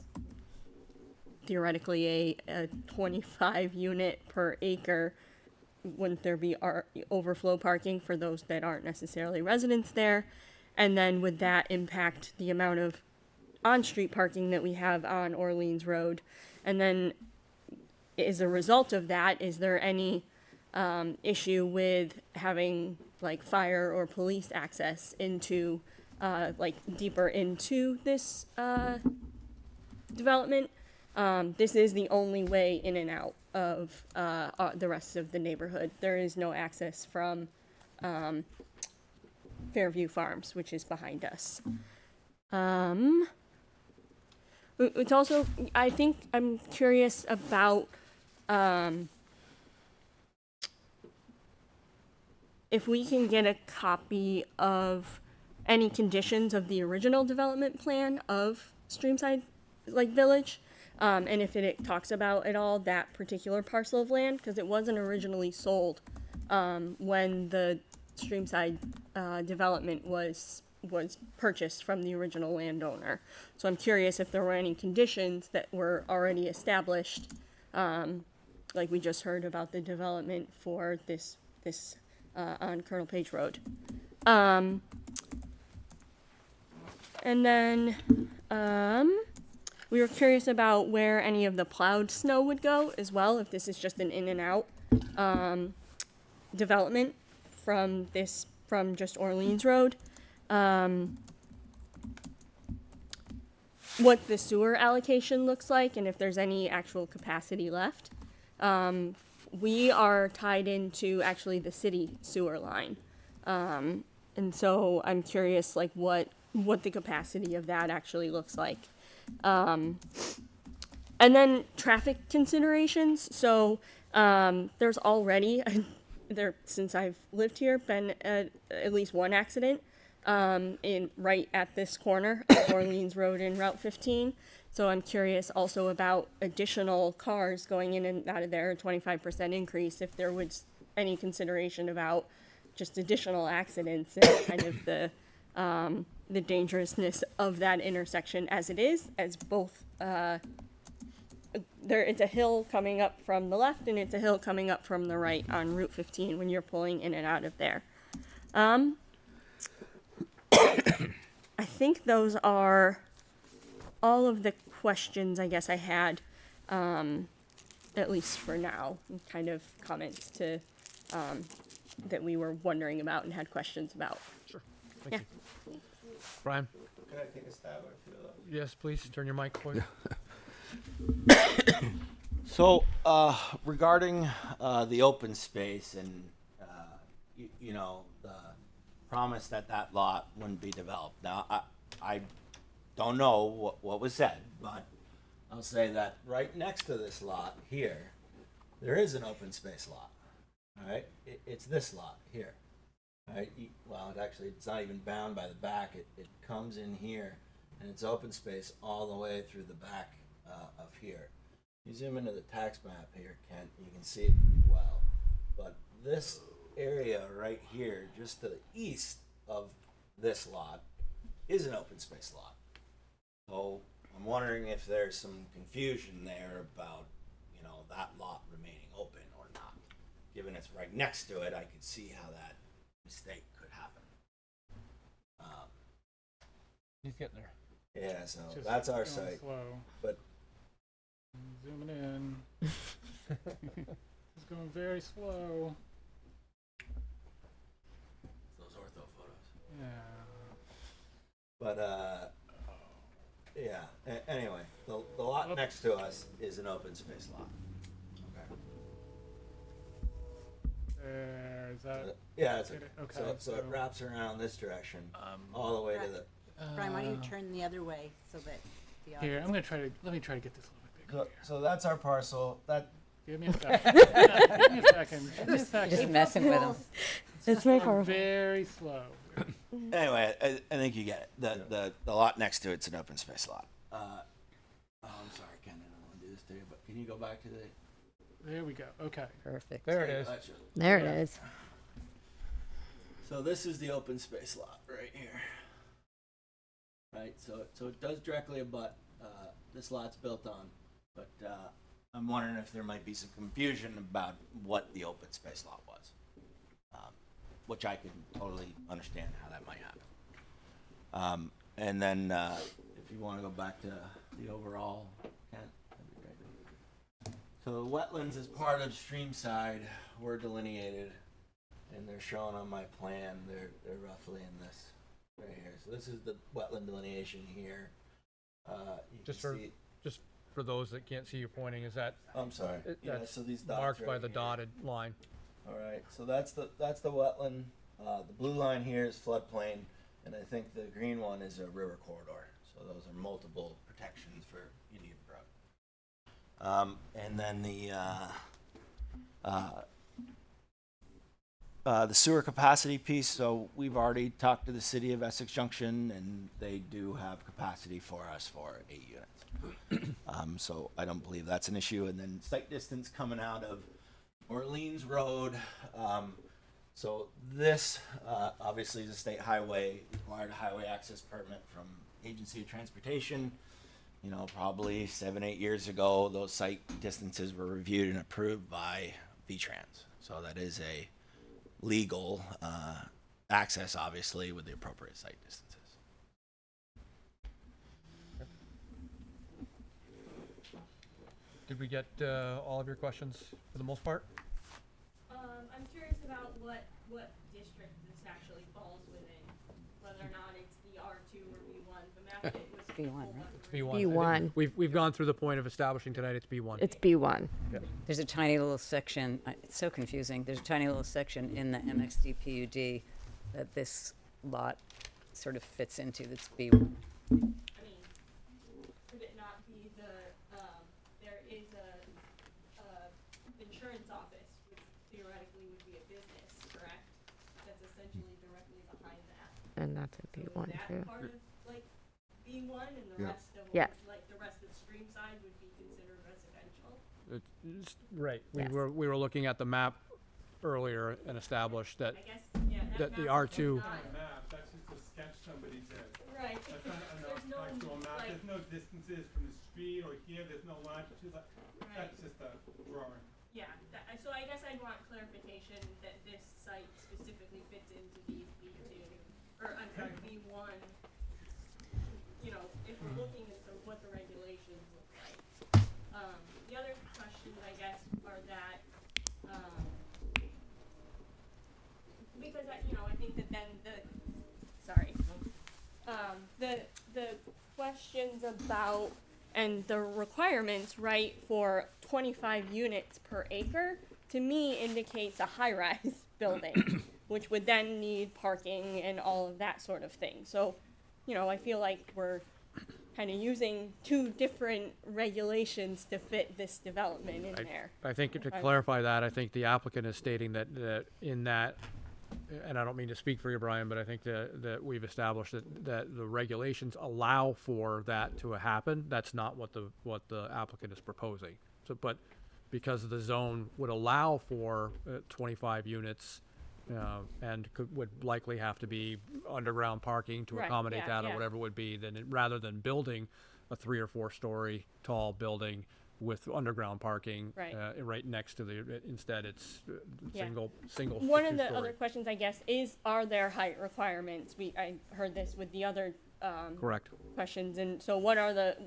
[SPEAKER 21] theoretically a 25 unit per acre, wouldn't there be overflow parking for those that aren't necessarily residents there? And then would that impact the amount of on-street parking that we have on Orleans Road? And then as a result of that, is there any issue with having like fire or police access into like deeper into this development? This is the only way in and out of the rest of the neighborhood. There is no access from Fairview Farms, which is behind us. It's also, I think I'm curious about if we can get a copy of any conditions of the original development plan of Streamside Village. And if it talks about at all that particular parcel of land, because it wasn't originally sold when the Streamside development was purchased from the original landowner. So I'm curious if there were any conditions that were already established, like we just heard about the development for this on Colonel Page Road. And then we were curious about where any of the plowed snow would go as well, if this is just an in and out development from just Orleans Road. What the sewer allocation looks like and if there's any actual capacity left. We are tied into actually the city sewer line. And so I'm curious like what the capacity of that actually looks like. And then traffic considerations. So there's already, since I've lived here, been at least one accident right at this corner of Orleans Road and Route 15. So I'm curious also about additional cars going in and out of there, a 25% increase, if there was any consideration about just additional accidents and kind of the dangerousness of that intersection as it is, as both it's a hill coming up from the left and it's a hill coming up from the right on Route 15 when you're pulling in and out of there. I think those are all of the questions I guess I had, at least for now, kind of comments to that we were wondering about and had questions about.
[SPEAKER 1] Sure. Thank you. Brian?
[SPEAKER 20] Could I take a stab at a few of those?
[SPEAKER 1] Yes, please. Turn your mic, please.
[SPEAKER 20] So, regarding the open space and, the promise that lot wouldn't be developed. Now, I don't know what was said, but I'll say that right next to this lot here, there is an open space lot. All right? It's this lot here. All right? Well, it's not even bound by the back. It comes in here, and it's open space all the way through the back of here. You zoom into the tax map here, Kent, you can see it pretty well. But this area right here, just to the east of this lot, is an open space lot. So I'm wondering if there's some confusion there about, that lot remaining open or not. Given it's right next to it, I could see how that mistake could happen.
[SPEAKER 1] He's getting there.
[SPEAKER 20] Yeah, so
[SPEAKER 6] Just
[SPEAKER 20] that's our
[SPEAKER 6] going
[SPEAKER 20] site.
[SPEAKER 6] slow.
[SPEAKER 20] But
[SPEAKER 6] Zooming in. It's going very slow.
[SPEAKER 20] those ortho photos.
[SPEAKER 6] Yeah.
[SPEAKER 20] But anyway, the lot next to us is an open space lot. Okay.
[SPEAKER 6] There, is that?
[SPEAKER 20] Yeah, it's
[SPEAKER 6] okay.
[SPEAKER 20] so it wraps around this direction, all the way to the.
[SPEAKER 7] Brian, why don't you turn the other way so that the
[SPEAKER 6] Here,
[SPEAKER 7] audience...
[SPEAKER 6] let me try to get this a little bit
[SPEAKER 20] So that's our parcel. That.
[SPEAKER 6] Give me a second. Give me a second. Give me a second.
[SPEAKER 15] Just messing with them.
[SPEAKER 21] It's very powerful.
[SPEAKER 6] Very slow.
[SPEAKER 20] Anyway, I think you get it. The lot next to it's an open space lot. Oh, I'm sorry, Ken. I don't want to do this to you, but can you go back to the?
[SPEAKER 6] There we go. Okay.
[SPEAKER 15] Perfect.
[SPEAKER 1] There it is.
[SPEAKER 18] There it is.
[SPEAKER 20] So this is the open space lot right here. Right. So it does directly abut this lot's built on, but I'm wondering if there might be some confusion about what the open space lot was, which I can totally understand how that might happen. And then if you want to go back to the overall, Kent, that'd be great. So the wetlands as part of streamside were delineated, and they're shown on my plan. They're roughly in this right here. So this is the wetland delineation here. You
[SPEAKER 1] Just
[SPEAKER 20] can
[SPEAKER 1] for
[SPEAKER 20] see,
[SPEAKER 1] just for those that can't see you pointing, is that
[SPEAKER 20] I'm sorry. Yeah,
[SPEAKER 1] that's
[SPEAKER 20] so these dots
[SPEAKER 1] marked
[SPEAKER 20] right
[SPEAKER 1] by the
[SPEAKER 20] here.
[SPEAKER 1] dotted line.
[SPEAKER 20] All right, so that's the wetland. The blue line here is floodplain, and I think the green one is a river corridor. So those are multiple protections for Indian Brook. And then the sewer capacity piece. So we've already talked to the city of Essex Junction, and they do have capacity for us for 8 units. So I don't believe that's an issue. And then site distance coming out of Orleans Road. So this obviously is a state highway, required a highway access permit from Agency of Transportation. You know, probably 7-8 years ago, those site distances were reviewed and approved by VTrans. So that is a legal access, obviously, with the appropriate site distances.
[SPEAKER 1] Did we get all of your questions for the most part?
[SPEAKER 21] I'm curious about what district this actually falls within, whether or not it's the R2 or B1. The map that was
[SPEAKER 15] B1, right?
[SPEAKER 1] It's B1.
[SPEAKER 18] B1.
[SPEAKER 1] We've gone through the point of establishing tonight. It's B1.
[SPEAKER 18] It's B1.
[SPEAKER 15] There's a tiny little section, it's so confusing, there's a tiny little section in the MXD PUD that this lot sort of fits into, that's B1.
[SPEAKER 21] I mean, could it not be there is a insurance office, which theoretically would be a business, correct? That's essentially directly behind that.
[SPEAKER 18] And that's a B1
[SPEAKER 21] Is
[SPEAKER 18] too.
[SPEAKER 21] that part of like B1 and the
[SPEAKER 11] Yeah.
[SPEAKER 21] rest of
[SPEAKER 18] Yes.
[SPEAKER 21] like the rest of Streamside would be considered residential?
[SPEAKER 1] Right.
[SPEAKER 18] Yes.
[SPEAKER 1] We were looking at the map earlier and established that
[SPEAKER 21] I guess, yeah,
[SPEAKER 1] that the
[SPEAKER 21] map is
[SPEAKER 1] R2
[SPEAKER 21] not-
[SPEAKER 17] Map, that's just a sketch somebody did.
[SPEAKER 21] Right.
[SPEAKER 17] That's not
[SPEAKER 21] There's no,
[SPEAKER 17] an actual map.
[SPEAKER 21] like-
[SPEAKER 17] There's no distances from the street or here. There's no longitude.
[SPEAKER 21] Right.
[SPEAKER 17] That's just a drawing.
[SPEAKER 21] Yeah, so I guess I'd want clarification that this site specifically fits into these B2, or I'm sorry, B1. You know, if we're looking at what the regulations look like. The other questions, I guess, are that, because I think that then the questions about and the requirements, right, for 25 units per acre, to me indicates a high-rise building, which would then need parking and all of that sort of thing. So, I feel like we're kind of using two different regulations to fit this development in there.
[SPEAKER 1] I think to clarify that, I think the applicant is stating that in that, and I don't mean to speak for you, Brian, but I think that we've established that the regulations allow for that to happen. That's not what the applicant is proposing. So, but because the zone would allow for 25 units, and would likely have to be underground parking to
[SPEAKER 21] Right,
[SPEAKER 1] accommodate
[SPEAKER 21] yeah,
[SPEAKER 1] that or
[SPEAKER 21] yeah.
[SPEAKER 1] whatever it would be, rather than building a 3 or 4 story tall building with underground parking
[SPEAKER 21] Right.
[SPEAKER 1] right next to instead it's
[SPEAKER 21] Yeah.
[SPEAKER 1] single.
[SPEAKER 21] One of the
[SPEAKER 1] two-story.
[SPEAKER 21] other questions, I guess, is are there height requirements? I heard this with the other
[SPEAKER 1] Correct.
[SPEAKER 21] questions, and so what are the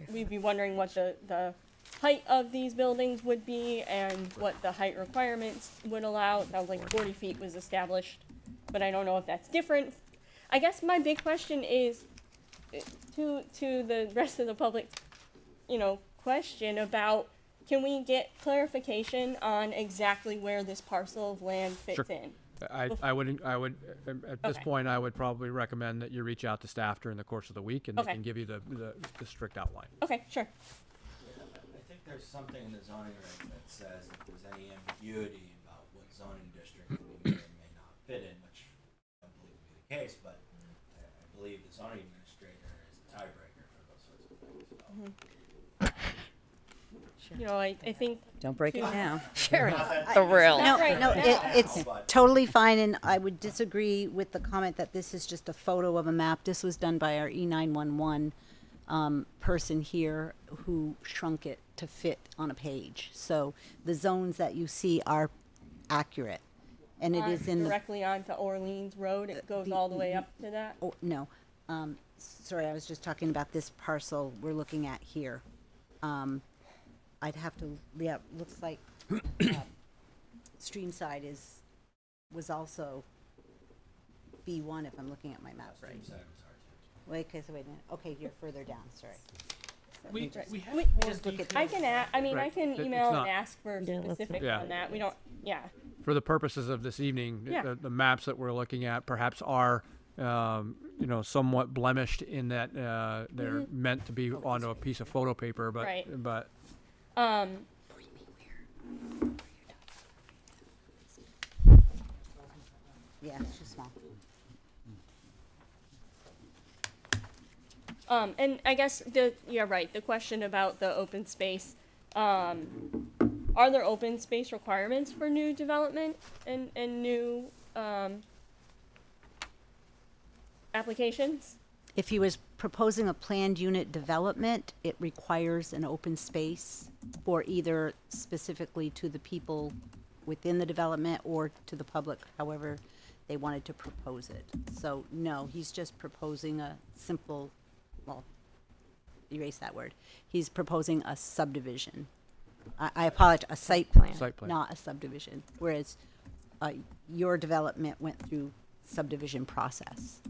[SPEAKER 21] we'd be wondering what the height of these buildings would be and what the height requirements would allow. It sounds like 40 feet was established, but I don't know if that's different. I guess my big question is to the rest of the public, question about, can we get clarification on exactly where this parcel of land fits
[SPEAKER 1] Sure.
[SPEAKER 21] in?
[SPEAKER 1] I would, at this
[SPEAKER 21] Okay.
[SPEAKER 1] point, I would probably recommend that you reach out to staff during the course of the week and they
[SPEAKER 21] Okay.
[SPEAKER 1] can give you the strict outline.
[SPEAKER 21] Okay, sure.
[SPEAKER 20] I think there's something in the zoning reg that says if there's any ambiguity about what zoning district we may or may not fit in, which I don't believe would be the case, but I believe the zoning administrator is a tiebreaker for those sorts of things. So.
[SPEAKER 21] You know, I think.
[SPEAKER 15] Don't break it
[SPEAKER 21] too-
[SPEAKER 15] down.
[SPEAKER 7] Sure.
[SPEAKER 15] Thrill.
[SPEAKER 7] No,
[SPEAKER 21] Right,
[SPEAKER 7] no,
[SPEAKER 21] yeah.
[SPEAKER 7] it's totally fine, and I would disagree with the comment that this is just a photo of a map. This was done by our E911 person here who shrunk it to fit on a page. So the zones that you see are accurate, and it is in the,
[SPEAKER 21] Directly onto Orleans Road, it goes all the way up to that?
[SPEAKER 7] oh, no. Sorry, I was just talking about this parcel we're looking at here. I'd have to, yeah, looks like Streamside was also B1 if I'm looking at my map right. Wait, okay, so wait a minute. Okay, you're further down, sorry. Let me just- just look at
[SPEAKER 21] I can I mean, I
[SPEAKER 1] Right.
[SPEAKER 21] can
[SPEAKER 1] It's
[SPEAKER 21] email
[SPEAKER 1] not-
[SPEAKER 21] and ask for specifics
[SPEAKER 1] Yeah.
[SPEAKER 21] on that. We don't, yeah.
[SPEAKER 1] For the purposes of this evening,
[SPEAKER 21] Yeah.
[SPEAKER 1] the maps that we're looking at perhaps are, somewhat blemished in that they're meant to be onto a piece of photo paper, but
[SPEAKER 21] Right.
[SPEAKER 1] but
[SPEAKER 7] Yeah, it's too small.
[SPEAKER 21] And I guess you're right, the question about the open space, are there open space requirements for new development and new, applications?
[SPEAKER 7] If he was proposing a planned unit development, it requires an open space for either specifically to the people within the development or to the public, however they wanted to propose it. So, no, he's just proposing a simple, well, erase that word. He's proposing a subdivision. I apologize, a site plan,
[SPEAKER 1] Site plan.
[SPEAKER 7] not a subdivision. Whereas your development went through subdivision process.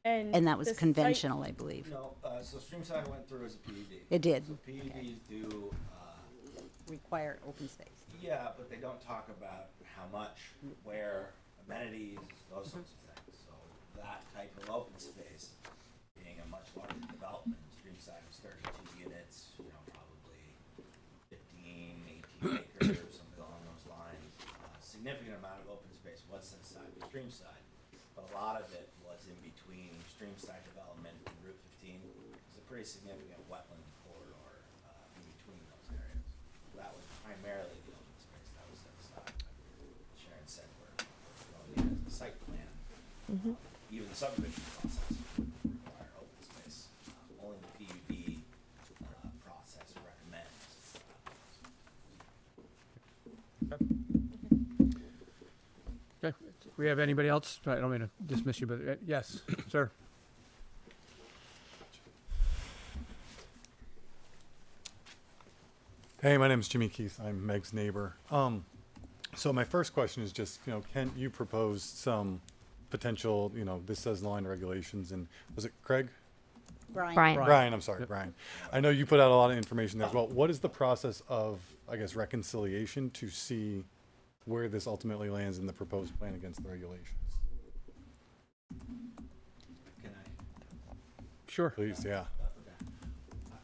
[SPEAKER 7] And that was
[SPEAKER 21] the site-
[SPEAKER 7] conventional, I believe.
[SPEAKER 20] No, so Streamside went through as a PUD.
[SPEAKER 7] It did.
[SPEAKER 20] So PUDs do,
[SPEAKER 7] Require open space.
[SPEAKER 20] yeah, but they don't talk about how much, where, amenities, those sorts of things. So that type of open space, being a much larger development, Streamside was 32 units, probably 15, 18 acres, something along those lines. Significant amount of open space was set aside for Streamside, but a lot of it was in between Streamside development and Route 15. It's a pretty significant wetland corridor in between those areas. That was primarily the open space that was set aside. Sharon said we're going in as a site plan. Even the subdivision process would require open space. Only the PUD process recommends.
[SPEAKER 1] okay. We have anybody else? I don't mean to dismiss you, but yes, sir.
[SPEAKER 8] Hey, my name is Jimmy Keith. I'm Meg's neighbor. So my first question is just, Kent, you proposed some potential, this says line regulations, and was it Craig?
[SPEAKER 7] Brian.
[SPEAKER 8] Brian, I'm sorry, Brian. I know you put out a lot of information there as well. What is the process of, I guess, reconciliation to see where this ultimately lands in the proposed plan against the regulations?
[SPEAKER 20] Can I?
[SPEAKER 1] Sure.
[SPEAKER 8] Please, yeah.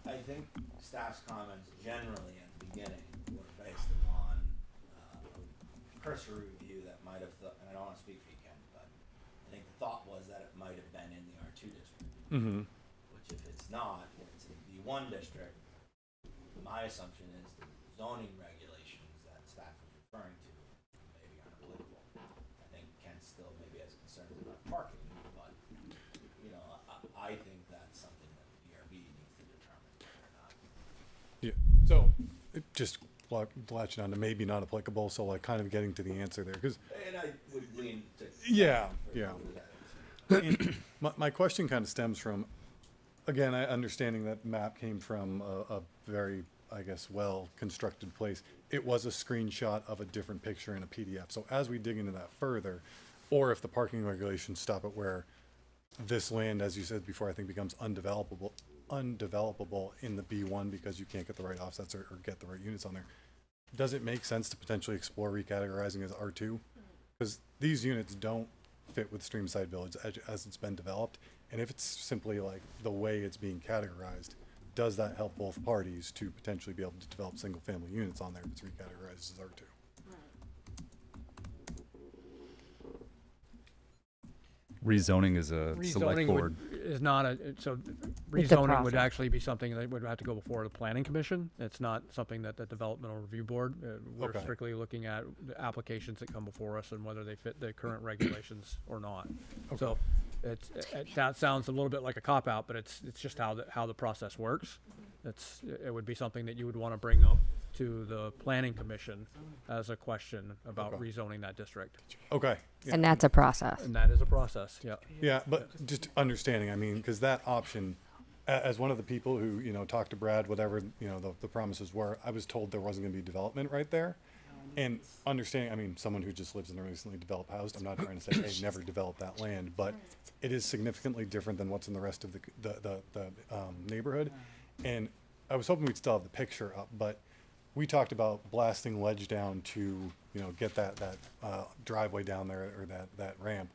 [SPEAKER 20] I think staff's comments generally at the beginning were based upon a cursory review that might have, and I don't want to speak for you, Ken, but I think the thought was that it might have been in the R2 district.
[SPEAKER 8] Mm-hmm.
[SPEAKER 20] Which if it's not, if it's in the B1 district, my assumption is the zoning regulations that staff was referring to maybe aren't applicable. I think Ken still maybe has concerns about parking, but, I think that's something that the DRB needs to determine whether or not.
[SPEAKER 8] Yeah. So it just latching on to maybe not applicable. So like kind of getting to the answer there, because
[SPEAKER 20] And I would lean to.
[SPEAKER 8] yeah. And my question kind of stems from, again, understanding that map came from a very, I guess, well-constructed place. It was a screenshot of a different picture in a PDF. So as we dig into that further, or if the parking regulations stop at where this land, as you said before, I think becomes undevelopable in the B1 because you can't get the right offsets or get the right units on there. Does it make sense to potentially explore recategorizing as R2 Because these units don't fit with Streamside Village as it's been developed. And if it's simply like the way it's being categorized, does that help both parties to potentially be able to develop single-family units on there if it's recategorized as R2?
[SPEAKER 3] Rezoning is a select
[SPEAKER 1] Rezoning
[SPEAKER 3] board.
[SPEAKER 1] is not a, so
[SPEAKER 15] It's a
[SPEAKER 1] rezoning would
[SPEAKER 15] process.
[SPEAKER 1] actually be something that would have to go before the planning commission. It's not something that the developmental review board, we're
[SPEAKER 8] Okay.
[SPEAKER 1] strictly looking at the applications that come before us and whether they fit the current regulations or not. So that sounds a little bit like a cop-out, but it's just how the process works. It would be something that you would want to bring up to the planning commission as a question about
[SPEAKER 8] Okay.
[SPEAKER 1] rezoning that district.
[SPEAKER 8] Okay. Yeah.
[SPEAKER 18] And that's a process.
[SPEAKER 1] And that is a process, yeah.
[SPEAKER 8] Yeah, but just understanding, I mean, because that option, as one of the people who, talked to Brad, whatever, the promises were, I was told there wasn't going to be development right there. And understanding, I mean, someone who just lives in a recently developed house, I'm not trying to say, hey, never develop that land, but it is significantly different than what's in the rest of the neighborhood. And I was hoping we'd still have the picture up, but we talked about blasting ledge down to, get that driveway down there or that ramp.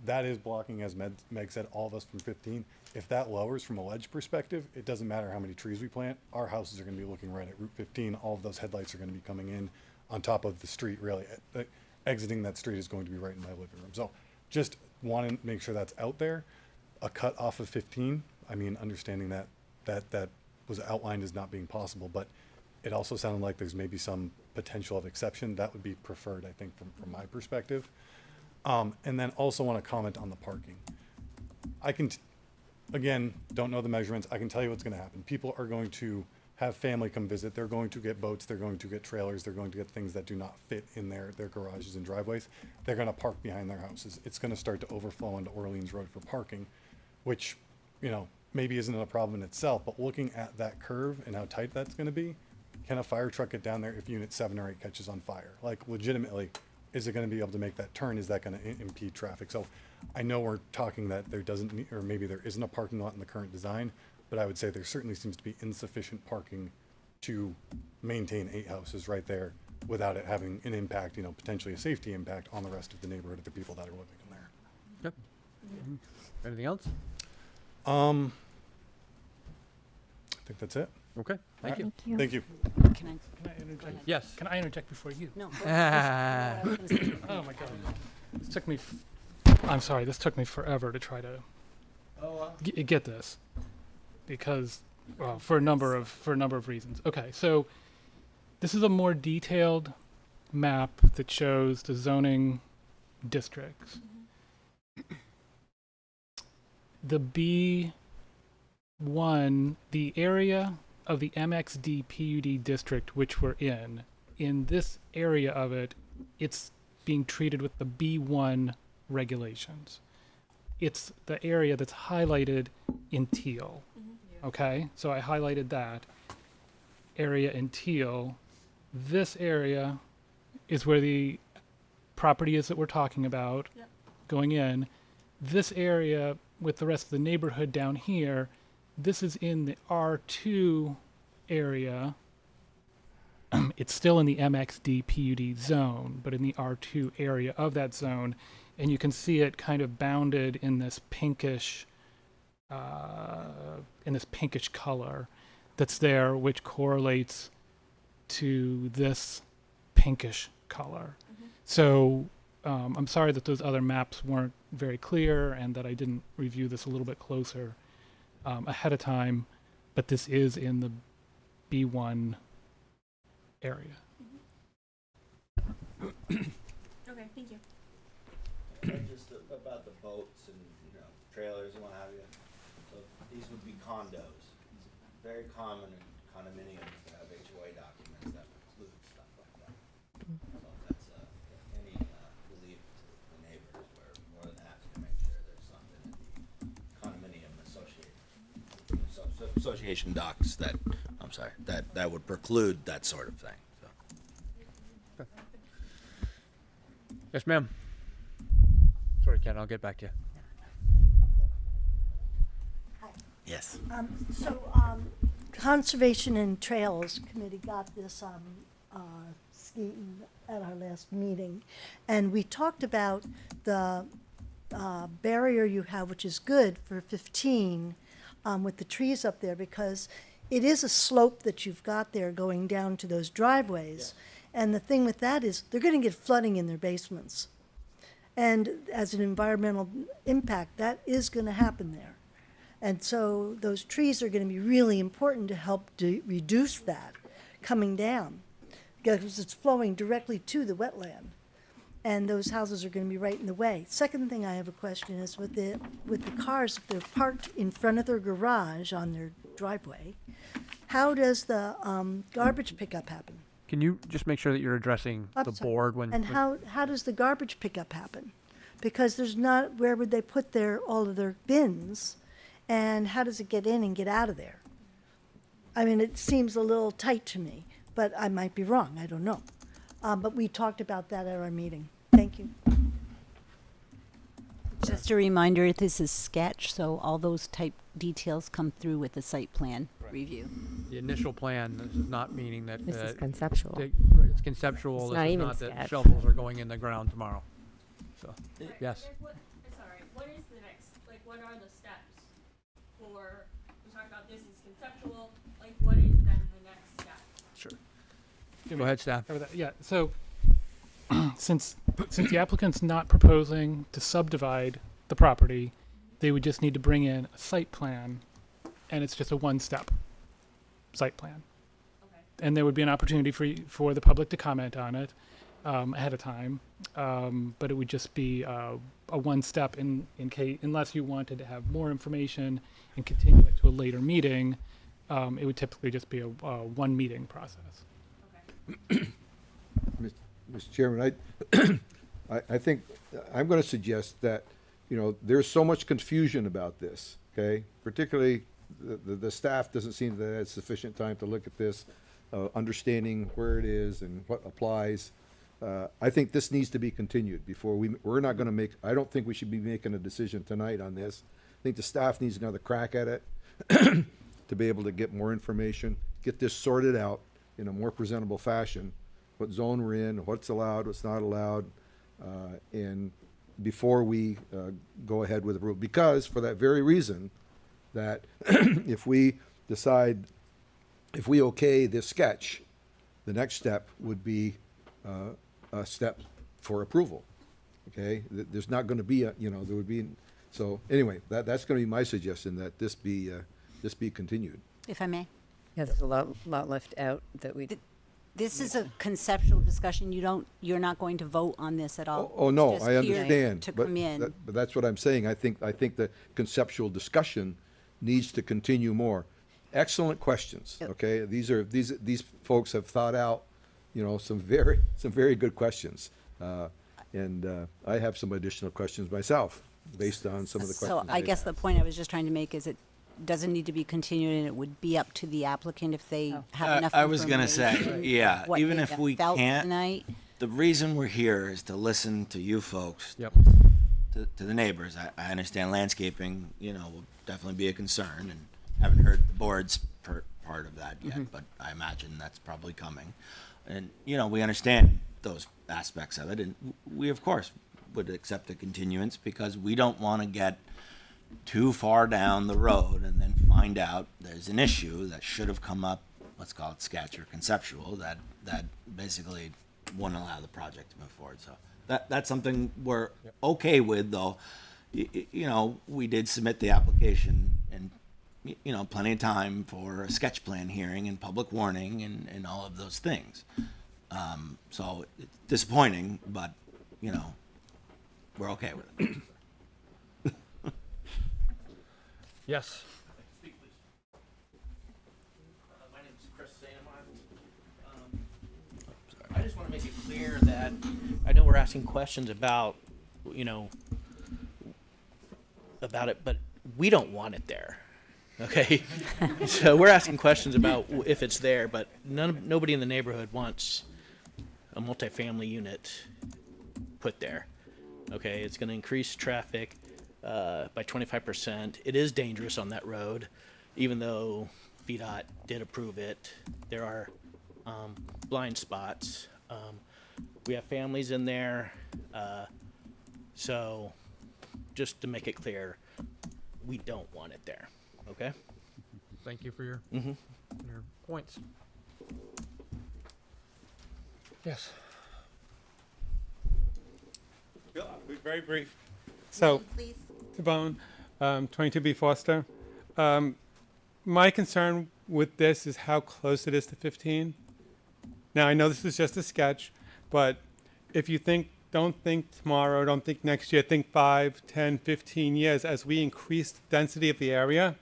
[SPEAKER 8] That is blocking, as Meg said, all of us from 15. If that lowers from a ledge perspective, it doesn't matter how many trees we plant. Our houses are going to be looking right at Route 15. All of those headlights are going to be coming in on top of the street, really. Exiting that street is going to be right in my living room. So just want to make sure that's out there. A cut off of 15, I mean, understanding that was outlined as not being possible, but it also sounded like there's maybe some potential of exception. That would be preferred, I think, from my perspective. And then also want to comment on the parking. I can, again, don't know the measurements. I can tell you what's going to happen. People are going to have family come visit. They're going to get boats. They're going to get trailers. They're going to get things that do not fit in their garages and driveways. They're going to park behind their houses. It's going to start to overflow into Orleans Road for parking, which, maybe isn't a problem in itself, but looking at that curve and how tight that's going to be, can a fire truck get down there if unit 7 or 8 catches on fire? Like, legitimately, is it going to be able to make that turn? Is that going to impede traffic? So I know we're talking that there doesn't need, or maybe there isn't a parking lot in the current design, but I would say there certainly seems to be insufficient parking to maintain 8 houses right there without it having an impact, potentially a safety impact on the rest of the neighborhood of the people that are living in there.
[SPEAKER 1] Yep. Anything else?
[SPEAKER 8] I think that's it.
[SPEAKER 1] Okay, thank you.
[SPEAKER 8] Thank you.
[SPEAKER 6] Can I interject?
[SPEAKER 1] Yes.
[SPEAKER 6] Can I interject before you?
[SPEAKER 7] No.
[SPEAKER 6] Oh my God. This took me. I'm sorry. This took me forever to try to get this, because, well, for a number of reasons. Okay, so this is a more detailed map that shows the zoning districts. The B1, the area of the MXD PUD district which we're in this area of it, it's being treated with the B1 regulations. It's the area that's highlighted in teal. Okay, so I highlighted that area in teal. This area is where the property is that we're talking about going in. This area with the rest of the neighborhood down here, this is in the R2 area. It's still in the MXD PUD zone, but in the R2 area of that zone. And you can see it kind of bounded in this pinkish color that's there, which correlates to this pinkish color. So I'm sorry that those other maps weren't very clear and that I didn't review this a little bit closer ahead of time, but this is in the B1 area.
[SPEAKER 21] Okay, thank you.
[SPEAKER 20] Just about the boats and trailers and what have you. So these would be condos. It's very common in condominiums to have HOA documents that include stuff like that. So that's any relief to the neighbors. We're more than happy to make sure there's something in the condominium association docs that that would preclude that sort of thing. So.
[SPEAKER 1] Yes, ma'am. Sorry, Ken, I'll get back to you.
[SPEAKER 20] Yes.
[SPEAKER 9] Conservation and Trails Committee got this Skeeton at our last meeting, and we talked about the barrier you have, which is good for 15, with the trees up there, because it is a slope that you've got there going down to those driveways. And the thing with that is they're going to get flooding in their basements. And as an environmental impact, that is going to happen there. And so those trees are going to be really important to help reduce that coming down, because it's flowing directly to the wetland. And those houses are going to be right in the way. Second thing I have a question is with the cars, if they're parked in front of their garage on their driveway, how does the garbage pickup happen?
[SPEAKER 1] Can you just make sure that you're addressing the board when?
[SPEAKER 9] And how does the garbage pickup happen? Because there's not, where would they put all of their bins? And how does it get in and get out of there? I mean, it seems a little tight to me, but I might be wrong, I don't know. But we talked about that at our meeting. Thank you.
[SPEAKER 7] Just a reminder, this is sketch, so all those type details come through with the site plan review.
[SPEAKER 1] The initial plan, this is not meaning that.
[SPEAKER 18] This is conceptual.
[SPEAKER 1] Right, it's conceptual.
[SPEAKER 18] It's
[SPEAKER 1] This
[SPEAKER 18] not
[SPEAKER 1] is
[SPEAKER 18] even
[SPEAKER 1] not that
[SPEAKER 18] sketch.
[SPEAKER 1] shovels are going in the ground tomorrow. So, yes.
[SPEAKER 21] Sorry, what is the next, like, what are the steps for, we talked about this is conceptual, like, what is then the next step?
[SPEAKER 1] Sure. Go ahead, staff.
[SPEAKER 6] Cover that. Yeah, so since the applicant's not proposing to subdivide the property, they would just need to bring in a site plan, and it's just a one-step site plan.
[SPEAKER 21] Okay.
[SPEAKER 6] And there would be an opportunity for the public to comment on it ahead of time, but it would just be a one-step in case, unless you wanted to have more information and continue it to a later meeting. It would typically just be a one-meeting process.
[SPEAKER 11] Mr. Chairman, I think, I'm going to suggest that, there's so much confusion about this, okay? Particularly, the staff doesn't seem to have sufficient time to look at this, understanding where it is and what applies. I think this needs to be continued before we're not going to make, I don't think we should be making a decision tonight on this. I think the staff needs another crack at it to be able to get more information, get this sorted out in a more presentable fashion, what zone we're in, what's allowed, what's not allowed, and before we go ahead with the rule. Because for that very reason, that if we decide, if we okay this sketch, the next step would be a step for approval. Okay, there's not going to be a, there would be, so anyway, that's going to be my suggestion, that this be continued.
[SPEAKER 7] If I may.
[SPEAKER 15] Yeah, there's a lot left out that we.
[SPEAKER 7] This is a conceptual discussion. You're not going to vote on this at all.
[SPEAKER 11] Oh, no,
[SPEAKER 7] Just
[SPEAKER 11] I
[SPEAKER 7] here
[SPEAKER 11] understand,
[SPEAKER 7] to
[SPEAKER 11] but
[SPEAKER 7] come in.
[SPEAKER 11] but that's what I'm saying. I think the conceptual discussion needs to continue more. Excellent questions, okay? These folks have thought out, some very good questions. And I have some additional questions myself, based on some of the questions.
[SPEAKER 7] So I guess the point I was just trying to make is it doesn't need to be continued, and it would be up to the applicant if they have enough
[SPEAKER 20] I was gonna say,
[SPEAKER 7] information,
[SPEAKER 20] yeah,
[SPEAKER 7] what
[SPEAKER 20] even
[SPEAKER 7] they
[SPEAKER 20] if we
[SPEAKER 7] felt
[SPEAKER 20] can't,
[SPEAKER 7] tonight.
[SPEAKER 20] the reason we're here is to listen to you folks.
[SPEAKER 1] Yep.
[SPEAKER 20] To the neighbors. I understand landscaping, will definitely be a concern, and haven't heard the board's part of that yet, but I imagine that's probably coming. And, we understand those aspects of it, and we, of course, would accept a continuance because we don't want to get too far down the road and then find out there's an issue that should have come up, let's call it sketch or conceptual, that basically won't allow the project to move forward. So that's something we're okay with, though. We did submit the application, and plenty of time for a sketch plan hearing and public warning and all of those things. So it's disappointing, but we're okay with it.
[SPEAKER 1] Yes.
[SPEAKER 10] My name is Chris Sanamont. I just want to make it clear that I know we're asking questions about, about it, but we don't want it there. Okay, so we're asking questions about if it's there, but nobody in the neighborhood wants a multifamily unit put there. Okay, it's going to increase traffic by 25%. It is dangerous on that road, even though VDOT did approve it. There are blind spots. We have families in there, so just to make it clear, we don't want it there, okay?
[SPEAKER 1] Thank you for your,
[SPEAKER 10] Mhm.
[SPEAKER 1] your points. Yes.
[SPEAKER 17] I'll be very brief. So,
[SPEAKER 7] Please.
[SPEAKER 17] Tabone, 22B Foster. My concern with this is how close it is to 15. Now, I know this is just a sketch, but if you don't think tomorrow, don't think next year, think 5, 10, 15 years, as we increase the density of the area,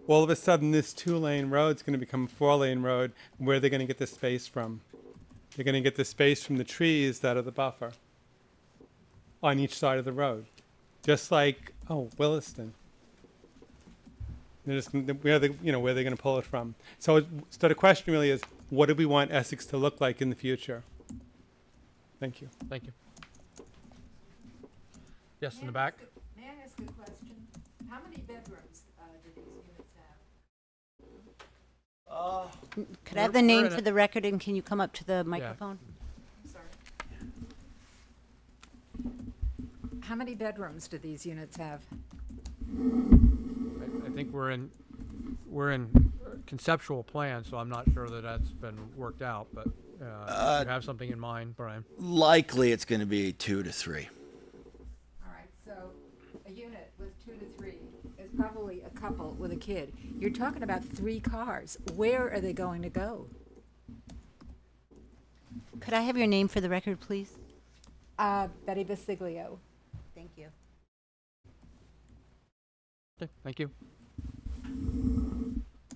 [SPEAKER 17] all of a sudden this 2-lane road is going to become a 4-lane road. Where are they going to get the space from? They're going to get the space from the trees that are the buffer on each side of the road. Just like, Williston. They're just, where they where they're going to pull it from. So the question really is, what do we want Essex to look like in the future? Thank you.
[SPEAKER 1] Thank you. Yes, in the back.
[SPEAKER 4] May I ask a question? How many bedrooms do these units have?
[SPEAKER 7] Could I have the name for the record, and can you come up to the microphone?
[SPEAKER 4] Sorry. How many bedrooms do these units have?
[SPEAKER 1] I think we're in conceptual plan, so I'm not sure that that's been worked out, but if you have something in mind, Brian.
[SPEAKER 20] Likely it's going to be 2 to 3.
[SPEAKER 4] All right, so a unit with 2 to 3 is probably a couple with a kid. You're talking about 3 cars. Where are they going to go?
[SPEAKER 7] Could I have your name for the record, please?
[SPEAKER 4] Betty Basiglio.
[SPEAKER 7] Thank you.
[SPEAKER 1] Okay, thank you.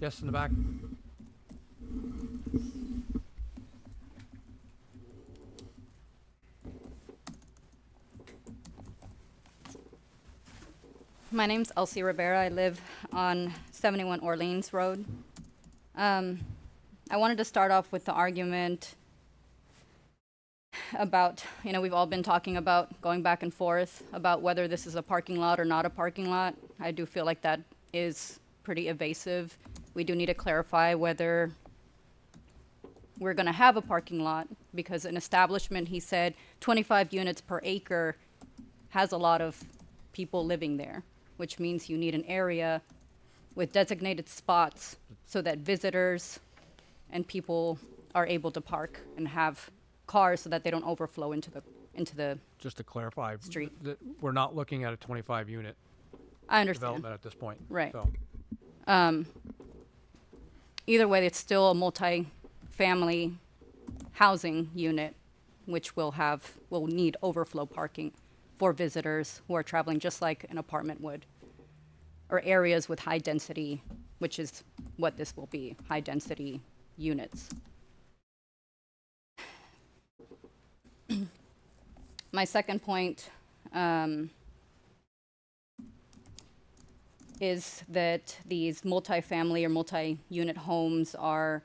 [SPEAKER 1] Yes, in the back.
[SPEAKER 12] My name's Elsie Rivera. I live on 71 Orleans Road. I wanted to start off with the argument about, we've all been talking about going back and forth about whether this is a parking lot or not a parking lot. I do feel like that is pretty evasive. We do need to clarify whether we're going to have a parking lot, because an establishment, he said, 25 units per acre has a lot of people living there, which means you need an area with designated spots so that visitors and people are able to park and have cars so that they don't overflow into the
[SPEAKER 1] Just to clarify,
[SPEAKER 12] street.
[SPEAKER 1] We're not looking at a 25 unit
[SPEAKER 12] I understand.
[SPEAKER 1] development at this point.
[SPEAKER 12] Right.
[SPEAKER 1] So,
[SPEAKER 12] Either way, it's still a multi-family housing unit, which will need overflow parking for visitors who are traveling just like an apartment would, or areas with high density, which is what this will be, high density units. My second point is that these multi-family or multi-unit homes are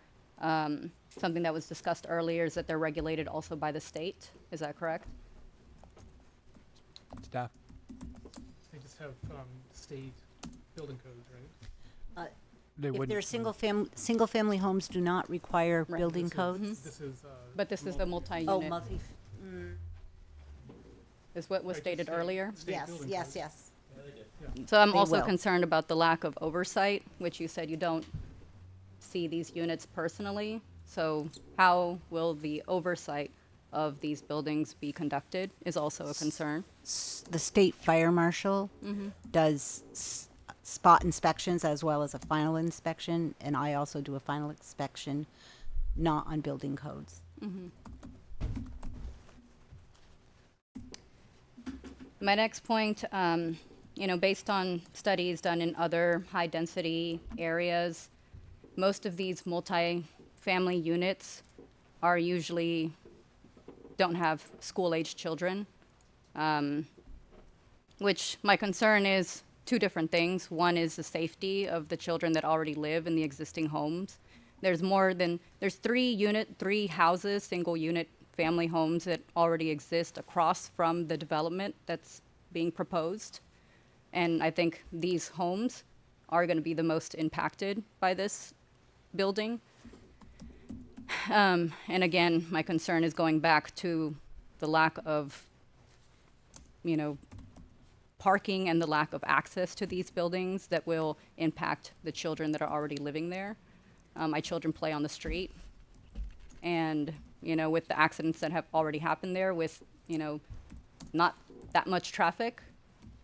[SPEAKER 12] something that was discussed earlier, is that they're regulated also by the state. Is that correct?
[SPEAKER 1] staff.
[SPEAKER 6] They just have state building codes, right?
[SPEAKER 1] They
[SPEAKER 7] If
[SPEAKER 1] wouldn't-
[SPEAKER 7] they're single-family homes do not require building codes?
[SPEAKER 6] This is.
[SPEAKER 12] But this is the multi-unit.
[SPEAKER 7] Oh, multi,
[SPEAKER 12] Is what was
[SPEAKER 6] Right,
[SPEAKER 12] stated
[SPEAKER 6] state-
[SPEAKER 12] earlier.
[SPEAKER 6] state
[SPEAKER 7] yes,
[SPEAKER 6] building
[SPEAKER 7] yes,
[SPEAKER 6] codes.
[SPEAKER 7] yes.
[SPEAKER 12] So I'm
[SPEAKER 7] They
[SPEAKER 12] also
[SPEAKER 7] will.
[SPEAKER 12] concerned about the lack of oversight, which you said you don't see these units personally. So how will the oversight of these buildings be conducted is also a concern.
[SPEAKER 7] The state fire marshal does spot inspections as well as a final inspection, and I also do a final inspection, not on building codes.
[SPEAKER 12] My next point, based on studies done in other high-density areas, most of these multi-family units are usually don't have school-age children, which my concern is two different things. One is the safety of the children that already live in the existing homes. There's three houses, single-unit family homes that already exist across from the development that's being proposed. And I think these homes are going to be the most impacted by this building. and again, my concern is going back to the lack of, parking and the lack of access to these buildings that will impact the children that are already living there. My children play on the street, and, with the accidents that have already happened there with, not that much traffic,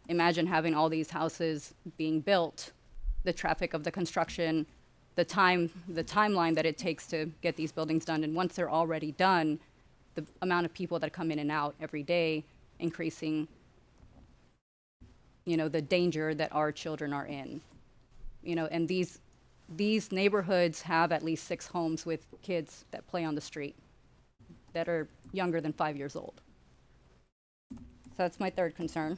[SPEAKER 12] imagine having all these houses being built, the traffic of the construction, the timeline that it takes to get these buildings done, and once they're already done, the amount of people that come in and out every day, increasing, the danger that our children are in. And these neighborhoods have at least 6 homes with kids that play on the street that are younger than 5 years old. So that's my third concern.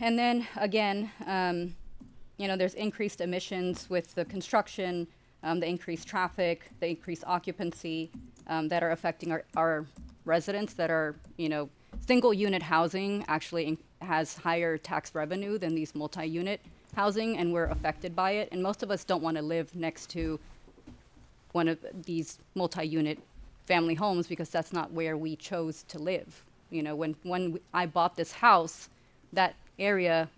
[SPEAKER 12] And then again, there's increased emissions with the construction, the increased traffic, the increased occupancy that are affecting our residents that are, single unit housing actually has higher tax revenue than these multi-unit housing, and we're affected by it. And most of us don't want to live next to one of these multi-unit family homes because that's not where we chose to live. When I bought this house, that area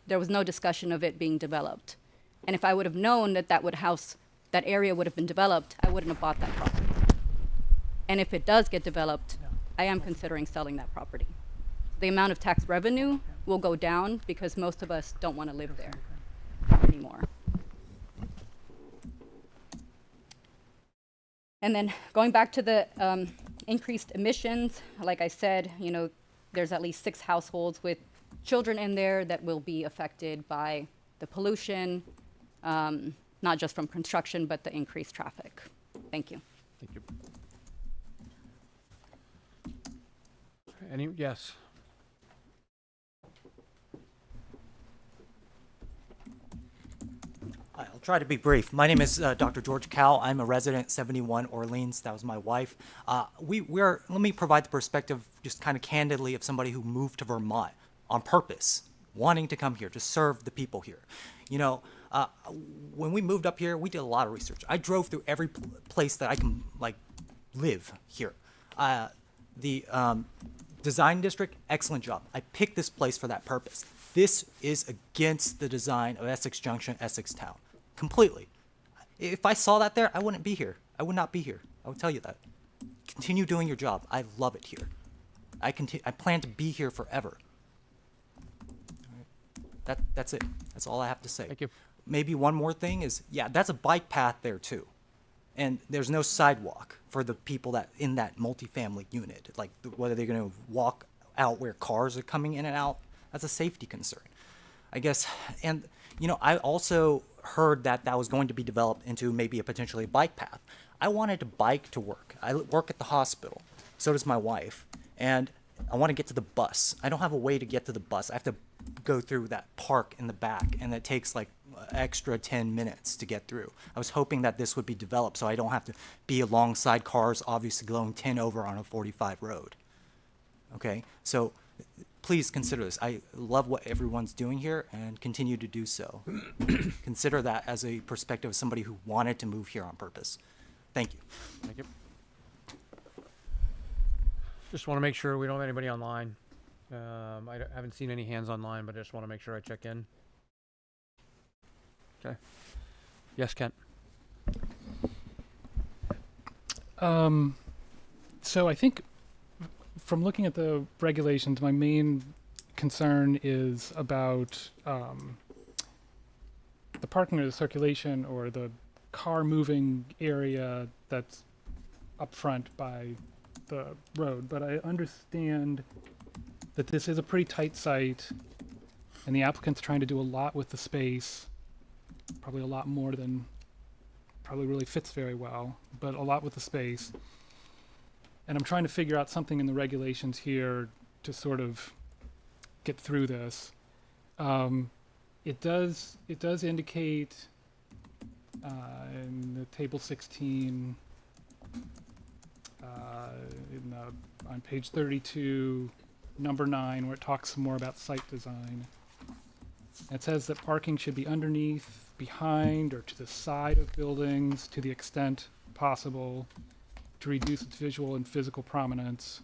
[SPEAKER 12] there was no discussion of it being developed. And if I would have known that that area would have been developed, I wouldn't have bought that property. And if it does get developed, I am considering selling that property. The amount of tax revenue will go down because most of us don't want to live there anymore. And then going back to the increased emissions, like I said, there's at least 6 households with children in there that will be affected by the pollution, not just from construction, but the increased traffic. Thank you.
[SPEAKER 1] Thank you. Yes.
[SPEAKER 13] Hi, I'll try to be brief. My name is Dr. George Cowell. I'm a resident, 71 Orleans. That was my wife. Let me provide the perspective, just kind of candidly, of somebody who moved to Vermont on purpose, wanting to come here to serve the people here. When we moved up here, we did a lot of research. I drove through every place that I can live here. The design district, excellent job. I picked this place for that purpose. This is against the design of Essex Junction, Essex Town, completely. If I saw that there, I wouldn't be here. I would not be here. I would tell you that. Continue doing your job. I love it here. I plan to be here forever. That's it. That's all I have to say.
[SPEAKER 1] Thank you.
[SPEAKER 13] Maybe one more thing is, that's a bike path there too. And there's no sidewalk for the people that in that multifamily unit, whether they're going to walk out where cars are coming in and out. That's a safety concern, I guess. And, I also heard that was going to be developed into maybe a potentially bike path. I wanted to bike to work. I work at the hospital. So does my wife. And I want to get to the bus. I don't have a way to get to the bus. I have to go through that park in the back, and it takes extra 10 minutes to get through. I was hoping that this would be developed so I don't have to be alongside cars obviously going 10 over on a 45 road. Okay, so please consider this. I love what everyone's doing here and continue to do so. Consider that as a perspective of somebody who wanted to move here on purpose. Thank you.
[SPEAKER 1] Thank you. Just want to make sure we don't have anybody online. I haven't seen any hands online, but I just want to make sure I check in. Okay. Yes, Kent.
[SPEAKER 6] So I think from looking at the regulations, my main concern is about the parking or the circulation or the car moving area that's up front by the road. But I understand that this is a pretty tight site and the applicant's trying to do a lot with the space, probably a lot more than probably really fits very well, but a lot with the space. And I'm trying to figure out something in the regulations here to sort of get through this. It does indicate in the table 16 on page 32, number 9, where it talks some more about site design. It says that parking should be underneath, behind, or to the side of buildings to the extent possible to reduce its visual and physical prominence.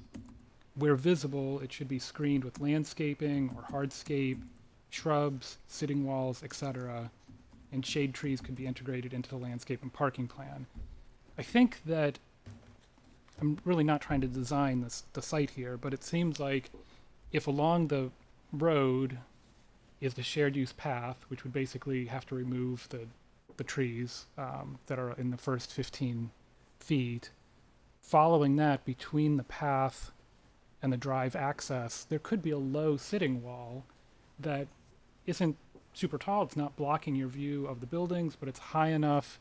[SPEAKER 6] Where visible, it should be screened with landscaping or hardscape, shrubs, sitting walls, etc. And shade trees could be integrated into the landscape and parking plan. I think that I'm really not trying to design the site here, but it seems like if along the road is the shared use path, which would basically have to remove the trees that are in the first 15 feet, following that between the path and the drive access, there could be a low sitting wall that isn't super tall. It's not blocking your view of the buildings, but it's high enough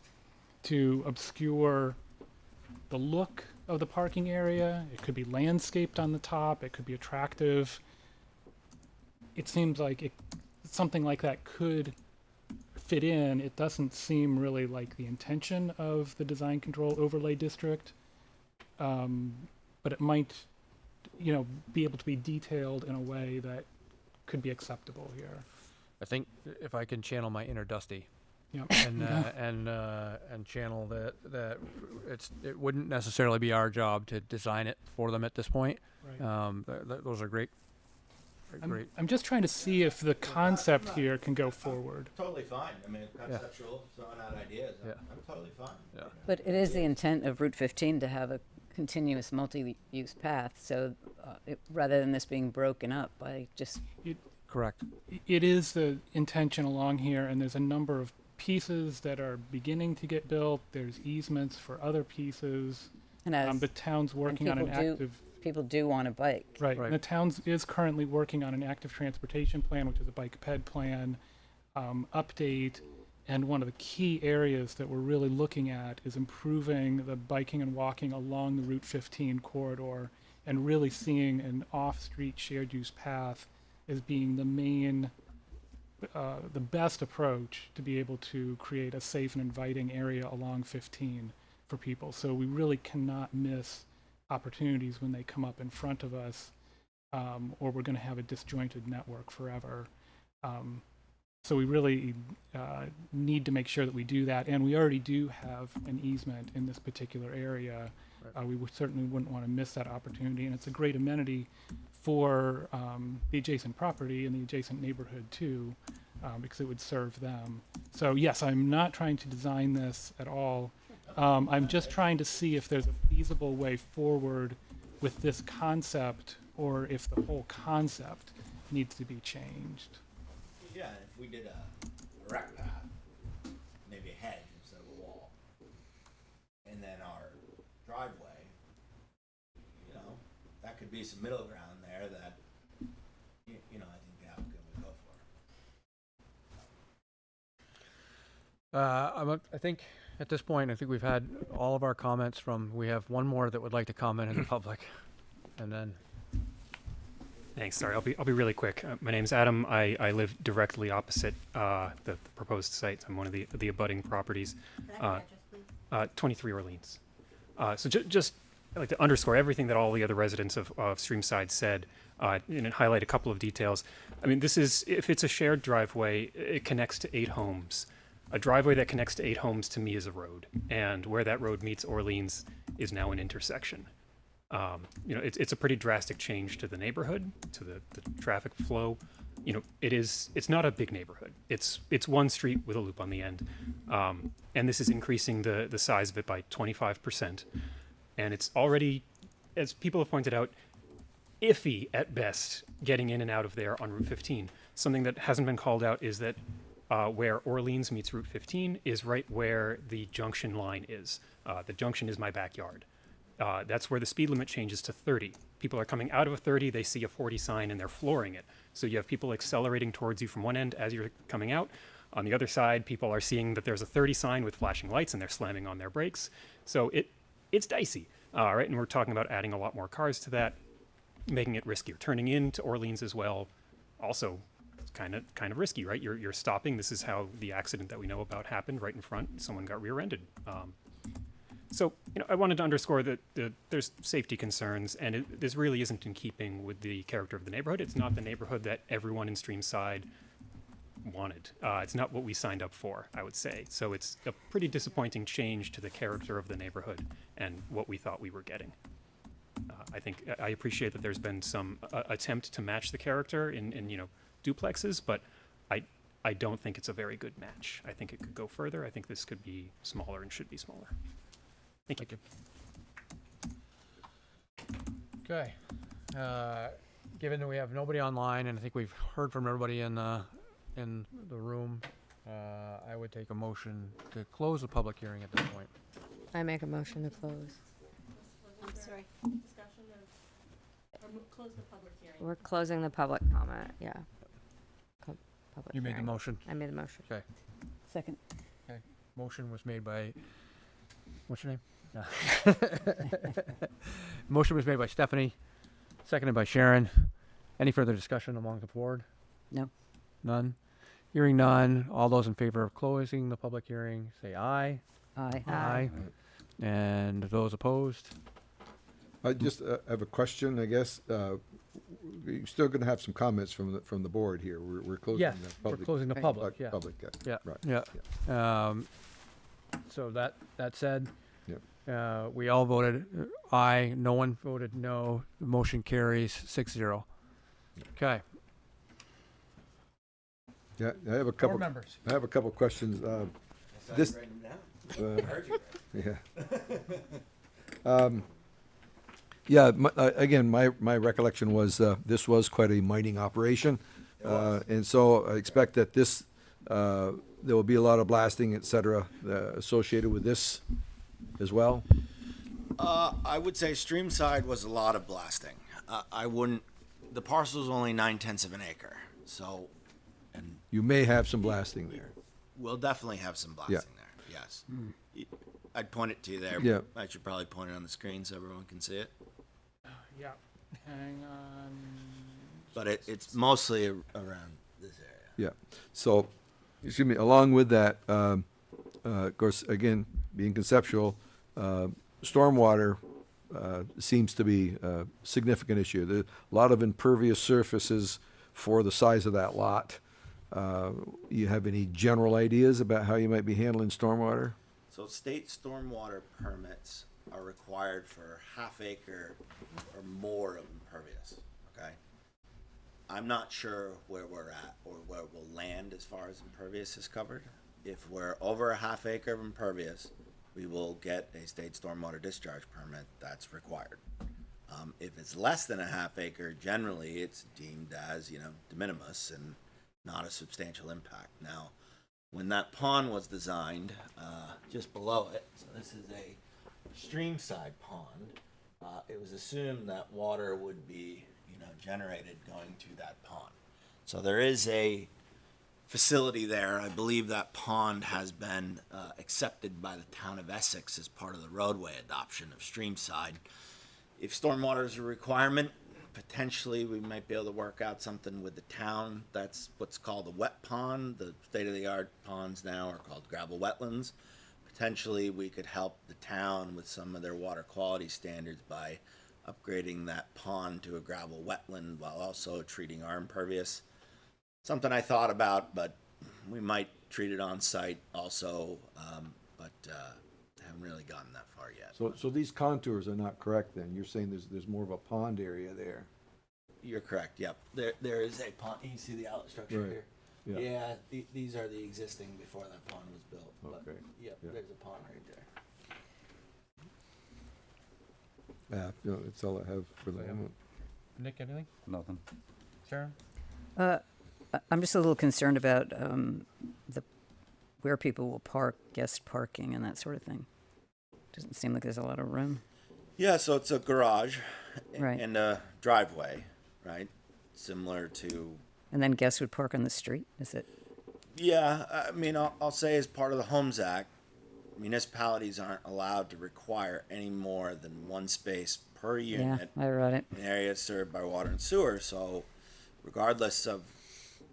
[SPEAKER 6] to obscure the look of the parking area. It could be landscaped on the top. It could be attractive. It seems like something like that could fit in. It doesn't seem really like the intention of the design control overlay district, but it might, be able to be detailed in a way that could be acceptable here.
[SPEAKER 1] I think if I can channel my inner Dusty,
[SPEAKER 6] Yep.
[SPEAKER 1] and channel that it wouldn't necessarily be our job to design it for them at this point.
[SPEAKER 6] Right.
[SPEAKER 1] Those are great.
[SPEAKER 6] I'm just trying to see if the concept here can go forward.
[SPEAKER 20] Totally fine. I mean, conceptual, throwing out ideas. I'm totally fine.
[SPEAKER 1] Yeah.
[SPEAKER 15] But it is the intent of Route 15 to have a continuous multi-use path, so rather than this being broken up by just...
[SPEAKER 1] Correct.
[SPEAKER 6] It is the intention along here, and there's a number of pieces that are beginning to get built. There's easements for other pieces.
[SPEAKER 15] And
[SPEAKER 6] the town's working on an active...
[SPEAKER 15] People do want to bike.
[SPEAKER 6] Right. And the town is currently working on an active transportation plan, which is a bike ped plan update. And one of the key areas that we're really looking at is improving the biking and walking along the Route 15 corridor and really seeing an off-street shared use path as being the main, the best approach to be able to create a safe and inviting area along 15 for people. So we really cannot miss opportunities when they come up in front of us, or we're going to have a disjointed network forever. So we really need to make sure that we do that, and we already do have an easement in this particular area. We certainly wouldn't want to miss that opportunity, and it's a great amenity for the adjacent property and the adjacent neighborhood too, because it would serve them. So yes, I'm not trying to design this at all. I'm just trying to see if there's a feasible way forward with this concept, or if the whole concept needs to be changed.
[SPEAKER 20] Yeah, if we did a rec path, maybe a hedge instead of a wall, and then our driveway, that could be some middle ground there that, I think the applicant would go for.
[SPEAKER 1] I think at this point, I think we've had all of our comments we have one more that would like to comment in the public, and then.
[SPEAKER 5] Thanks. Sorry, I'll be really quick. My name's Adam. I live directly opposite the proposed site. I'm one of the abutting properties. 23 Orleans. So just I'd like to underscore everything that all the other residents of Streamside said, and highlight a couple of details. I mean, if it's a shared driveway, it connects to 8 homes. A driveway that connects to 8 homes to me is a road, and where that road meets Orleans is now an intersection. It's a pretty drastic change to the neighborhood, to the traffic flow. It's not a big neighborhood. It's one street with a loop on the end, and this is increasing the size of it by 25%. And it's already, as people have pointed out, iffy at best getting in and out of there on Route 15. Something that hasn't been called out is that where Orleans meets Route 15 is right where the junction line is. The junction is my backyard. That's where the speed limit changes to 30. People are coming out of a 30, they see a 40 sign and they're flooring it. So you have people accelerating towards you from one end as you're coming out. On the other side, people are seeing that there's a 30 sign with flashing lights and they're slamming on their brakes. So it's dicey, right? And we're talking about adding a lot more cars to that, making it riskier. Turning into Orleans as well, also kind of risky, right? You're stopping. This is how the accident that we know about happened right in front. Someone got rear-ended. So I wanted to underscore that there's safety concerns, and this really isn't in keeping with the character of the neighborhood. It's not the neighborhood that everyone in Streamside wanted. It's not what we signed up for, I would say. So it's a pretty disappointing change to the character of the neighborhood and what we thought we were getting. I think I appreciate that there's been some attempt to match the character in duplexes, but I don't think it's a very good match. I think it could go further. I think this could be smaller and should be smaller. Thank you.
[SPEAKER 1] Okay. Given that we have nobody online, and I think we've heard from everybody in the room, I would take a motion to close the public hearing at this point.
[SPEAKER 18] I make a motion to close.
[SPEAKER 7] I'm sorry.
[SPEAKER 21] Discussion of, or close the public hearing.
[SPEAKER 18] We're closing the public comment, yeah. Public
[SPEAKER 1] You made the
[SPEAKER 18] hearing.
[SPEAKER 1] motion.
[SPEAKER 18] I made the motion.
[SPEAKER 1] Okay.
[SPEAKER 15] Second.
[SPEAKER 1] Okay. Motion was made by, what's your name? Motion was made by Stephanie, seconded by Sharon. Any further discussion among the board?
[SPEAKER 15] No.
[SPEAKER 1] None? Hearing none. All those in favor of closing the public hearing, say aye.
[SPEAKER 15] Aye.
[SPEAKER 1] Aye. And those opposed?
[SPEAKER 11] I just have a question, I guess. We're still going to have some comments from the board here. We're closing
[SPEAKER 1] Yes,
[SPEAKER 11] the
[SPEAKER 1] we're
[SPEAKER 11] public.
[SPEAKER 1] closing the public, yeah.
[SPEAKER 11] Public,
[SPEAKER 1] Yeah,
[SPEAKER 11] right.
[SPEAKER 1] yeah. So that said,
[SPEAKER 11] Yep.
[SPEAKER 1] we all voted aye, no one voted no, the motion carries 6-0. Okay.
[SPEAKER 11] Yeah, I have a couple.
[SPEAKER 1] members.
[SPEAKER 11] I have a couple questions. This. Yeah. Again, my recollection was this was quite a mining operation, and so I expect that this there will be a lot of blasting, et cetera, associated with this as well.
[SPEAKER 20] I would say Streamside was a lot of blasting. I wouldn't. The parcel is only 9/10 of an acre, so. And
[SPEAKER 11] You may have some blasting there.
[SPEAKER 20] we'll definitely have some blasting there. Yes. I'd point it to you there.
[SPEAKER 11] Yeah.
[SPEAKER 20] I should probably point it on the screen so everyone can see it.
[SPEAKER 6] Yeah. Hang on.
[SPEAKER 20] But it's mostly around this area.
[SPEAKER 11] Yeah. So, excuse me. Along with that, of course, again, being conceptual, stormwater seems to be a significant issue. There's a lot of impervious surfaces for the size of that lot. You have any general ideas about how you might be handling stormwater?
[SPEAKER 20] So state stormwater permits are required for half acre or more of impervious, okay? I'm not sure where we're at or where we'll land as far as impervious is covered. If we're over a half acre of impervious, we will get a state stormwater discharge permit that's required. If it's less than a half acre, generally it's deemed as, de minimis and not a substantial impact. Now, when that pond was designed, just below it, so this is a streamside pond, it was assumed that water would be, generated going to that pond. So there is a facility there. I believe that pond has been accepted by the town of Essex as part of the roadway adoption of streamside. If stormwater is a requirement, potentially we might be able to work out something with the town. That's what's called a wet pond. The state-of-the-art ponds now are called gravel wetlands. Potentially we could help the town with some of their water quality standards by upgrading that pond to a gravel wetland while also treating our impervious. Something I thought about, but we might treat it on site also, but haven't really gotten that far yet.
[SPEAKER 11] So these contours are not correct then? You're saying there's more of a pond area there?
[SPEAKER 20] You're correct, yep. There is a pond. You see the outlet structure
[SPEAKER 11] Right.
[SPEAKER 20] here?
[SPEAKER 11] Yeah.
[SPEAKER 20] These are the existing before that pond was built. But,
[SPEAKER 11] Okay.
[SPEAKER 20] yep,
[SPEAKER 11] Yeah.
[SPEAKER 20] there's a pond right there.
[SPEAKER 11] That's all I have for the moment.
[SPEAKER 1] Nick, anything?
[SPEAKER 3] Nothing.
[SPEAKER 1] Sharon?
[SPEAKER 15] I'm just a little concerned about where people will park, guest parking, and that sort of thing. Doesn't seem like there's a lot of room.
[SPEAKER 20] Yeah, so it's a garage
[SPEAKER 15] Right.
[SPEAKER 20] and a driveway, right? Similar to.
[SPEAKER 15] And then guests would park on the street. Is it?
[SPEAKER 20] Yeah, I mean, I'll say as part of the Homes Act, municipalities aren't allowed to require any more than one space per unit.
[SPEAKER 15] Yeah, I read it.
[SPEAKER 20] In areas served by water and sewer. So, regardless of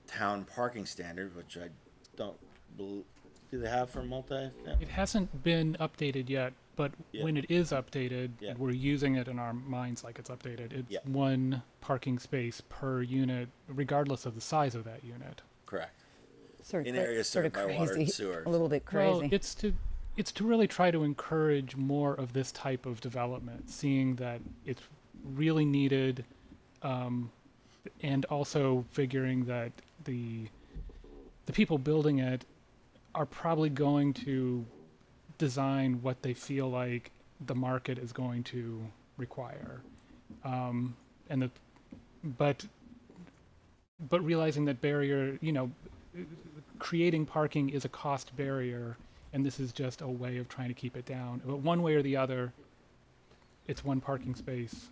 [SPEAKER 20] town parking standards, which I don't believe, do they have for multi?
[SPEAKER 6] It hasn't been updated yet, but
[SPEAKER 20] Yeah.
[SPEAKER 6] when it is updated,
[SPEAKER 20] Yeah.
[SPEAKER 6] we're using it in our minds like it's updated. It's
[SPEAKER 20] Yeah.
[SPEAKER 6] one parking space per unit, regardless of the size of that unit.
[SPEAKER 20] Correct.
[SPEAKER 15] Sort
[SPEAKER 20] in
[SPEAKER 15] of,
[SPEAKER 20] areas
[SPEAKER 15] sort of
[SPEAKER 20] served by water and
[SPEAKER 15] crazy,
[SPEAKER 20] sewer.
[SPEAKER 15] a little bit
[SPEAKER 6] Well,
[SPEAKER 15] crazy.
[SPEAKER 6] it's to really try to encourage more of this type of development, seeing that it's really needed, and also figuring that the people building it are probably going to design what they feel like the market is going to require, but realizing that barrier, creating parking is a cost barrier, and this is just a way of trying to keep it down. But one way or the other, it's one parking space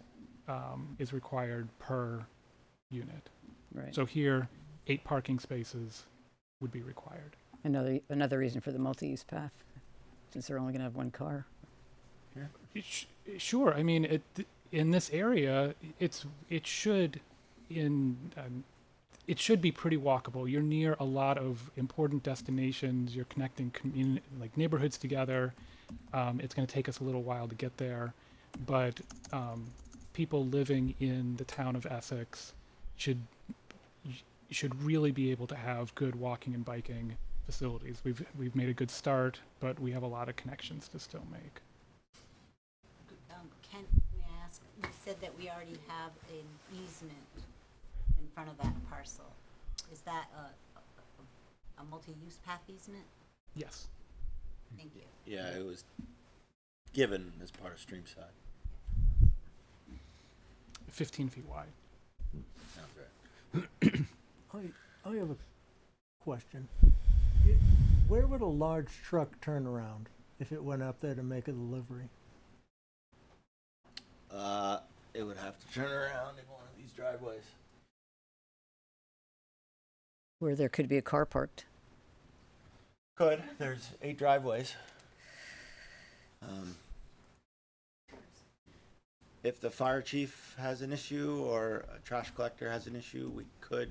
[SPEAKER 6] is required per unit.
[SPEAKER 15] Right.
[SPEAKER 6] So here, 8 parking spaces would be required.
[SPEAKER 15] Another reason for the multi-use path, since they're only going to have one car.
[SPEAKER 6] Sure. I mean, in this area, it should be pretty walkable. You're near a lot of important destinations. You're connecting neighborhoods together. It's going to take us a little while to get there, but people living in the town of Essex should really be able to have good walking and biking facilities. We've made a good start, but we have a lot of connections to still make.
[SPEAKER 7] Ken, may I ask, you said that we already have an easement in front of that parcel. Is that a multi-use path easement?
[SPEAKER 6] Yes.
[SPEAKER 7] Thank you.
[SPEAKER 20] Yeah, it was given as part of Streamside.
[SPEAKER 6] 15 feet wide.
[SPEAKER 20] Sounds right.
[SPEAKER 2] I have a question. Where would a large truck turn around if it went up there to make a delivery?
[SPEAKER 20] It would have to turn around in one of these driveways.
[SPEAKER 15] Where there could be a car parked.
[SPEAKER 20] Could. There's 8 driveways. If the fire chief has an issue or a trash collector has an issue, we could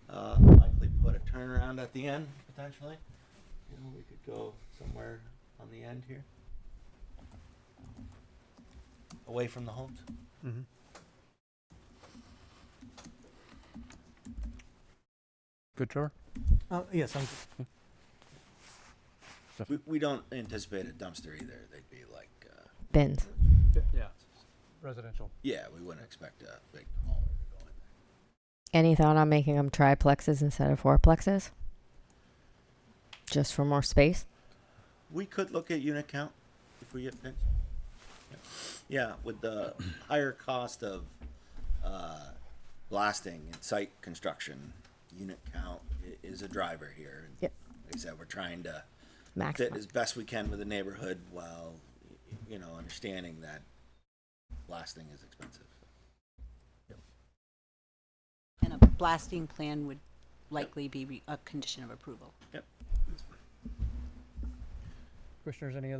[SPEAKER 20] likely put a turnaround at the end, potentially. We could go somewhere on the end here. Away from the homes.
[SPEAKER 1] Mm-hmm. Good tour?
[SPEAKER 2] Yes, I'm.
[SPEAKER 20] We don't anticipate a dumpster either. They'd be like
[SPEAKER 18] Bins.
[SPEAKER 1] Yeah. Residential.
[SPEAKER 20] yeah, we wouldn't expect a big hauler to go in there.
[SPEAKER 18] Any thought on making them triplexes instead of fourplexes? Just for more space?
[SPEAKER 20] We could look at unit count if we get picked. Yeah, with the higher cost of blasting and site construction, unit count is a driver here. And
[SPEAKER 18] yep.
[SPEAKER 20] Like I said, we're trying to
[SPEAKER 18] Maximum.
[SPEAKER 20] fit as best we can with the neighborhood while, understanding that blasting is expensive.
[SPEAKER 7] And a blasting plan would likely be a condition of approval.
[SPEAKER 20] Yep.
[SPEAKER 1] Commissioners, any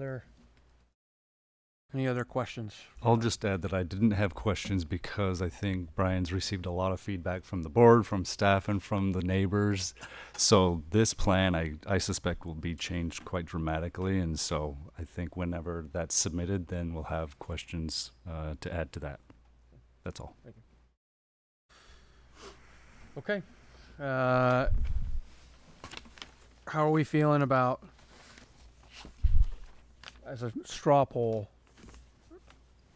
[SPEAKER 1] other questions?
[SPEAKER 3] I'll just add that I didn't have questions because I think Brian's received a lot of feedback from the board, from staff, and from the neighbors. So this plan, I suspect, will be changed quite dramatically. And so I think whenever that's submitted, then we'll have questions to add to that. That's all.
[SPEAKER 1] Thank you. Okay. How are we feeling about, as a straw poll,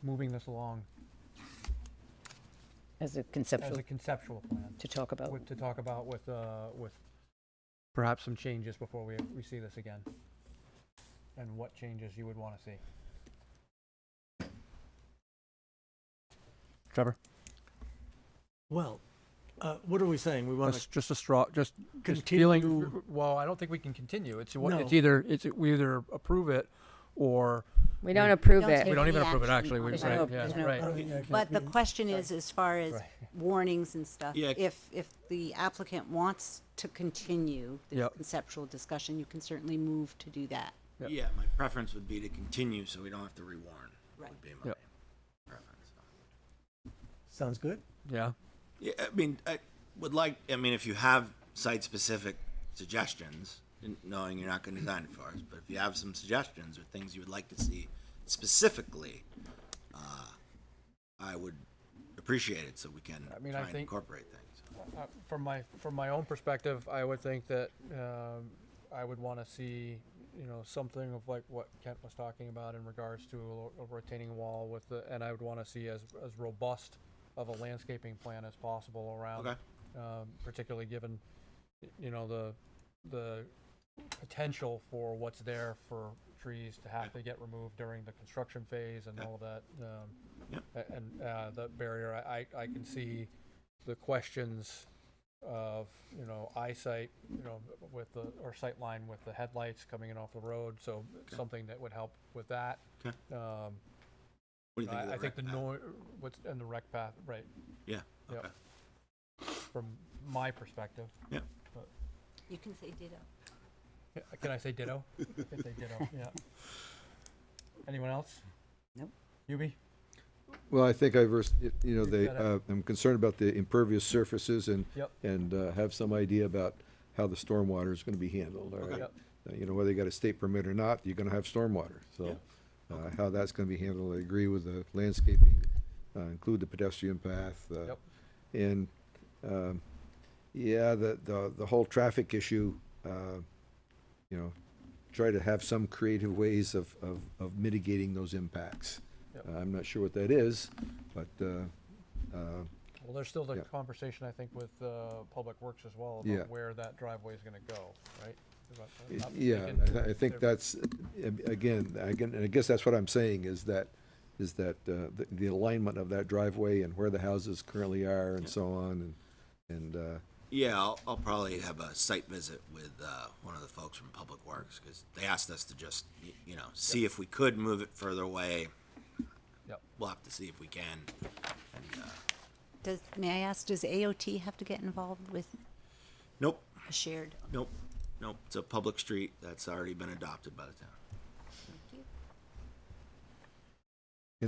[SPEAKER 1] moving this along
[SPEAKER 15] As a conceptual.
[SPEAKER 1] as a conceptual plan
[SPEAKER 15] To talk about.
[SPEAKER 1] with perhaps some changes before we see this again, and what changes you would want to see? Trevor?
[SPEAKER 2] Well, what are we saying? We want
[SPEAKER 1] That's
[SPEAKER 2] to
[SPEAKER 1] just a straw, just
[SPEAKER 2] continue.
[SPEAKER 1] feeling. Well, I don't think we can continue. It's
[SPEAKER 2] No.
[SPEAKER 1] we either approve it or
[SPEAKER 18] We don't approve
[SPEAKER 7] Don't
[SPEAKER 18] it.
[SPEAKER 1] we don't even
[SPEAKER 7] any
[SPEAKER 1] approve it.
[SPEAKER 7] action
[SPEAKER 1] Actually, we
[SPEAKER 7] on it.
[SPEAKER 1] right,
[SPEAKER 15] no-
[SPEAKER 1] yeah,
[SPEAKER 15] there's no-
[SPEAKER 1] right.
[SPEAKER 7] But the question is, as far as
[SPEAKER 1] Right.
[SPEAKER 7] warnings and stuff,
[SPEAKER 20] Yeah.
[SPEAKER 7] if the applicant wants to continue the
[SPEAKER 1] Yep.
[SPEAKER 7] conceptual discussion, you can certainly move to do that.
[SPEAKER 1] Yep.
[SPEAKER 20] Yeah, my preference would be to continue so we don't have to rewarn.
[SPEAKER 7] Right.
[SPEAKER 20] Would be my
[SPEAKER 1] Yep.
[SPEAKER 20] preference.
[SPEAKER 2] Sounds good.
[SPEAKER 1] Yeah.
[SPEAKER 20] Yeah, I mean, if you have site-specific suggestions, knowing you're not going to design it for us, but if you have some suggestions or things you would like to see specifically, I would appreciate it so we can
[SPEAKER 1] I mean,
[SPEAKER 20] try
[SPEAKER 1] I
[SPEAKER 20] and
[SPEAKER 1] think-
[SPEAKER 20] incorporate things.
[SPEAKER 1] From my own perspective, I would think that I would want to see, something of like what Kent was talking about in regards to a retaining wall and I would want to see as robust of a landscaping plan as possible around,
[SPEAKER 20] Okay.
[SPEAKER 1] Particularly given, the potential for what's there for trees to have to get removed during the construction phase and all of that. And the barrier, I can see the questions of, eyesight, with or sight line with the headlights coming in off the road. So something that would help with that.
[SPEAKER 20] Okay. What do you think of the
[SPEAKER 1] I think
[SPEAKER 20] rec
[SPEAKER 1] the
[SPEAKER 20] path?
[SPEAKER 1] noise, what's in the rec path, right?
[SPEAKER 20] Yeah.
[SPEAKER 1] Yep.
[SPEAKER 20] Okay.
[SPEAKER 1] From my perspective.
[SPEAKER 20] Yep.
[SPEAKER 1] But,
[SPEAKER 7] You can say ditto.
[SPEAKER 1] can I say ditto? I can say ditto, yeah. Anyone else?
[SPEAKER 15] Nope.
[SPEAKER 1] Yubi?
[SPEAKER 11] Well, I think I'm concerned about the impervious surfaces and
[SPEAKER 1] Yep.
[SPEAKER 11] Have some idea about how the stormwater is going to be handled. All right?
[SPEAKER 1] Yep.
[SPEAKER 11] Whether you got a state permit or not, you're going to have stormwater. So, how that's going to be handled, I agree with the landscaping, include the pedestrian path,
[SPEAKER 1] Yep.
[SPEAKER 11] and the whole traffic issue. Try to have some creative ways of mitigating those impacts.
[SPEAKER 1] Yep.
[SPEAKER 11] I'm not sure what that is, but
[SPEAKER 1] Well, there's still the
[SPEAKER 11] Yeah.
[SPEAKER 1] conversation, I think, with Public Works as well
[SPEAKER 11] Yeah.
[SPEAKER 1] about where that driveway is going to go, right? If I'm not
[SPEAKER 11] yeah,
[SPEAKER 1] mistaken,
[SPEAKER 11] I think
[SPEAKER 1] there-
[SPEAKER 11] that's again, and I guess that's what I'm saying is that the alignment of that driveway and where the houses currently are and so on and
[SPEAKER 20] Yeah, I'll probably have a site visit with one of the folks from Public Works because they asked us to just see if we could move it further away.
[SPEAKER 1] Yep.
[SPEAKER 20] We'll have to see if we can. And,
[SPEAKER 7] May I ask, does AOT have to get involved with
[SPEAKER 20] nope,
[SPEAKER 7] a shared?
[SPEAKER 20] nope. It's a public street that's already been adopted by the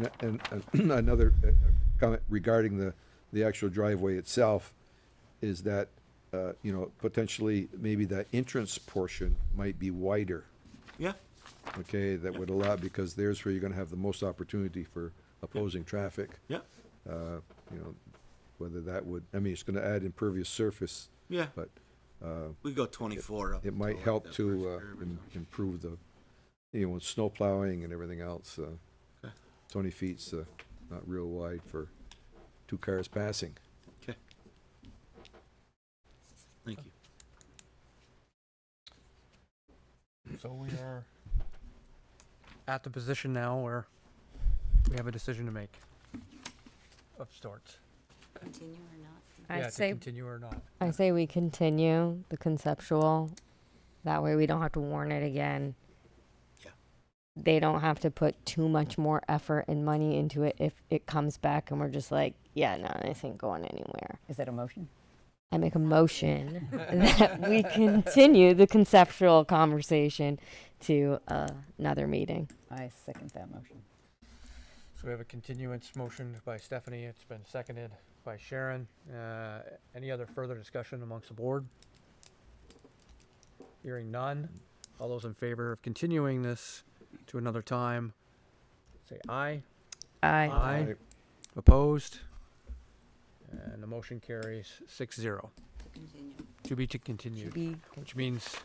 [SPEAKER 20] town.
[SPEAKER 11] And another comment regarding the actual driveway itself is that, potentially maybe the entrance portion might be wider.
[SPEAKER 20] Yeah.
[SPEAKER 11] Okay, that would allow, because there's where you're gonna have the most opportunity for opposing traffic.
[SPEAKER 20] Yeah.
[SPEAKER 11] Whether that would, it's gonna add impervious surface.
[SPEAKER 20] Yeah.
[SPEAKER 11] But,
[SPEAKER 20] We go 24 up.
[SPEAKER 11] it might
[SPEAKER 20] until,
[SPEAKER 11] help
[SPEAKER 20] that
[SPEAKER 11] to,
[SPEAKER 20] first curve and-
[SPEAKER 11] improve the, with snow plowing and everything else. 20 feet's not real wide for two cars passing.
[SPEAKER 20] Okay. Thank you.
[SPEAKER 1] So we are at the position now where we have a decision to make of sorts.
[SPEAKER 7] Continue or not?
[SPEAKER 1] Yeah,
[SPEAKER 18] I'd
[SPEAKER 1] to
[SPEAKER 18] say
[SPEAKER 1] continue or not.
[SPEAKER 18] I say we continue the conceptual. That way we don't have to warn it again.
[SPEAKER 20] Yeah.
[SPEAKER 18] They don't have to put too much more effort and money into it if it comes back and we're just like, yeah, no, this ain't going anywhere.
[SPEAKER 15] Is that a motion?
[SPEAKER 18] I make a motion that we continue the conceptual conversation to another meeting.
[SPEAKER 15] I second that motion.
[SPEAKER 1] So we have a continuance motion by Stephanie. It's been seconded by Sharon. Any other further discussion amongst the board? Hearing none. All those in favor of continuing this to another time, say aye.
[SPEAKER 18] Aye.
[SPEAKER 1] Aye. Opposed? And the motion carries 6-0.
[SPEAKER 7] Continue.
[SPEAKER 1] To be continued.
[SPEAKER 18] To be
[SPEAKER 1] Which means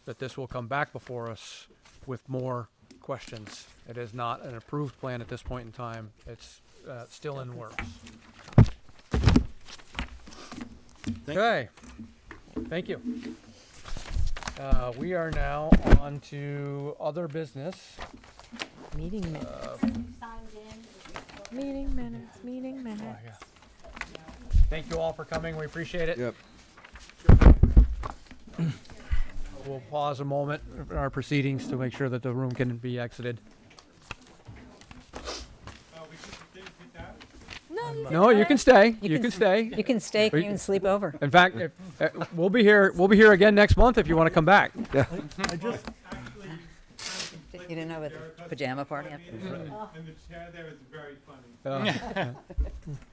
[SPEAKER 1] that this will come back before us with more questions. It is not an approved plan at this point in time. It's still in works. Okay. Thank you. We are now on to other business.
[SPEAKER 18] Meeting minutes. Meeting minutes. Meeting minutes.
[SPEAKER 1] Oh, yeah. Thank you all for coming. We appreciate it.
[SPEAKER 11] Yep.
[SPEAKER 1] We'll pause a moment in our proceedings to make sure that the room can be exited. No, you can stay. You can stay.
[SPEAKER 15] You can stay. You can sleep over.
[SPEAKER 1] In fact, we'll be here. We'll be here again next month if you want to come back. Yeah.
[SPEAKER 2] I just,
[SPEAKER 15] You didn't have a pajama party after?
[SPEAKER 17] And the chair there is very funny.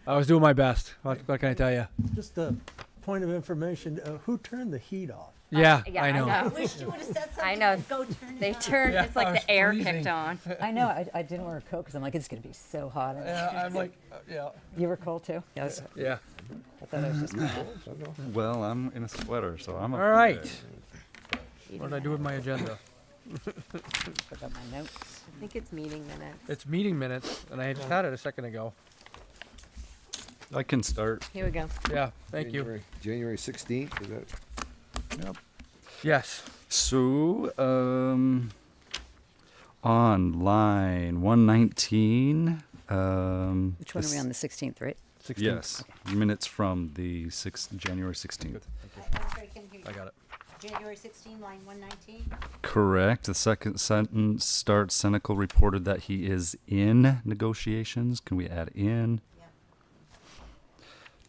[SPEAKER 1] I was doing my best. What can I tell you?
[SPEAKER 2] just a point of information, who turned the heat off?
[SPEAKER 1] Yeah,
[SPEAKER 18] Yeah,
[SPEAKER 1] I know.
[SPEAKER 7] I wish you would have said something.
[SPEAKER 18] I know.
[SPEAKER 7] Go turn it
[SPEAKER 18] They
[SPEAKER 7] on.
[SPEAKER 18] turned.
[SPEAKER 1] Yeah,
[SPEAKER 18] It's
[SPEAKER 1] I
[SPEAKER 18] like
[SPEAKER 1] was
[SPEAKER 18] the air
[SPEAKER 1] freezing.
[SPEAKER 18] kicked on.
[SPEAKER 15] I know. I didn't wear a coat because I'm like, it's going to be so hot.
[SPEAKER 1] Yeah, I'm like, yeah,
[SPEAKER 15] You were cold too? Yes.
[SPEAKER 1] yeah.
[SPEAKER 15] I thought I was just.
[SPEAKER 3] Well, I'm in a sweater, so I'm
[SPEAKER 1] All
[SPEAKER 3] okay.
[SPEAKER 1] right. What did I do with my agenda?
[SPEAKER 15] Forgot my notes.
[SPEAKER 18] I think it's meeting minutes.
[SPEAKER 1] It's meeting minutes, and I just had it a second ago.
[SPEAKER 3] I can start.
[SPEAKER 18] Here we go.
[SPEAKER 1] Yeah, thank you.
[SPEAKER 11] January 16th, is that?
[SPEAKER 3] Yep.
[SPEAKER 1] Yes.
[SPEAKER 3] So, on line 119,
[SPEAKER 15] Which one are we
[SPEAKER 3] this-
[SPEAKER 15] on, the 16th, right?
[SPEAKER 1] 16th.
[SPEAKER 3] Yes, minutes from the January 16th.
[SPEAKER 1] I got it.
[SPEAKER 7] January 16, line 119.
[SPEAKER 3] Correct. The second sentence starts, Senecal reported that he is in negotiations. Can we add in?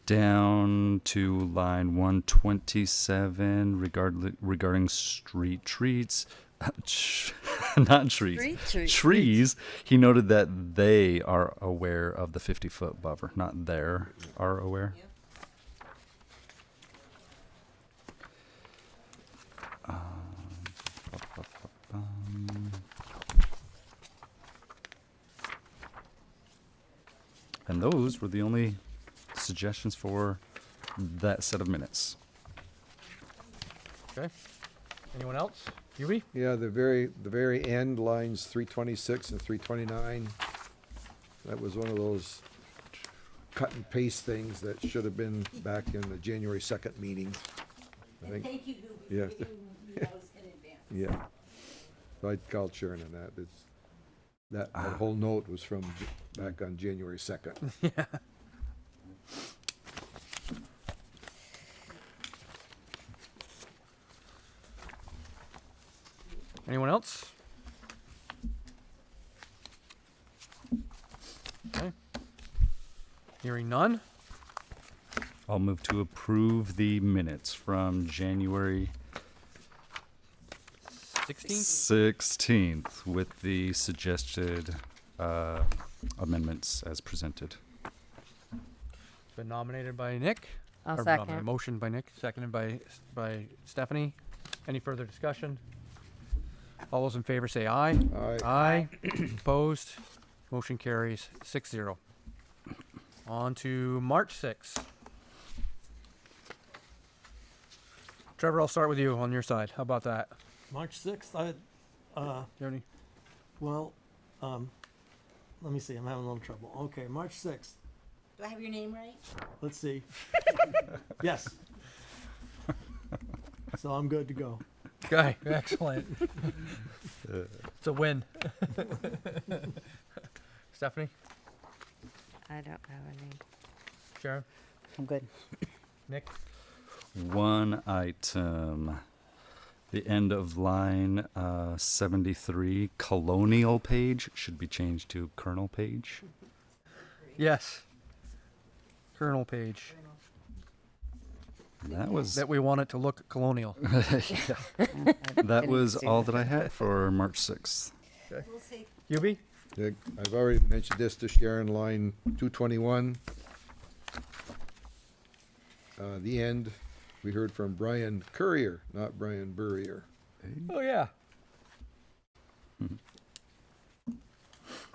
[SPEAKER 3] Down to line 127 regarding street trees. Not trees.
[SPEAKER 15] Street trees.
[SPEAKER 3] Trees. He noted that they are aware of the 50-foot buffer, not there are aware. And those were the only suggestions for that set of minutes.
[SPEAKER 1] Okay. Anyone else? Huey?
[SPEAKER 11] Yeah, the very end, lines 326 and 329. That was one of those cut and paste things that should have been back in the January 2nd meeting. I think.
[SPEAKER 7] Thank you,
[SPEAKER 11] Yeah.
[SPEAKER 7] for giving me those in advance.
[SPEAKER 11] Yeah. So I called Sharon on that. That whole note was from back on January 2nd.
[SPEAKER 1] Yeah. Anyone else? Okay. Hearing none.
[SPEAKER 3] I'll move to approve the minutes from January 16th with the suggested amendments as presented.
[SPEAKER 1] Been nominated by Nick.
[SPEAKER 18] I'll
[SPEAKER 1] Or
[SPEAKER 18] second.
[SPEAKER 1] nominated, motion by Nick, seconded by Stephanie. Any further discussion? All those in favor say aye.
[SPEAKER 11] Aye.
[SPEAKER 1] Aye. Opposed? Motion carries 6-0. On to March 6th. Trevor, I'll start with you on your side. How about that?
[SPEAKER 2] March 6th,
[SPEAKER 1] Joni?
[SPEAKER 2] well, let me see, I'm having a little trouble. Okay, March 6th,
[SPEAKER 7] Do I have your name right?
[SPEAKER 2] let's see. Yes. So I'm good to go.
[SPEAKER 1] Okay, excellent. It's a win. Stephanie?
[SPEAKER 18] I don't have a name.
[SPEAKER 1] Sharon?
[SPEAKER 15] I'm good.
[SPEAKER 1] Nick?
[SPEAKER 3] One item. The end of line 73, colonial page, should be changed to Colonel page.
[SPEAKER 1] Yes. Colonel Page.
[SPEAKER 3] That was
[SPEAKER 1] That we want it to look colonial.
[SPEAKER 3] that was all that I had for March 6th.
[SPEAKER 1] Okay.
[SPEAKER 7] We'll see.
[SPEAKER 1] Hubie?
[SPEAKER 11] I've already mentioned this to Sharon, line 221. The end, we heard from Brian Courier, not Brian Burrier.
[SPEAKER 1] Oh, yeah.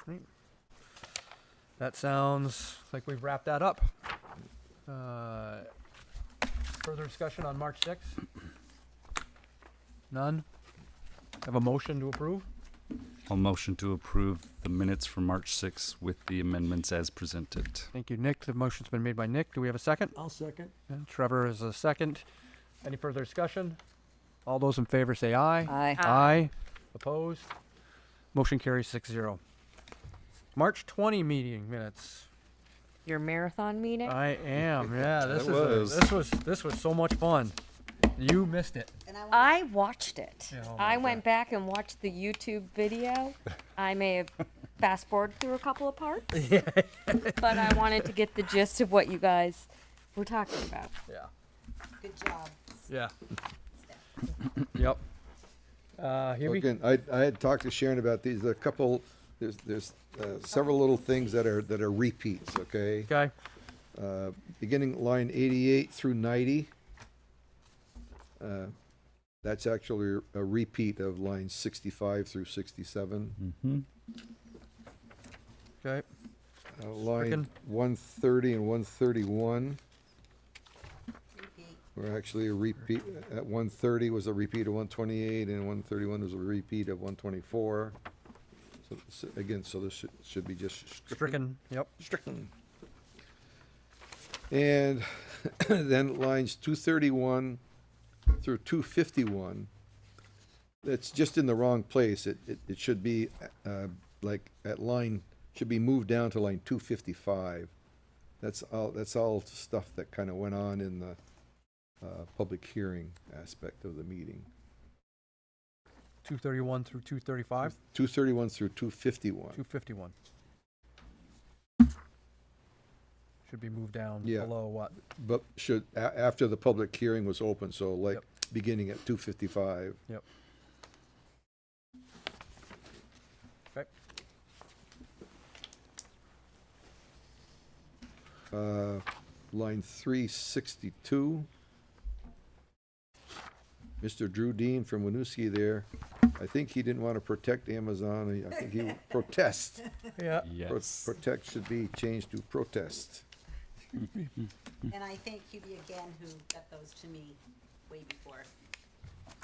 [SPEAKER 1] Great. That sounds like we've wrapped that up. Further discussion on March 6th? None? Have a motion to approve?
[SPEAKER 3] I'll motion to approve the minutes from March 6th with the amendments as presented.
[SPEAKER 1] Thank you, Nick. The motion's been made by Nick. Do we have a second?
[SPEAKER 2] I'll second.
[SPEAKER 1] And Trevor is a second. Any further discussion? All those in favor say aye.
[SPEAKER 15] Aye.
[SPEAKER 1] Aye. Opposed? Motion carries 6-0. March 20 meeting minutes.
[SPEAKER 18] Your marathon meeting?
[SPEAKER 1] I am. Yeah,
[SPEAKER 3] It was.
[SPEAKER 1] this was so much fun. You missed it.
[SPEAKER 18] I watched it.
[SPEAKER 1] Yeah, oh
[SPEAKER 18] I
[SPEAKER 1] my
[SPEAKER 18] went back and watched the YouTube video. I may have fast forwarded through a couple of parts, but I wanted to get the gist of what you guys were talking about.
[SPEAKER 1] Yeah.
[SPEAKER 7] Good job.
[SPEAKER 1] Yeah. Yep. Hubie?
[SPEAKER 11] Again, I had talked to Sharon about these, a couple, there's several little things that are repeats, okay?
[SPEAKER 1] Okay.
[SPEAKER 11] Beginning line 88 through 90. That's actually a repeat of lines 65 through 67.
[SPEAKER 3] Mm-hmm.
[SPEAKER 1] Okay.
[SPEAKER 11] Line
[SPEAKER 1] Stricken.
[SPEAKER 11] 130 and 131. We're actually a repeat, at 130 was a repeat of 128, and 131 was a repeat of 124. So again, so this should be just
[SPEAKER 1] Stricken, yep.
[SPEAKER 11] stricken. And then lines 231 through 251, that's just in the wrong place. It should be like at line, should be moved down to line 255. That's all stuff that kind of went on in the public hearing aspect of the meeting.
[SPEAKER 1] 231 through 235?
[SPEAKER 11] 231 through 251.
[SPEAKER 1] 251. Should be moved down
[SPEAKER 11] Yeah.
[SPEAKER 1] below what?
[SPEAKER 11] But should, after the public hearing was open, so like beginning at 255.
[SPEAKER 1] Yep. Okay.
[SPEAKER 11] Line 362. Mr. Drew Dean from Winooski there. I think he didn't want to protect Amazon. I think he protest.
[SPEAKER 1] Yeah.
[SPEAKER 3] Yes.
[SPEAKER 11] Protect should be changed to protest.
[SPEAKER 7] And I thank Hubie again who got those to me way before.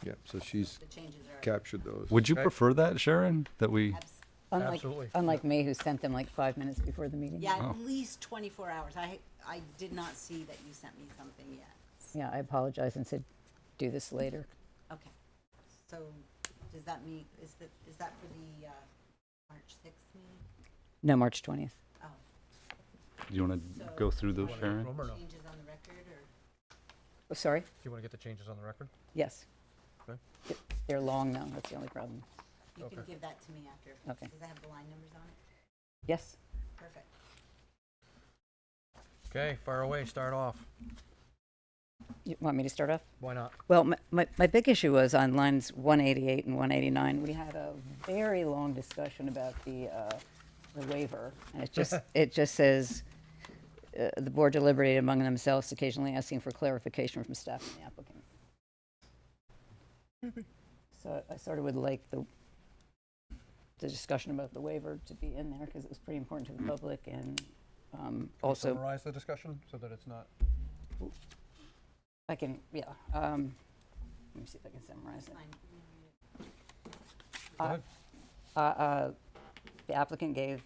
[SPEAKER 11] Yeah, so she's
[SPEAKER 7] The changes are.
[SPEAKER 11] captured those.
[SPEAKER 3] Would you
[SPEAKER 1] Okay.
[SPEAKER 3] prefer that, Sharon? That we?
[SPEAKER 15] Unlike,
[SPEAKER 1] Absolutely.
[SPEAKER 15] unlike me, who sent them like 5 minutes before the meeting.
[SPEAKER 7] Yeah,
[SPEAKER 3] Oh.
[SPEAKER 7] at least 24 hours. I did not see that you sent me something yet.
[SPEAKER 15] Yeah, I apologized and said, do this later.
[SPEAKER 7] Okay. So does that mean, is that for the March 6th meeting?
[SPEAKER 15] No, March 20th.
[SPEAKER 7] Oh.
[SPEAKER 3] Do you want to go through those, Sharon?
[SPEAKER 1] Room or no?
[SPEAKER 7] Changes on the record or?
[SPEAKER 15] Oh, sorry?
[SPEAKER 1] Do you want to get the changes on the record?
[SPEAKER 15] Yes.
[SPEAKER 1] Okay.
[SPEAKER 15] They're long now, that's the only problem.
[SPEAKER 7] You can
[SPEAKER 1] Okay.
[SPEAKER 7] give that to me after.
[SPEAKER 15] Okay.
[SPEAKER 7] Does that have the line numbers on it?
[SPEAKER 15] Yes.
[SPEAKER 7] Perfect.
[SPEAKER 1] Okay, fire away, start off.
[SPEAKER 15] You want me to start off?
[SPEAKER 1] Why not?
[SPEAKER 15] Well, my big issue was on lines 188 and 189. We had a very long discussion about the waiver, and it just says the board deliberated among themselves, occasionally asking for clarification from staff and the applicant. So I sort of would like the discussion about the waiver to be in there because it was pretty important to the public, and
[SPEAKER 1] Can you
[SPEAKER 15] also
[SPEAKER 1] summarize the discussion so that it's not.
[SPEAKER 15] I can, yeah. Let me see if I can summarize it.
[SPEAKER 1] Go ahead.
[SPEAKER 15] The applicant gave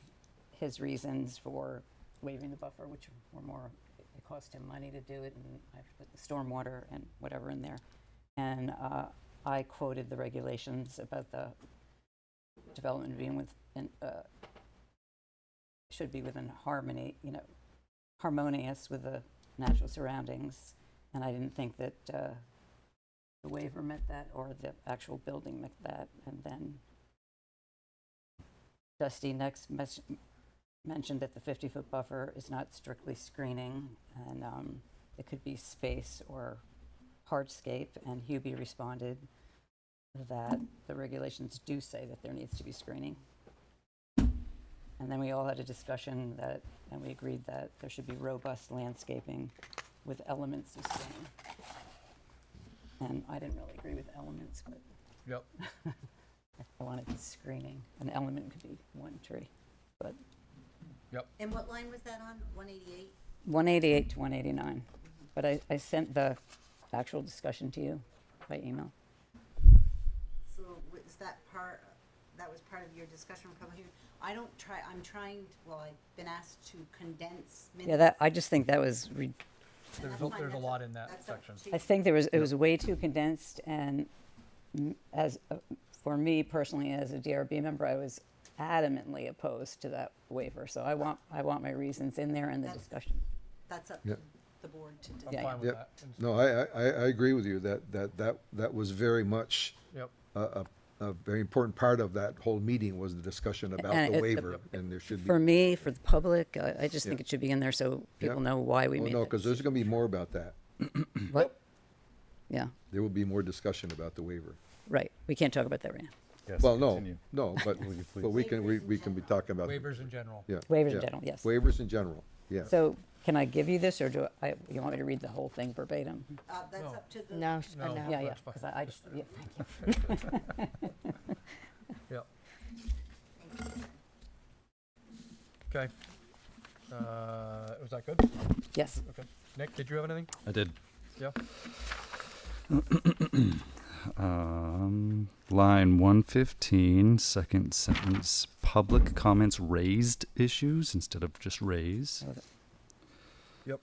[SPEAKER 15] his reasons for waiving the buffer, which were more, it cost him money to do it, and I put the stormwater and whatever in there. And I quoted the regulations about the development being should be within harmony, harmonious with the natural surroundings. And I didn't think that the waiver met that or the actual building met that. And then Dusty next mentioned that the 50-foot buffer is not strictly screening, and it could be space or hardscape. And Hubie responded that the regulations do say that there needs to be screening. And then we all had a discussion and we agreed that there should be robust landscaping with elements of screening. And I didn't really agree with elements, but
[SPEAKER 1] Yep.
[SPEAKER 15] I wanted screening. An element could be one tree, but
[SPEAKER 7] And what line was that on? 188?
[SPEAKER 15] 188 to 189. But I sent the actual discussion to you by email.
[SPEAKER 7] So was that was part of your discussion from here? I'm trying, I've been asked to condense minutes.
[SPEAKER 15] Yeah, I just think that was,
[SPEAKER 1] There's a lot in that section.
[SPEAKER 15] I think it was way too condensed, and for me personally, as a DRB member, I was adamantly opposed to that waiver. So I want my reasons in there in the discussion.
[SPEAKER 7] That's up
[SPEAKER 11] Yep.
[SPEAKER 7] to the board to
[SPEAKER 1] I'm
[SPEAKER 7] decide.
[SPEAKER 1] fine with that.
[SPEAKER 11] No, I agree with you that was very much
[SPEAKER 1] Yep.
[SPEAKER 11] a very important part of that whole meeting was the discussion about
[SPEAKER 15] And
[SPEAKER 11] the
[SPEAKER 15] it-
[SPEAKER 11] waiver, and there should be.
[SPEAKER 15] For me, for the public, I just think
[SPEAKER 11] Yeah.
[SPEAKER 15] it should be in there so people
[SPEAKER 11] Yep.
[SPEAKER 15] know why we
[SPEAKER 11] Oh,
[SPEAKER 15] made
[SPEAKER 11] no,
[SPEAKER 15] it.
[SPEAKER 11] because there's going to be more about that.
[SPEAKER 15] What? Yeah,
[SPEAKER 11] There will be more discussion about the waiver.
[SPEAKER 15] right. We can't talk about that right now.
[SPEAKER 3] Yes,
[SPEAKER 11] Well, no,
[SPEAKER 3] continue.
[SPEAKER 11] no, but
[SPEAKER 3] Will you
[SPEAKER 11] but
[SPEAKER 3] please?
[SPEAKER 11] we can be talking about.
[SPEAKER 1] Waivers in general.
[SPEAKER 11] Yeah.
[SPEAKER 15] Waivers in
[SPEAKER 11] yeah.
[SPEAKER 15] general, yes.
[SPEAKER 11] Waivers in general, yeah.
[SPEAKER 15] So can I give you this, or you want me to read the whole thing verbatim?
[SPEAKER 7] That's
[SPEAKER 1] No.
[SPEAKER 7] up to the.
[SPEAKER 18] No,
[SPEAKER 1] No.
[SPEAKER 18] no.
[SPEAKER 15] Yeah, yeah,
[SPEAKER 1] that's fine.
[SPEAKER 15] because I just, yeah, thank you.
[SPEAKER 1] Yep. Okay. Was that good?
[SPEAKER 15] Yes.
[SPEAKER 1] Okay. Nick, did you have anything?
[SPEAKER 3] I did.
[SPEAKER 1] Yeah.
[SPEAKER 3] Line 115, second sentence, public comments raised issues instead of just raise.
[SPEAKER 1] Yep.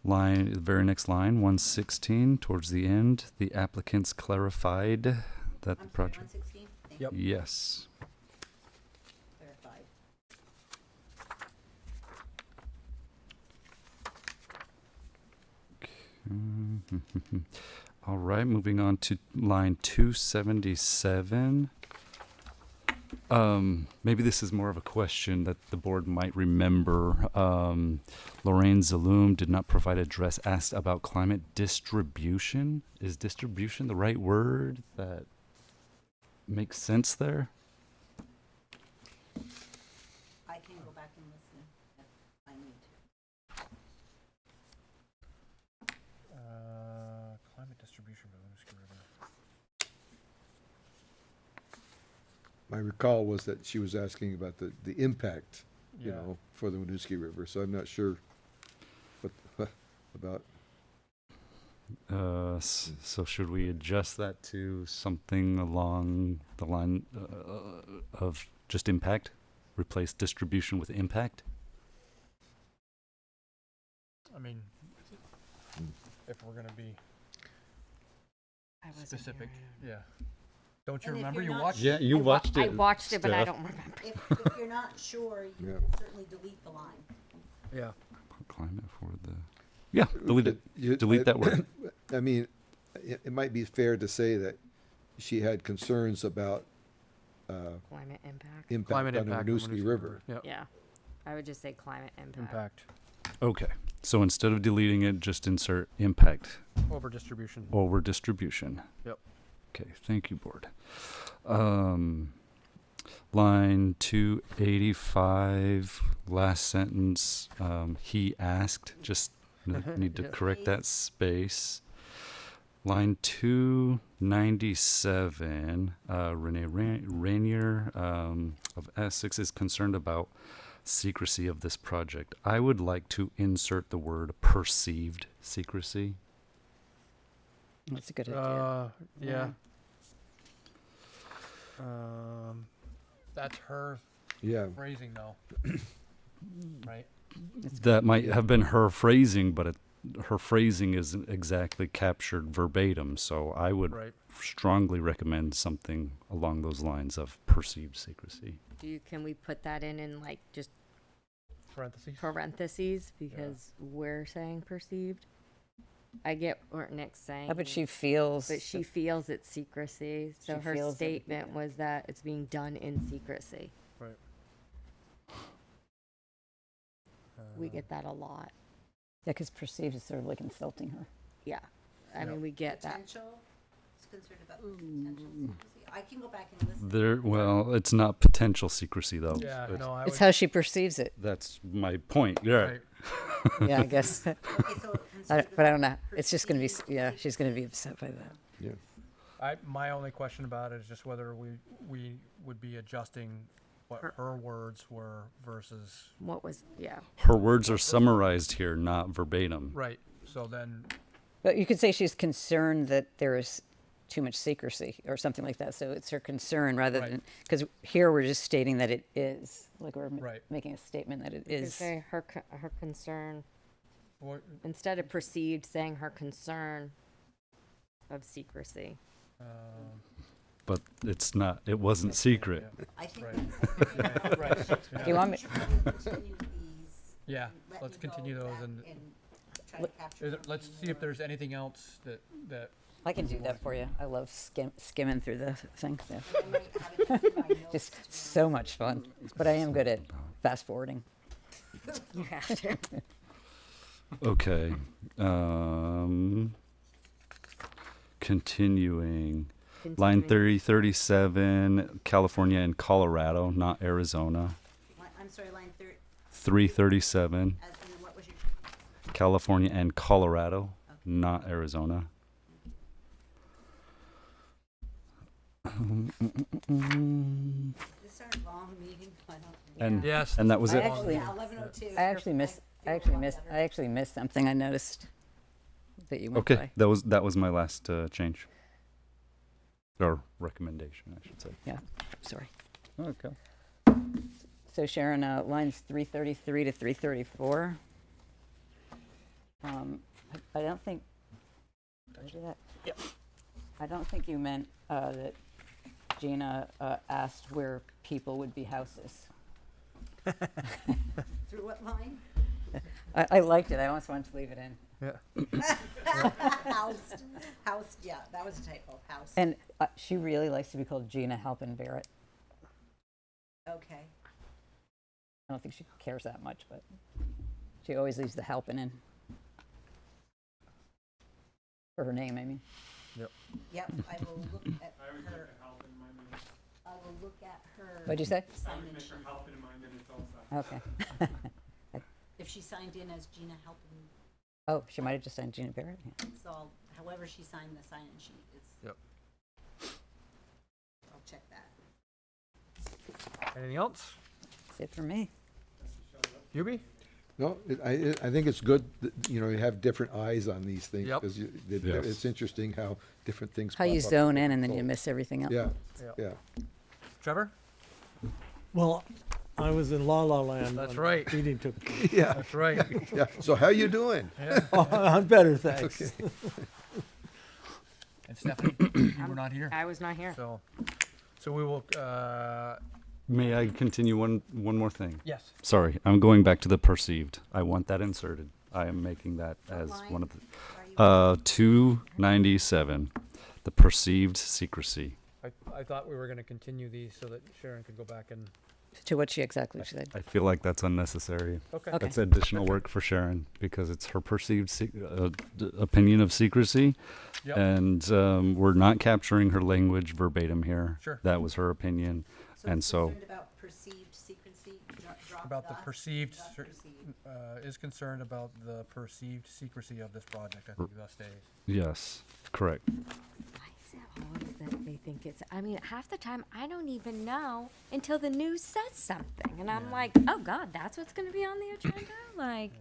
[SPEAKER 3] Line, the very next line, 116, towards the end, the applicants clarified that the project.
[SPEAKER 7] 116?
[SPEAKER 1] Yep.
[SPEAKER 3] Yes.
[SPEAKER 7] Clarified.
[SPEAKER 3] All right, moving on to line 277. Maybe this is more of a question that the board might remember. Lorraine Zaloom did not provide address, asked about climate distribution. Is distribution the right word that makes sense there?
[SPEAKER 7] I can go back and listen if I need to.
[SPEAKER 1] Climate distribution by the Winooski River.
[SPEAKER 11] My recall was that she was asking about the impact, you
[SPEAKER 1] Yeah.
[SPEAKER 11] know, for the Winooski River, so I'm not sure what, about.
[SPEAKER 3] So should we adjust that to something along the line of just impact? Replace distribution with impact?
[SPEAKER 1] I mean, if we're gonna be specific, yeah. Don't you
[SPEAKER 7] And if
[SPEAKER 1] remember?
[SPEAKER 7] you're
[SPEAKER 1] You
[SPEAKER 7] not
[SPEAKER 1] watched?
[SPEAKER 3] Yeah, you watched it.
[SPEAKER 18] I watched it, but I
[SPEAKER 3] Steph.
[SPEAKER 18] don't remember.
[SPEAKER 7] If you're not sure, you
[SPEAKER 11] Yeah.
[SPEAKER 7] can certainly delete the line.
[SPEAKER 1] Yeah.
[SPEAKER 3] Climate for the. Yeah, delete it. Delete that word.
[SPEAKER 11] I mean, it might be fair to say that she had concerns about
[SPEAKER 18] Climate impact.
[SPEAKER 11] impact
[SPEAKER 1] Climate
[SPEAKER 11] on the
[SPEAKER 1] impact on
[SPEAKER 11] Winooski River.
[SPEAKER 1] Yep.
[SPEAKER 18] Yeah. I would just say climate impact.
[SPEAKER 1] Impact.
[SPEAKER 3] Okay, so instead of deleting it, just insert impact
[SPEAKER 1] Over distribution.
[SPEAKER 3] over distribution.
[SPEAKER 1] Yep.
[SPEAKER 3] Okay, thank you, board. Line 285, last sentence, he asked, just need to correct that space. Line 297, Renee Rainier of Essex is concerned about secrecy of this project. I would like to insert the word perceived secrecy.
[SPEAKER 15] That's a good idea.
[SPEAKER 1] Yeah. That's her
[SPEAKER 11] Yeah.
[SPEAKER 1] phrasing though. Right?
[SPEAKER 3] That might have been her phrasing, but her phrasing isn't exactly captured verbatim. So I would
[SPEAKER 1] Right.
[SPEAKER 3] strongly recommend something along those lines of perceived secrecy.
[SPEAKER 18] Can we put that in like just
[SPEAKER 1] Parentheses.
[SPEAKER 18] because we're saying perceived? I get what Nick's saying.
[SPEAKER 15] How about she feels?
[SPEAKER 18] But she feels it's secrecy. So
[SPEAKER 15] She
[SPEAKER 18] her
[SPEAKER 15] feels it.
[SPEAKER 18] statement was that it's being done in secrecy.
[SPEAKER 1] Right.
[SPEAKER 18] We get that a lot.
[SPEAKER 15] Yeah, because perceived is sort of like insulting her.
[SPEAKER 18] Yeah. I mean, we get that.
[SPEAKER 7] Potential, it's concerned about potential secrecy. I can go back and listen.
[SPEAKER 3] Well, it's not potential secrecy though.
[SPEAKER 1] Yeah,
[SPEAKER 3] It's-
[SPEAKER 1] no, I
[SPEAKER 15] It's
[SPEAKER 1] would,
[SPEAKER 15] how she perceives it.
[SPEAKER 3] That's my point. Yeah.
[SPEAKER 1] right.
[SPEAKER 15] Yeah, I guess.
[SPEAKER 7] Okay, so
[SPEAKER 15] But I don't know. It's just going to be, yeah, she's going to be upset by that.
[SPEAKER 11] Yeah.
[SPEAKER 1] My only question about it is just whether we would be adjusting what her words were versus.
[SPEAKER 18] What was, yeah.
[SPEAKER 3] Her words are summarized here, not verbatim.
[SPEAKER 1] Right. So then,
[SPEAKER 15] But you could say she's concerned that there is too much secrecy or something like that. So it's her concern rather
[SPEAKER 1] Right.
[SPEAKER 15] than, because here we're just stating that it is, like we're
[SPEAKER 1] Right.
[SPEAKER 15] making a statement that it
[SPEAKER 18] You could
[SPEAKER 15] is.
[SPEAKER 18] say her concern,
[SPEAKER 1] what,
[SPEAKER 18] instead of perceived, saying her concern of secrecy.
[SPEAKER 3] But it's not. It wasn't secret.
[SPEAKER 7] I think.
[SPEAKER 1] right. Right.
[SPEAKER 15] Do you want me?
[SPEAKER 7] Continue these.
[SPEAKER 1] Yeah.
[SPEAKER 7] Let
[SPEAKER 1] Let's
[SPEAKER 7] you go
[SPEAKER 1] continue those
[SPEAKER 7] back
[SPEAKER 1] and
[SPEAKER 7] try to capture.
[SPEAKER 1] let's see if there's anything else that
[SPEAKER 15] I can do that for you. I love skimming through the thing. Yeah.
[SPEAKER 7] I might have it in my notes
[SPEAKER 15] Just
[SPEAKER 7] to be
[SPEAKER 15] so much fun. But I am good at fast forwarding.
[SPEAKER 18] You have to.
[SPEAKER 3] Okay. Continuing. Line 3037, California and Colorado, not Arizona.
[SPEAKER 7] I'm sorry, line
[SPEAKER 3] 337,
[SPEAKER 7] as in what was your?
[SPEAKER 3] California and Colorado, not Arizona.
[SPEAKER 7] This our long meeting, I don't.
[SPEAKER 3] And
[SPEAKER 1] Yes.
[SPEAKER 3] and that was
[SPEAKER 15] I
[SPEAKER 3] it.
[SPEAKER 15] actually,
[SPEAKER 7] Yeah, 11:02.
[SPEAKER 15] I actually missed something I noticed. that you went
[SPEAKER 3] Okay,
[SPEAKER 15] by.
[SPEAKER 3] that was my last change. Or recommendation, I should say.
[SPEAKER 15] Yeah, sorry.
[SPEAKER 3] Okay.
[SPEAKER 15] So Sharon, lines 333 to 334. I don't think. Did I do that? Yep. I don't think you meant that Gina asked where people would be houses.
[SPEAKER 7] Through what line?
[SPEAKER 15] I liked it. I almost wanted to leave it in.
[SPEAKER 1] Yeah.
[SPEAKER 7] House, yeah, that was a typo, house.
[SPEAKER 15] And she really likes to be called Gina Halpin Barrett.
[SPEAKER 7] Okay.
[SPEAKER 15] I don't think she cares that much, but she always leaves the Halpin in. For her name, I mean.
[SPEAKER 1] Yep.
[SPEAKER 7] Yep, I will look at her. I will look at her.
[SPEAKER 15] What'd you say?
[SPEAKER 7] Signage.
[SPEAKER 15] Okay.
[SPEAKER 7] If she signed in as Gina Halpin,
[SPEAKER 15] Oh, she might have just signed Gina Barrett. Yeah.
[SPEAKER 7] so however she signed the sign-in sheet is.
[SPEAKER 1] Yep.
[SPEAKER 7] I'll check that.
[SPEAKER 1] Anything else?
[SPEAKER 15] That's it for me.
[SPEAKER 1] Hubie?
[SPEAKER 11] No, I think it's good, that, you know, you have different eyes on these things.
[SPEAKER 1] Yep.
[SPEAKER 11] Because
[SPEAKER 3] Yes.
[SPEAKER 11] it's interesting how different things
[SPEAKER 15] How you
[SPEAKER 11] pop up.
[SPEAKER 15] zone in and then you miss everything else.
[SPEAKER 11] Yeah,
[SPEAKER 1] Yep.
[SPEAKER 11] yeah.
[SPEAKER 1] Trevor?
[SPEAKER 2] Well, I was in La La Land.
[SPEAKER 1] That's
[SPEAKER 2] when
[SPEAKER 1] right.
[SPEAKER 2] the meeting took place.
[SPEAKER 11] Yeah.
[SPEAKER 1] That's right.
[SPEAKER 11] Yeah, so how you doing?
[SPEAKER 1] Yeah.
[SPEAKER 2] Oh, I'm better, thanks.
[SPEAKER 11] Okay.
[SPEAKER 1] And Stephanie, you were not here.
[SPEAKER 18] I was not here.
[SPEAKER 1] So we will,
[SPEAKER 3] May I continue one more thing?
[SPEAKER 1] yes.
[SPEAKER 3] Sorry, I'm going back to the perceived. I want that inserted. I am making that as one of the 297, the perceived secrecy.
[SPEAKER 1] I thought we were going to continue these so that Sharon could go back and.
[SPEAKER 15] To what she exactly said.
[SPEAKER 3] I feel like that's unnecessary.
[SPEAKER 1] Okay.
[SPEAKER 15] Okay.
[SPEAKER 3] That's additional work for Sharon because it's her perceived opinion of secrecy.
[SPEAKER 1] Yep.
[SPEAKER 3] And we're not capturing her language verbatim here.
[SPEAKER 1] Sure.
[SPEAKER 3] That was her opinion. And
[SPEAKER 7] it's
[SPEAKER 3] so
[SPEAKER 7] concerned about perceived secrecy, drop
[SPEAKER 1] About the perceived,
[SPEAKER 7] perceived.
[SPEAKER 1] is concerned about the perceived secrecy of this project, I think thus stays.
[SPEAKER 3] yes, correct.
[SPEAKER 18] Why is it always that they think it's? I mean, half the time I don't even know until the news says something, and I'm like, oh God, that's what's going to be on the agenda, like.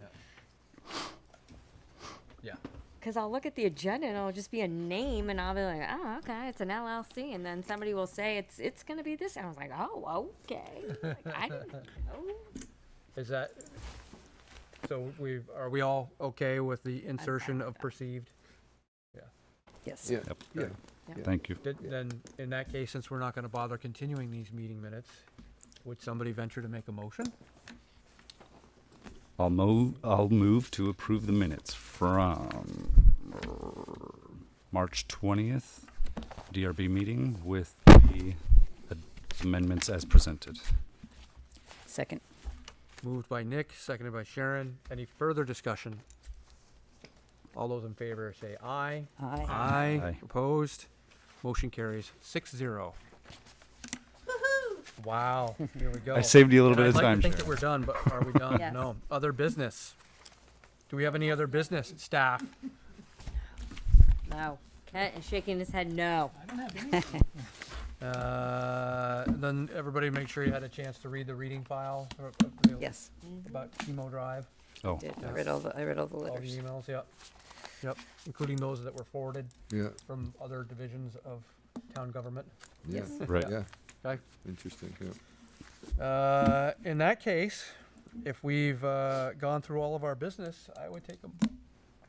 [SPEAKER 1] Yeah.
[SPEAKER 18] Because I'll look at the agenda and it'll just be a name, and I'll be like, oh, okay, it's an LLC, and then somebody will say it's going to be this, and I was like, oh, okay. Like, I don't know.
[SPEAKER 1] Is that, so are we all okay with the insertion of perceived? Yeah.
[SPEAKER 15] Yes.
[SPEAKER 11] Yeah,
[SPEAKER 3] Yep.
[SPEAKER 11] yeah.
[SPEAKER 15] Yep.
[SPEAKER 3] Thank you.
[SPEAKER 1] Then, in that case, since we're not going to bother continuing these meeting minutes, would somebody venture to make a motion?
[SPEAKER 3] I'll move to approve the minutes from March 20th DRB meeting with the amendments as presented.
[SPEAKER 15] Second.
[SPEAKER 1] Moved by Nick, seconded by Sharon. Any further discussion? All those in favor say aye.
[SPEAKER 15] Aye.
[SPEAKER 1] Aye.
[SPEAKER 3] Aye.
[SPEAKER 1] Opposed? Motion carries 6-0. Wow, here we go.
[SPEAKER 3] I saved you a little
[SPEAKER 1] And
[SPEAKER 3] bit of
[SPEAKER 1] I'd like
[SPEAKER 3] time,
[SPEAKER 1] to think that
[SPEAKER 3] Sharon.
[SPEAKER 1] we're done, but are we done?
[SPEAKER 18] Yes.
[SPEAKER 1] No. Other business. Do we have any other business, staff?
[SPEAKER 18] No. Kent is shaking his head no.
[SPEAKER 1] Then everybody make sure you had a chance to read the reading file.
[SPEAKER 15] Yes.
[SPEAKER 1] About Chemo Drive.
[SPEAKER 3] Oh,
[SPEAKER 15] Did. I read all the
[SPEAKER 1] All the
[SPEAKER 15] letters.
[SPEAKER 1] emails, yep. Yep, including those that were forwarded
[SPEAKER 11] Yeah,
[SPEAKER 1] from other divisions of town government.
[SPEAKER 11] yeah,
[SPEAKER 3] Right.
[SPEAKER 11] yeah.
[SPEAKER 1] Okay.
[SPEAKER 11] Interesting, yeah.
[SPEAKER 1] In that case, if we've gone through all of our business, I would take a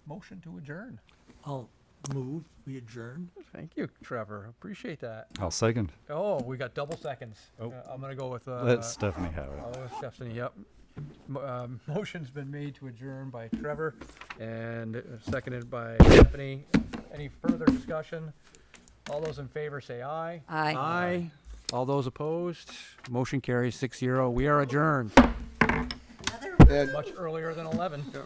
[SPEAKER 1] motion to adjourn.
[SPEAKER 2] I'll move, we adjourn.
[SPEAKER 1] Thank you, Trevor. Appreciate that.
[SPEAKER 3] I'll second.
[SPEAKER 1] Oh, we got double seconds.
[SPEAKER 3] Oh.
[SPEAKER 1] I'm gonna go with.
[SPEAKER 3] Let Stephanie have it.
[SPEAKER 1] I'll go with Stephanie. Yep. Motion's been made to adjourn by Trevor and seconded by Stephanie. Any further discussion? All those in favor say aye.
[SPEAKER 15] Aye.
[SPEAKER 1] Aye. All those opposed? Motion carries 6-0. We are adjourned.
[SPEAKER 11] Ed,
[SPEAKER 1] Much earlier than 11.
[SPEAKER 11] yeah.